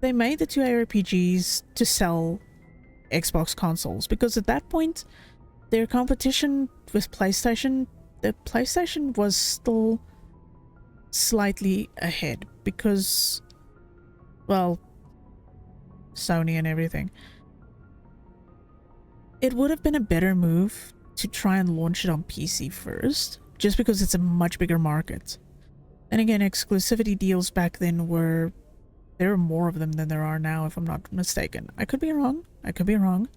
they made the two ARPGs to sell Xbox consoles, because at that point, their competition with PlayStation, the PlayStation was still slightly ahead, because, well, Sony and everything. It would have been a better move to try and launch it on PC first, just because it's a much bigger market. And again, exclusivity deals back then were... there are more of them than there are now, if I'm not mistaken. I could be wrong. I could be wrong.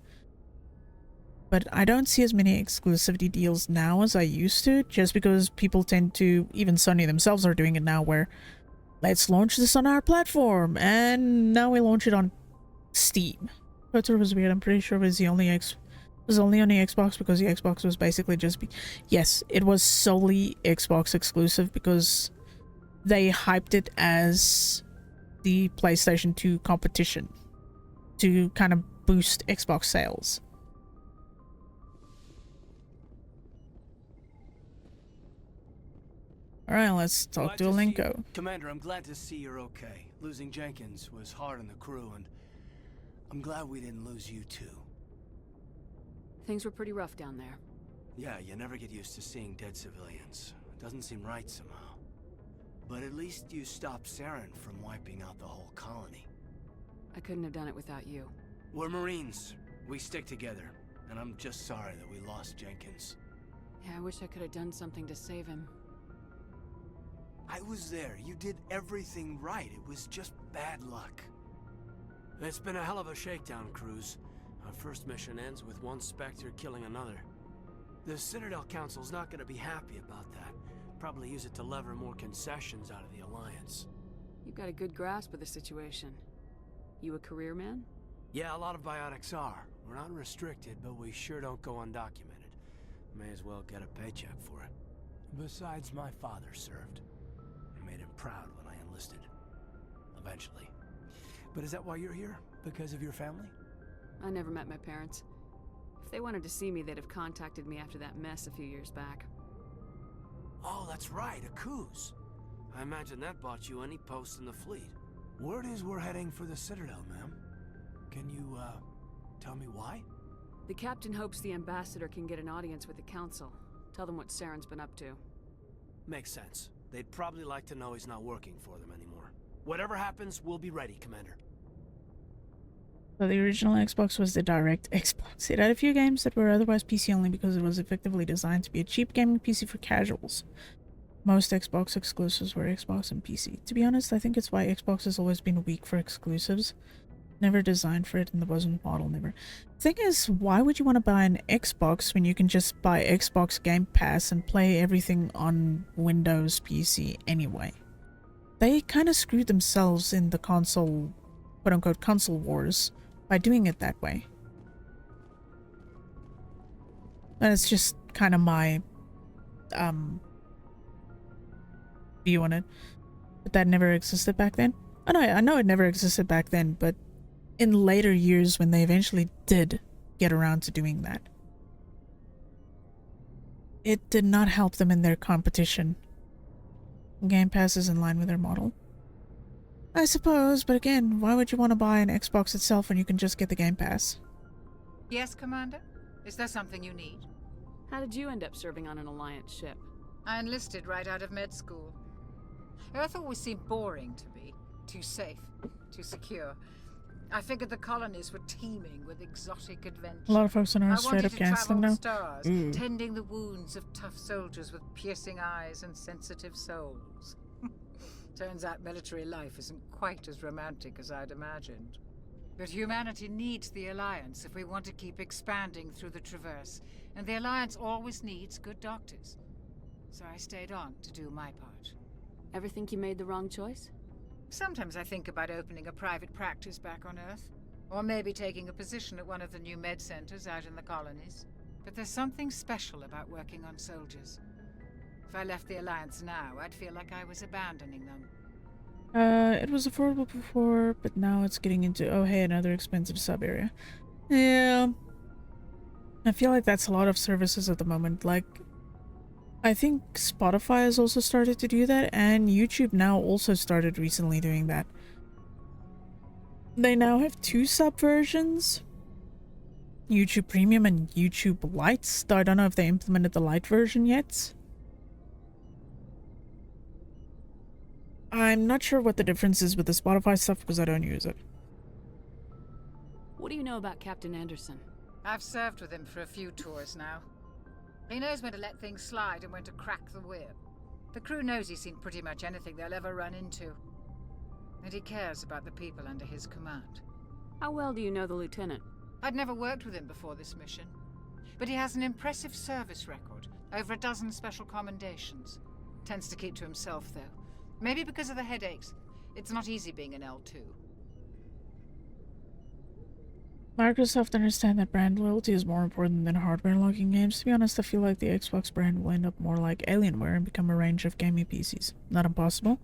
But I don't see as many exclusivity deals now as I used to, just because people tend to... even Sony themselves are doing it now, where let's launch this on our platform, and now we launch it on Steam. KOTOR was weird. I'm pretty sure it was the only was only on the Xbox because the Xbox was basically just... yes, it was solely Xbox exclusive because they hyped it as the PlayStation 2 competition to kind of boost Xbox sales. Alright, let's talk to Alenko. Commander, I'm glad to see you're okay. Losing Jenkins was hard on the crew, and I'm glad we didn't lose you too. Things were pretty rough down there. Yeah, you never get used to seeing dead civilians. It doesn't seem right somehow. But at least you stopped Saren from wiping out the whole colony. I couldn't have done it without you. We're Marines. We stick together. And I'm just sorry that we lost Jenkins. Yeah, I wish I could have done something to save him. I was there. You did everything right. It was just bad luck. It's been a hell of a shakedown, Cruz. Our first mission ends with one Spectre killing another. The Citadel Council's not gonna be happy about that. Probably use it to lever more concessions out of the Alliance. You've got a good grasp of the situation. You a career man? Yeah, a lot of biotics are. We're not restricted, but we sure don't go undocumented. May as well get a paycheck for it. Besides, my father served. I made him proud when I enlisted. Eventually. But is that why you're here? Because of your family? I never met my parents. If they wanted to see me, they'd have contacted me after that mess a few years back. Oh, that's right, a Coos. I imagine that bought you any post in the fleet. Word is we're heading for the Citadel, ma'am. Can you, tell me why? The captain hopes the ambassador can get an audience with the council. Tell them what Saren's been up to. Makes sense. They'd probably like to know he's not working for them anymore. Whatever happens, we'll be ready, Commander. So the original Xbox was the direct Xbox. It had a few games that were otherwise PC only because it was effectively designed to be a cheap gaming PC for casuals. Most Xbox exclusives were Xbox and PC. To be honest, I think it's why Xbox has always been weak for exclusives. Never designed for it and there wasn't model, never. Thing is, why would you want to buy an Xbox when you can just buy Xbox Game Pass and play everything on Windows PC anyway? They kind of screwed themselves in the console, quote-unquote, console wars by doing it that way. And it's just kind of my view on it. But that never existed back then. Oh no, I know it never existed back then, but in later years when they eventually did get around to doing that, it did not help them in their competition. Game Pass is in line with their model, I suppose, but again, why would you want to buy an Xbox itself when you can just get the Game Pass? Yes, Commander? Is there something you need? How did you end up serving on an Alliance ship? I enlisted right out of med school. Earth always seemed boring to me. Too safe, too secure. I figured the colonies were teeming with exotic adventure. A lot of folks are straight up canceling now. Stars, tending the wounds of tough soldiers with piercing eyes and sensitive souls. Turns out military life isn't quite as romantic as I'd imagined. But humanity needs the Alliance if we want to keep expanding through the Traverse, and the Alliance always needs good doctors. So I stayed on to do my part. Ever think you made the wrong choice? Sometimes I think about opening a private practice back on Earth, or maybe taking a position at one of the new med centers out in the colonies. But there's something special about working on soldiers. If I left the Alliance now, I'd feel like I was abandoning them. It was affordable before, but now it's getting into, oh hey, another expensive sub area. Yeah. I feel like that's a lot of services at the moment. Like, I think Spotify has also started to do that, and YouTube now also started recently doing that. They now have 2 sub versions. YouTube Premium and YouTube Lite. I don't know if they implemented the Lite version yet. I'm not sure what the difference is with the Spotify stuff because I don't use it. What do you know about Captain Anderson? I've served with him for a few tours now. He knows when to let things slide and when to crack the whip. The crew knows he's seen pretty much anything they'll ever run into. And he cares about the people under his command. How well do you know the lieutenant? I'd never worked with him before this mission. But he has an impressive service record. Over a dozen special commendations. Tends to keep to himself, though. Maybe because of the headaches. It's not easy being an L2. Microsoft understand that brand loyalty is more important than hardware locking games. To be honest, I feel like the Xbox brand will end up more like Alienware and become a range of gaming PCs. Not impossible.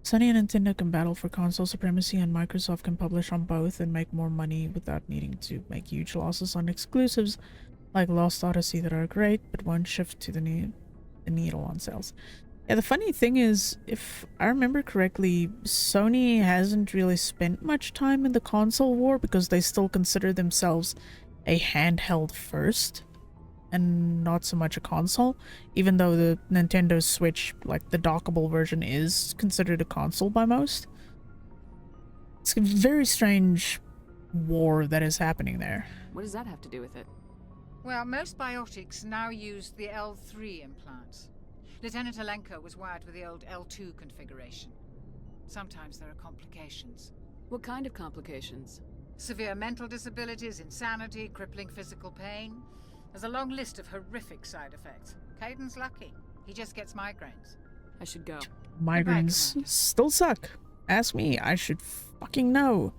Sony and Nintendo can battle for console supremacy, and Microsoft can publish on both and make more money without needing to make huge losses on exclusives like Lost Odyssey that are great but won't shift to the needle on sales. Yeah, the funny thing is, if I remember correctly, Sony hasn't really spent much time in the console war because they still consider themselves a handheld first and not so much a console, even though the Nintendo Switch, like the dockable version, is considered a console by most. It's a very strange war that is happening there. What does that have to do with it? Well, most biotics now use the L3 implants. Lieutenant Alenko was wired with the old L2 configuration. Sometimes there are complications. What kind of complications? Severe mental disabilities, insanity, crippling physical pain. There's a long list of horrific side effects. Caden's lucky. He just gets migraines. I should go. Migraines still suck. Ask me, I should fucking know.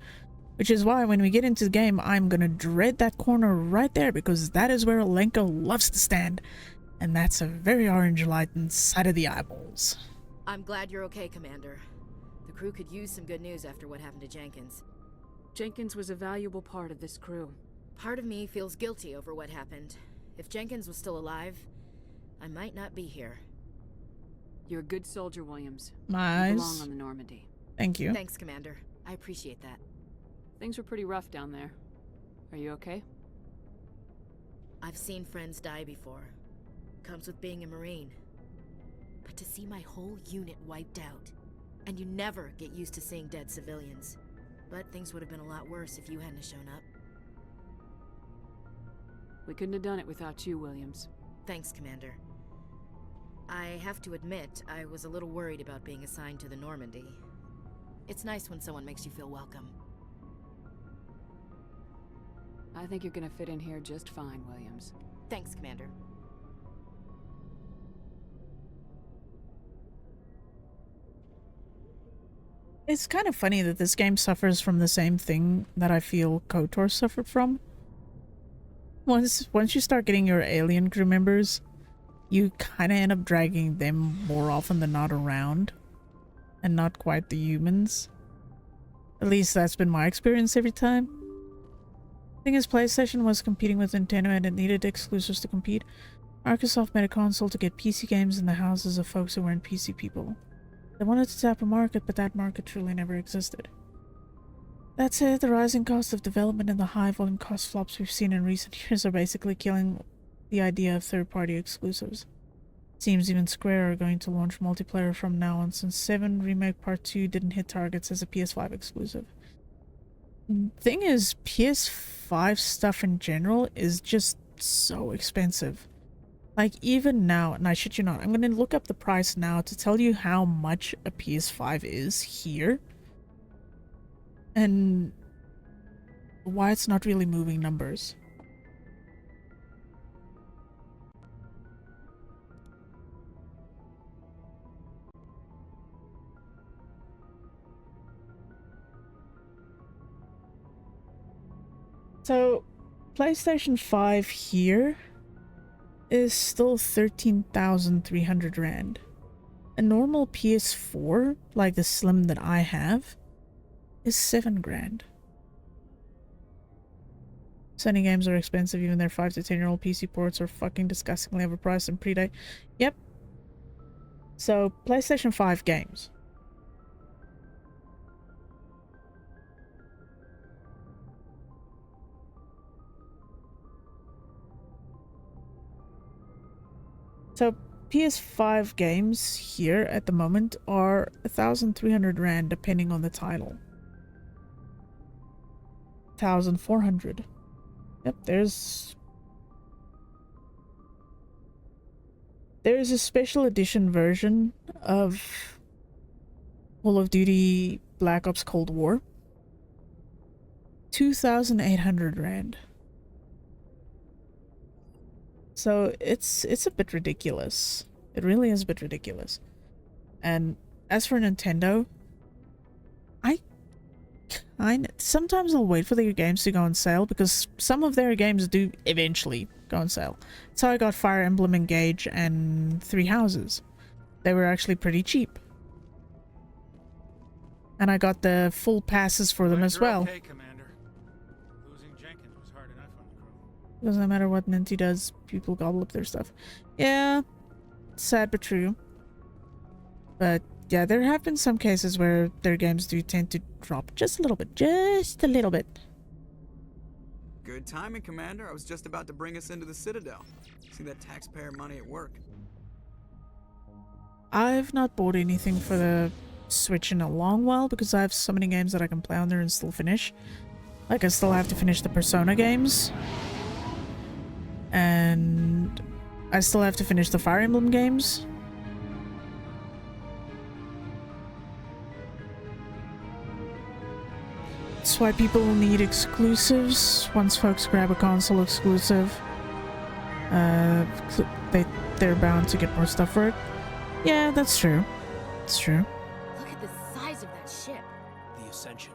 Which is why when we get into the game, I'm gonna dread that corner right there because that is where Alenko loves to stand. And that's a very orange light inside of the eyeballs. I'm glad you're okay, Commander. The crew could use some good news after what happened to Jenkins. Jenkins was a valuable part of this crew. Part of me feels guilty over what happened. If Jenkins was still alive, I might not be here. You're a good soldier, Williams. Nice. You belong on the Normandy. Thank you. Thanks, Commander. I appreciate that. Things were pretty rough down there. Are you okay? I've seen friends die before. Comes with being a Marine. But to see my whole unit wiped out, and you never get used to seeing dead civilians. But things would have been a lot worse if you hadn't shown up. We couldn't have done it without you, Williams. Thanks, Commander. I have to admit, I was a little worried about being assigned to the Normandy. It's nice when someone makes you feel welcome. I think you're gonna fit in here just fine, Williams. Thanks, Commander. It's kind of funny that this game suffers from the same thing that I feel KOTOR suffered from. Once you start getting your alien crew members, you kind of end up dragging them more often than not around. and not quite the humans. At least that's been my experience every time. Thing is, PlayStation was competing with Nintendo and it needed exclusives to compete. Microsoft made a console to get PC games in the houses of folks who weren't PC people. They wanted to tap a market, but that market truly never existed. That said, the rising cost of development and the high volume cost flops we've seen in recent years are basically killing the idea of third-party exclusives. Seems even Square are going to launch multiplayer from now on, since 7 Remake Part 2 didn't hit targets as a PS5 exclusive. Thing is, PS5 stuff in general is just so expensive. Like, even now, and I shit you not, I'm gonna look up the price now to tell you how much a PS5 is here. And why it's not really moving numbers. So, PlayStation 5 here is still 13,300 Rand. A normal PS4, like the Slim that I have, is 7 grand. Sony games are expensive, even their 5 to 10-year-old PC ports are fucking disgustingly overpriced and predate. Yep. So, PlayStation 5 games. So, PS5 games here at the moment are 1,300 Rand depending on the title. 1,400. Yep, there's a special edition version of Call of Duty Black Ops Cold War. 2,800 Rand. So it's a bit ridiculous. It really is a bit ridiculous. And as for Nintendo, sometimes I'll wait for their games to go on sale, because some of their games do eventually go on sale. That's how I got Fire Emblem Engage and Three Houses. They were actually pretty cheap. And I got the full passes for them as well. Okay, Commander. Losing Jenkins was hard enough on the crew. Doesn't matter what Ninty does, people gobble up their stuff. Yeah, sad but true. But yeah, there have been some cases where their games do tend to drop just a little bit. Just a little bit. Good timing, Commander. I was just about to bring us into the Citadel. See that taxpayer money at work. I've not bought anything for the Switch in a long while, because I have so many games that I can play on there and still finish. Like, I still have to finish the Persona games. And I still have to finish the Fire Emblem games. That's why people need exclusives. Once folks grab a console exclusive, they're bound to get more stuff for it. Yeah, that's true. It's true. Look at the size of that ship. The Ascension,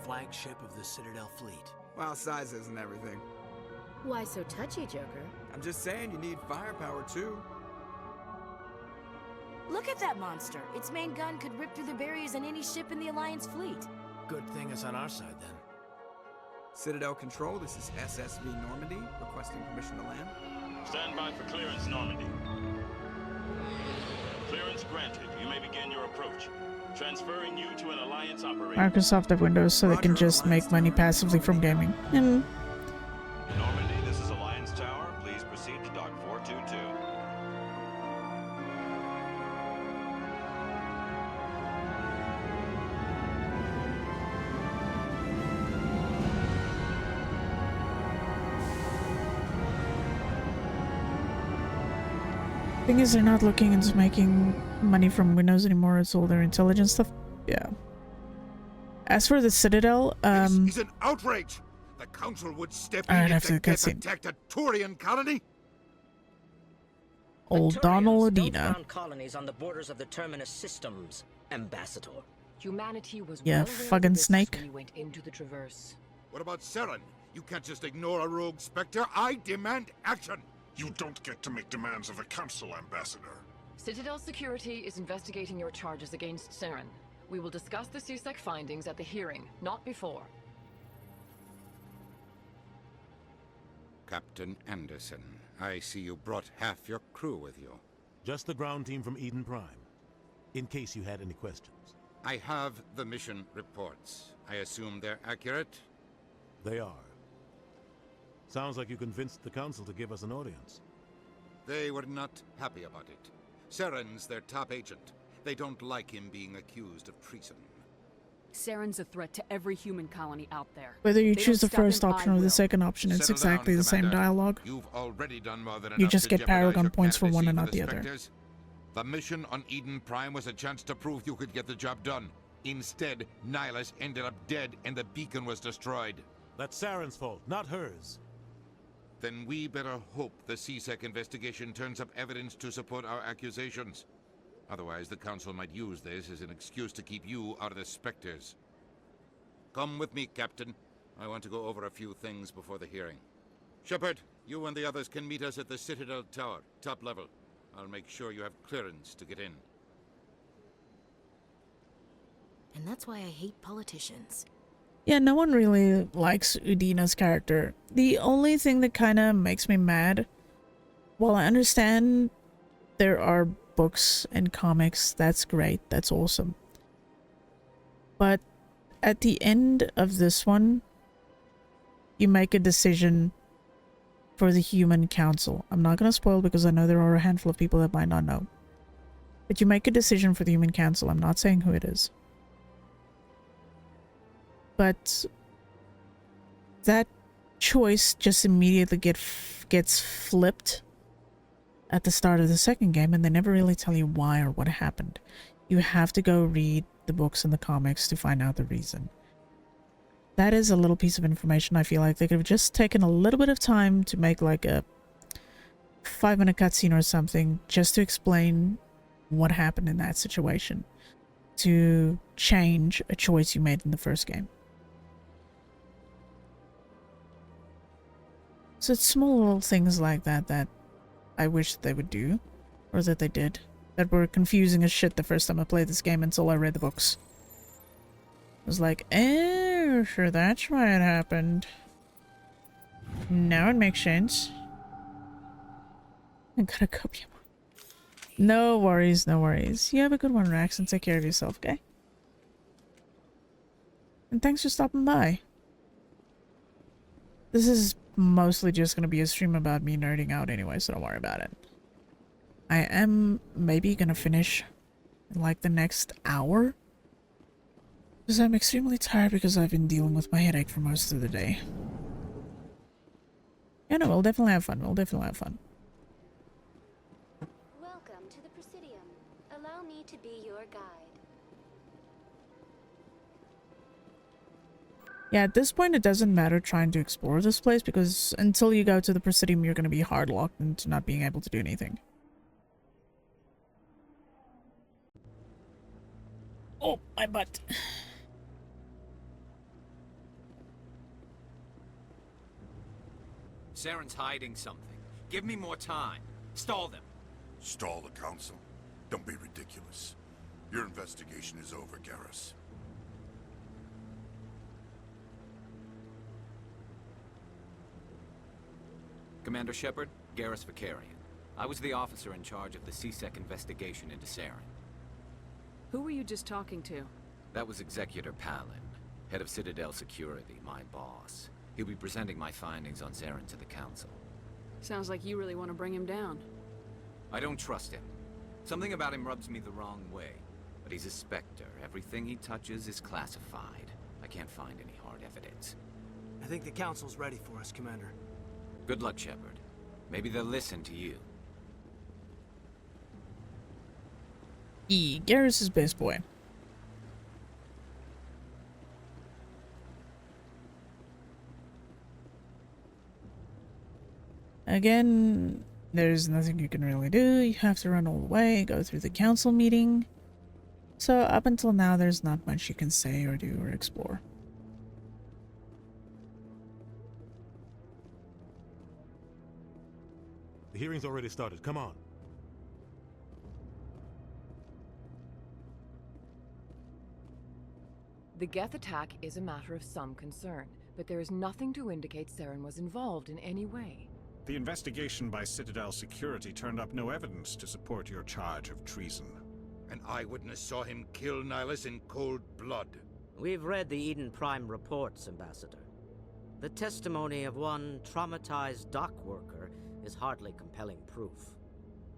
flagship of the Citadel fleet. Well, size isn't everything. Why so touchy, Joker? I'm just saying you need firepower too. Look at that monster. Its main gun could rip through the barriers in any ship in the Alliance fleet. Good thing it's on our side, then. Citadel Control, this is SSV Normandy, requesting permission to land. Stand by for clearance, Normandy. Clearance granted. You may begin your approach. Transferring you to an Alliance operator. Microsoft have Windows, so they can just make money passively from gaming. Normandy, this is Alliance Tower. Please proceed to Dock 422. Thing is, they're not looking into making money from Windows anymore. It's all their intelligence stuff. Yeah. As for the Citadel, This is an outrage. The Council would step in if the Geth attacked a Turian colony. Old Donald Don't Adina. found colonies on the borders of the Terminus systems, Ambassador. Humanity was Yeah, well aware fucking of this snake. when we went into the Traverse. What about Seren? You can't just ignore a rogue Spectre. I demand action. You don't get to make demands of the Council, Ambassador. Citadel Security is investigating your charges against Saren. We will discuss the CSEC findings at the hearing, not before. Captain Anderson, I see you brought half your crew with you. Just the ground team from Eden Prime, in case you had any questions. I have the mission reports. I assume they're accurate? They are. Sounds like you convinced the Council to give us an audience. They were not happy about it. Saren's their top agent. They don't like him being accused of treason. Saren's a threat to every human colony out there. Whether you They choose the don't step first in, option I or the will. second option, it's Settle down, exactly the same Commander. dialogue. You've already done more than You enough just to get jeopardize Paragon your points for one and candidacy not the for other. Spectres. The mission on Eden Prime was a chance to prove you could get the job done. Instead, Nihilus ended up dead and the beacon was destroyed. That's Saren's fault, not hers. Then we better hope the CSEC investigation turns up evidence to support our accusations. Otherwise, the Council might use this as an excuse to keep you out of the Spectres. Come with me, Captain. I want to go over a few things before the hearing. Shepard, you and the others can meet us at the Citadel Tower, top level. I'll make sure you have clearance to get in. And that's why I hate politicians. Yeah, no one really likes Udina's character. The only thing that kind of makes me mad, while I understand there are books and comics, that's great, that's awesome. But at the end of this one, you make a decision for the Human Council. I'm not going to spoil because I know there are a handful of people that might not know. But you make a decision for the Human Council. I'm not saying who it is. But that choice just immediately gets flipped at the start of the second game, and they never really tell you why or what happened. You have to go read the books and the comics to find out the reason. That is a little piece of information I feel like they could have just taken a little bit of time to make like a 5-minute cutscene or something just to explain what happened in that situation, to change a choice you made in the first game. So it's small little things like that that I wish they would do, or that they did, that were confusing as shit the first time I played this game until I read the books. I was like, oh, sure, that's why it happened. Now it makes sense. I gotta go. No worries, no worries. You have a good one, Rax, and take care of yourself, okay? And thanks for stopping by. This is mostly just gonna be a stream about me nerding out anyway, so don't worry about it. I am maybe gonna finish in like the next hour, because I'm extremely tired because I've been dealing with my headache for most of the day. Yeah, no, we'll definitely have fun. We'll definitely have fun. Welcome to the Presidium. Allow me to be your guide. Yeah, at this point it doesn't matter trying to explore this place, because until you go to the Presidium you're going to be hard locked into not being able to do anything. Oh, my butt. Saren's hiding something. Give me more time. Stall them. Stall the Council? Don't be ridiculous. Your investigation is over, Garrus. Commander Shepard, Garrus Vicarian. I was the officer in charge of the CSEC investigation into Saren. Who were you just talking to? That was Executor Palin, head of Citadel Security, my boss. He'll be presenting my findings on Saren to the Council. Sounds like you really want to bring him down. I don't trust him. Something about him rubs me the wrong way. But he's a Spectre. Everything he touches is classified. I can't find any hard evidence. I think the Council's ready for us, Commander. Good luck, Shepard. Maybe they'll listen to you. Garrus is best boy. Again, there's nothing you can really do. You have to run all the way, go through the council meeting. So up until now, there's not much you can say or do or explore. The hearing's already started. Come on. The Geth attack is a matter of some concern, but there is nothing to indicate Saren was involved in any way. The investigation by Citadel Security turned up no evidence to support your charge of treason. An eyewitness saw him kill Nihilus in cold blood. We've read the Eden Prime reports, Ambassador. The testimony of one traumatized dock worker is hardly compelling proof.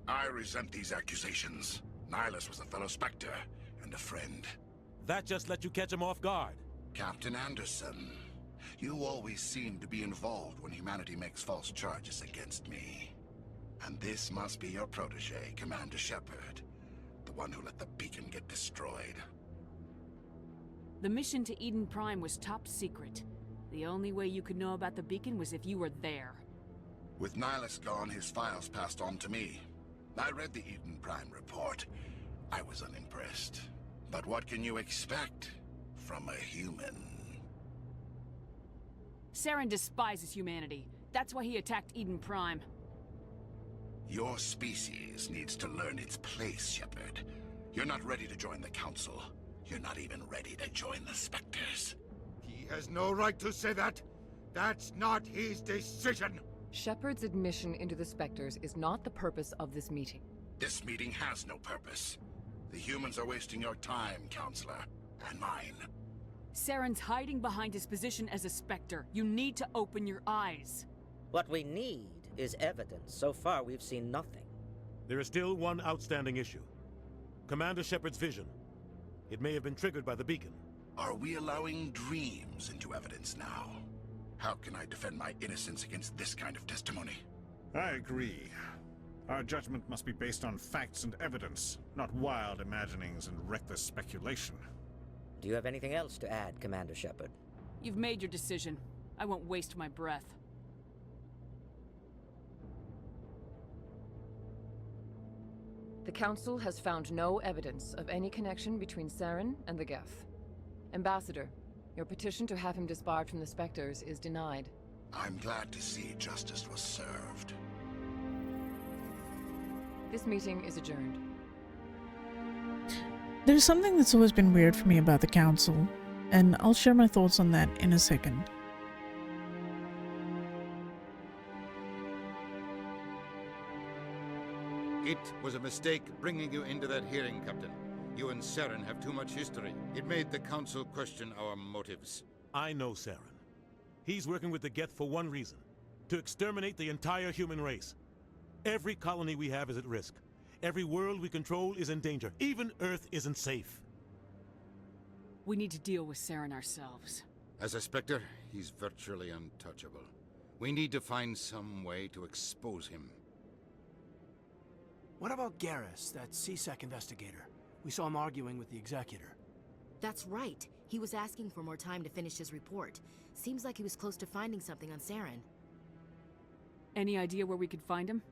I resent these accusations. Nihilus was a fellow Spectre and a friend. That just let you catch him off guard. Captain Anderson, you always seem to be involved when humanity makes false charges against me. And this must be your protege, Commander Shepard. The one who let the beacon get destroyed. The mission to Eden Prime was top secret. The only way you could know about the beacon was if you were there. With Nihilus gone, his files passed on to me. I read the Eden Prime report. I was unimpressed. But what can you expect from a human? Saren despises humanity. That's why he attacked Eden Prime. Your species needs to learn its place, Shepard. You're not ready to join the Council. You're not even ready to join the Spectres. He has no right to say that. That's not his decision. Shepard's admission into the Spectres is not the purpose of this meeting. This meeting has no purpose. The humans are wasting your time, Counselor, and mine. Saren's hiding behind his position as a Spectre. You need to open your eyes. What we need is evidence. So far, we've seen nothing. There is still one outstanding issue. Commander Shepard's vision. It may have been triggered by the beacon. Are we allowing dreams into evidence now? How can I defend my innocence against this kind of testimony? I agree. Our judgment must be based on facts and evidence, not wild imaginings and reckless speculation. Do you have anything else to add, Commander Shepard? You've made your decision. I won't waste my breath. The Council has found no evidence of any connection between Saren and the Geth. Ambassador, your petition to have him disbarred from the Spectres is denied. I'm glad to see justice was served. This meeting is adjourned. There's something that's always been weird for me about the Council, and I'll share my thoughts on that in a second. It was a mistake bringing you into that hearing, Captain. You and Saren have too much history. It made the Council question our motives. I know Saren. He's working with the Geth for one reason. To exterminate the entire human race. Every colony we have is at risk. Every world we control is in danger. Even Earth isn't safe. We need to deal with Saren ourselves. As a Spectre, he's virtually untouchable. We need to find some way to expose him. What about Garrus, that CSEC investigator? We saw him arguing with the Executor. That's right. He was asking for more time to finish his report. Seems like he was close to finding something on Saren. Any idea where we could find him?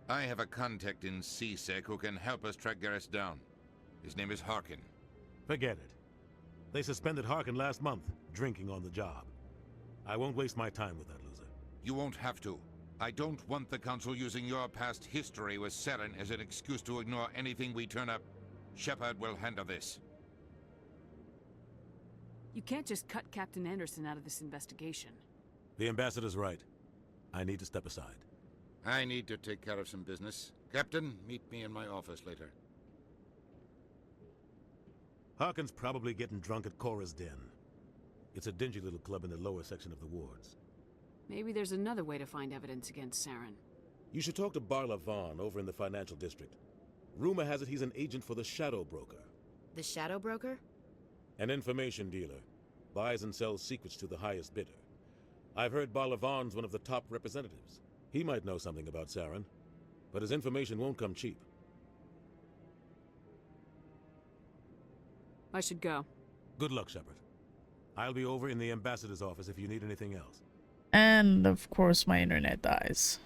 I have a contact in CSEC who can help us track Garrus down. His name is Harkin. Forget it. They suspended Harkin last month, drinking on the job. I won't waste my time with that loser. You won't have to. I don't want the Council using your past history with Saren as an excuse to ignore anything we turn up. Shepard will handle this. You can't just cut Captain Anderson out of this investigation. The Ambassador's right. I need to step aside. I need to take care of some business. Captain, meet me in my office later. Harkin's probably getting drunk at Cora's Den. It's a dingy little club in the lower section of the wards. Maybe there's another way to find evidence against Saren. You should talk to Barla Vaughn over in the financial district. Rumor has it he's an agent for the Shadow Broker. The Shadow Broker? An information dealer. Buys and sells secrets to the highest bidder. I've heard Barla Vaughn's one of the top representatives. He might know something about Saren, but his information won't come cheap. I should go. Good luck, Shepard. I'll be over in the Ambassador's office if you need anything else. And of course my internet dies.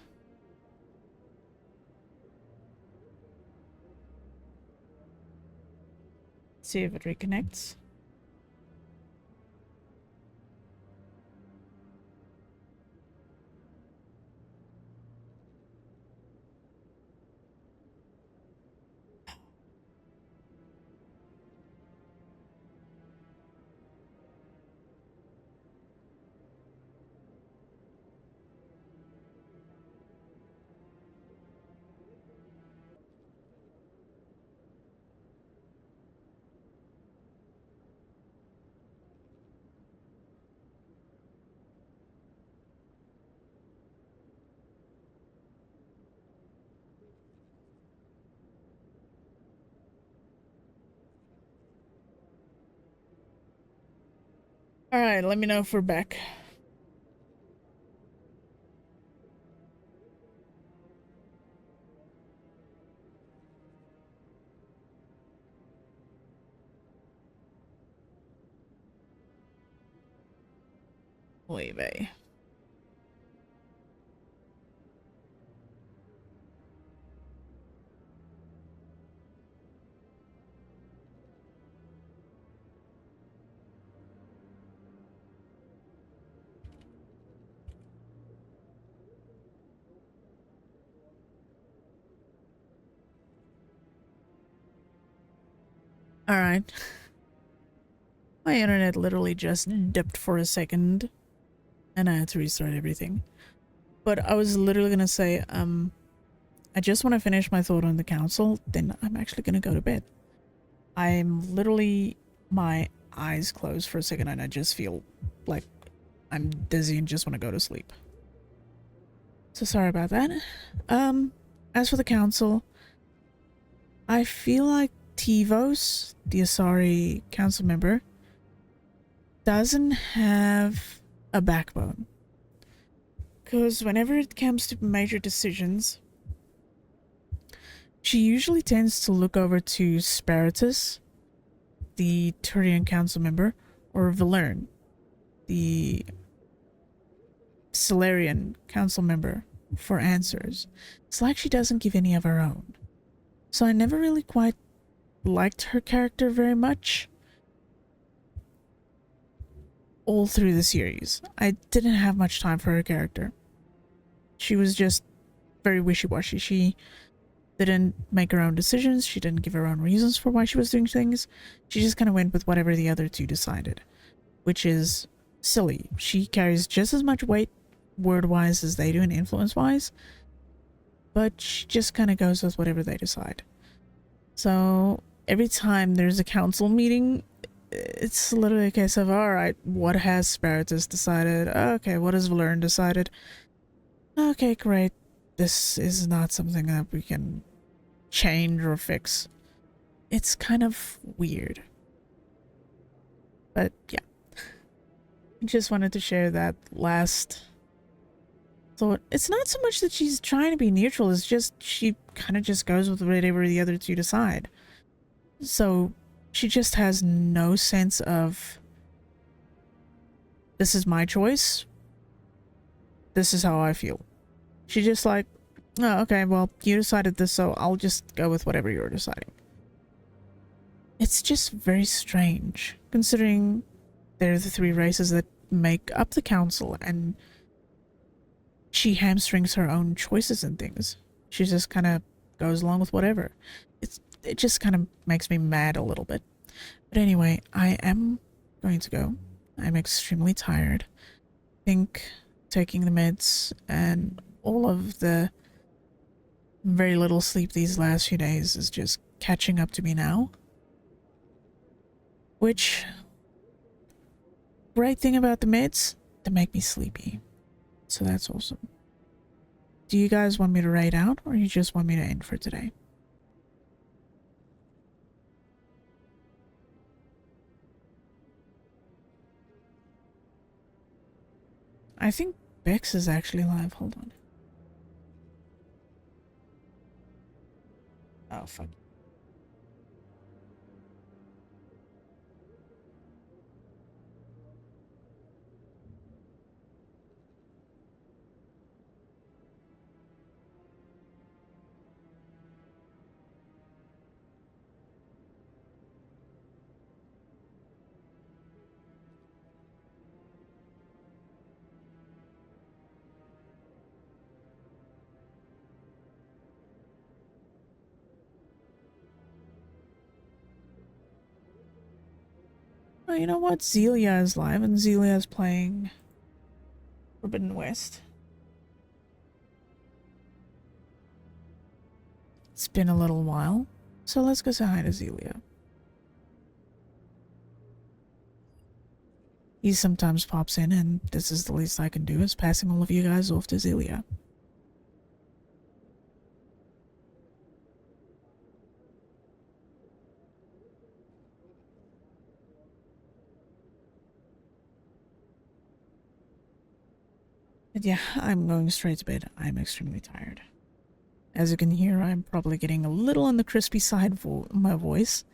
See if it reconnects. Alright, let me know if we're back. Oy vey. Alright. My internet literally just dipped for a second, and I had to restart everything. But I was literally gonna say, I just want to finish my thought on the council, then I'm actually gonna go to bed. I'm literally, my eyes closed for a second, and I just feel like I'm dizzy and just want to go to sleep. So sorry about that. As for the council, I feel like Tivos, the Asari council member, doesn't have a backbone. Because whenever it comes to major decisions, she usually tends to look over to Spiritus, the Turian council member, or Valerne, the Solarian council member, for answers. It's like she doesn't give any of her own. So I never really quite liked her character very much. All through the series, I didn't have much time for her character. She was just very wishy-washy. She didn't make her own decisions. She didn't give her own reasons for why she was doing things. She just kind of went with whatever the other two decided, which is silly. She carries just as much weight word-wise as they do and influence-wise, but she just kind of goes with whatever they decide. So every time there's a council meeting, it's literally a case of, alright, what has Spiritus decided? Okay, what has Valerne decided? Okay, great. This is not something that we can change or fix. It's kind of weird. But yeah. I just wanted to share that last thought. It's not so much that she's trying to be neutral, it's just she kind of just goes with whatever the other two decide. So she just has no sense of, this is my choice, this is how I feel. She's just like, oh, okay, well, you decided this, so I'll just go with whatever you're deciding. It's just very strange, considering they're the three races that make up the council, and she hamstrings her own choices and things. She just kind of goes along with whatever. It just kind of makes me mad a little bit. But anyway, I am going to go. I'm extremely tired. I think taking the meds and all of the very little sleep these last few days is just catching up to me now. Which, great thing about the meds, they make me sleepy. So that's awesome. Do you guys want me to raid out, or you just want me to end for today? I think Bex is actually live. Hold on. Oh, fuck. Oh, you know what? Zelia is live, and Zelia is playing Forbidden West. It's been a little while, so let's go say hi to Zelia. He sometimes pops in, and this is the least I can do, is passing all of you guys off to Zelia. But yeah, I'm going straight to bed. I'm extremely tired. As you can hear, I'm probably getting a little on the crispy side of my voice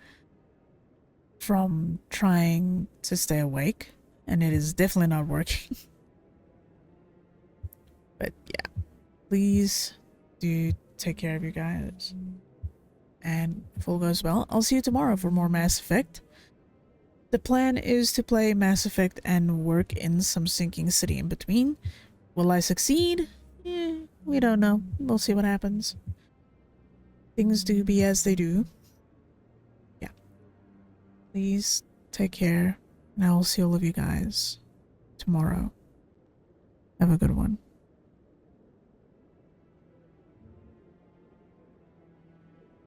from trying to stay awake, and it is definitely not working. But yeah, please do take care of you guys. And if all goes well, I'll see you tomorrow for more Mass Effect. The plan is to play Mass Effect and work in some sinking city in between. Will I succeed? We don't know. We'll see what happens. Things do be as they do. Yeah. Please take care, and I will see all of you guys tomorrow. Have a good one.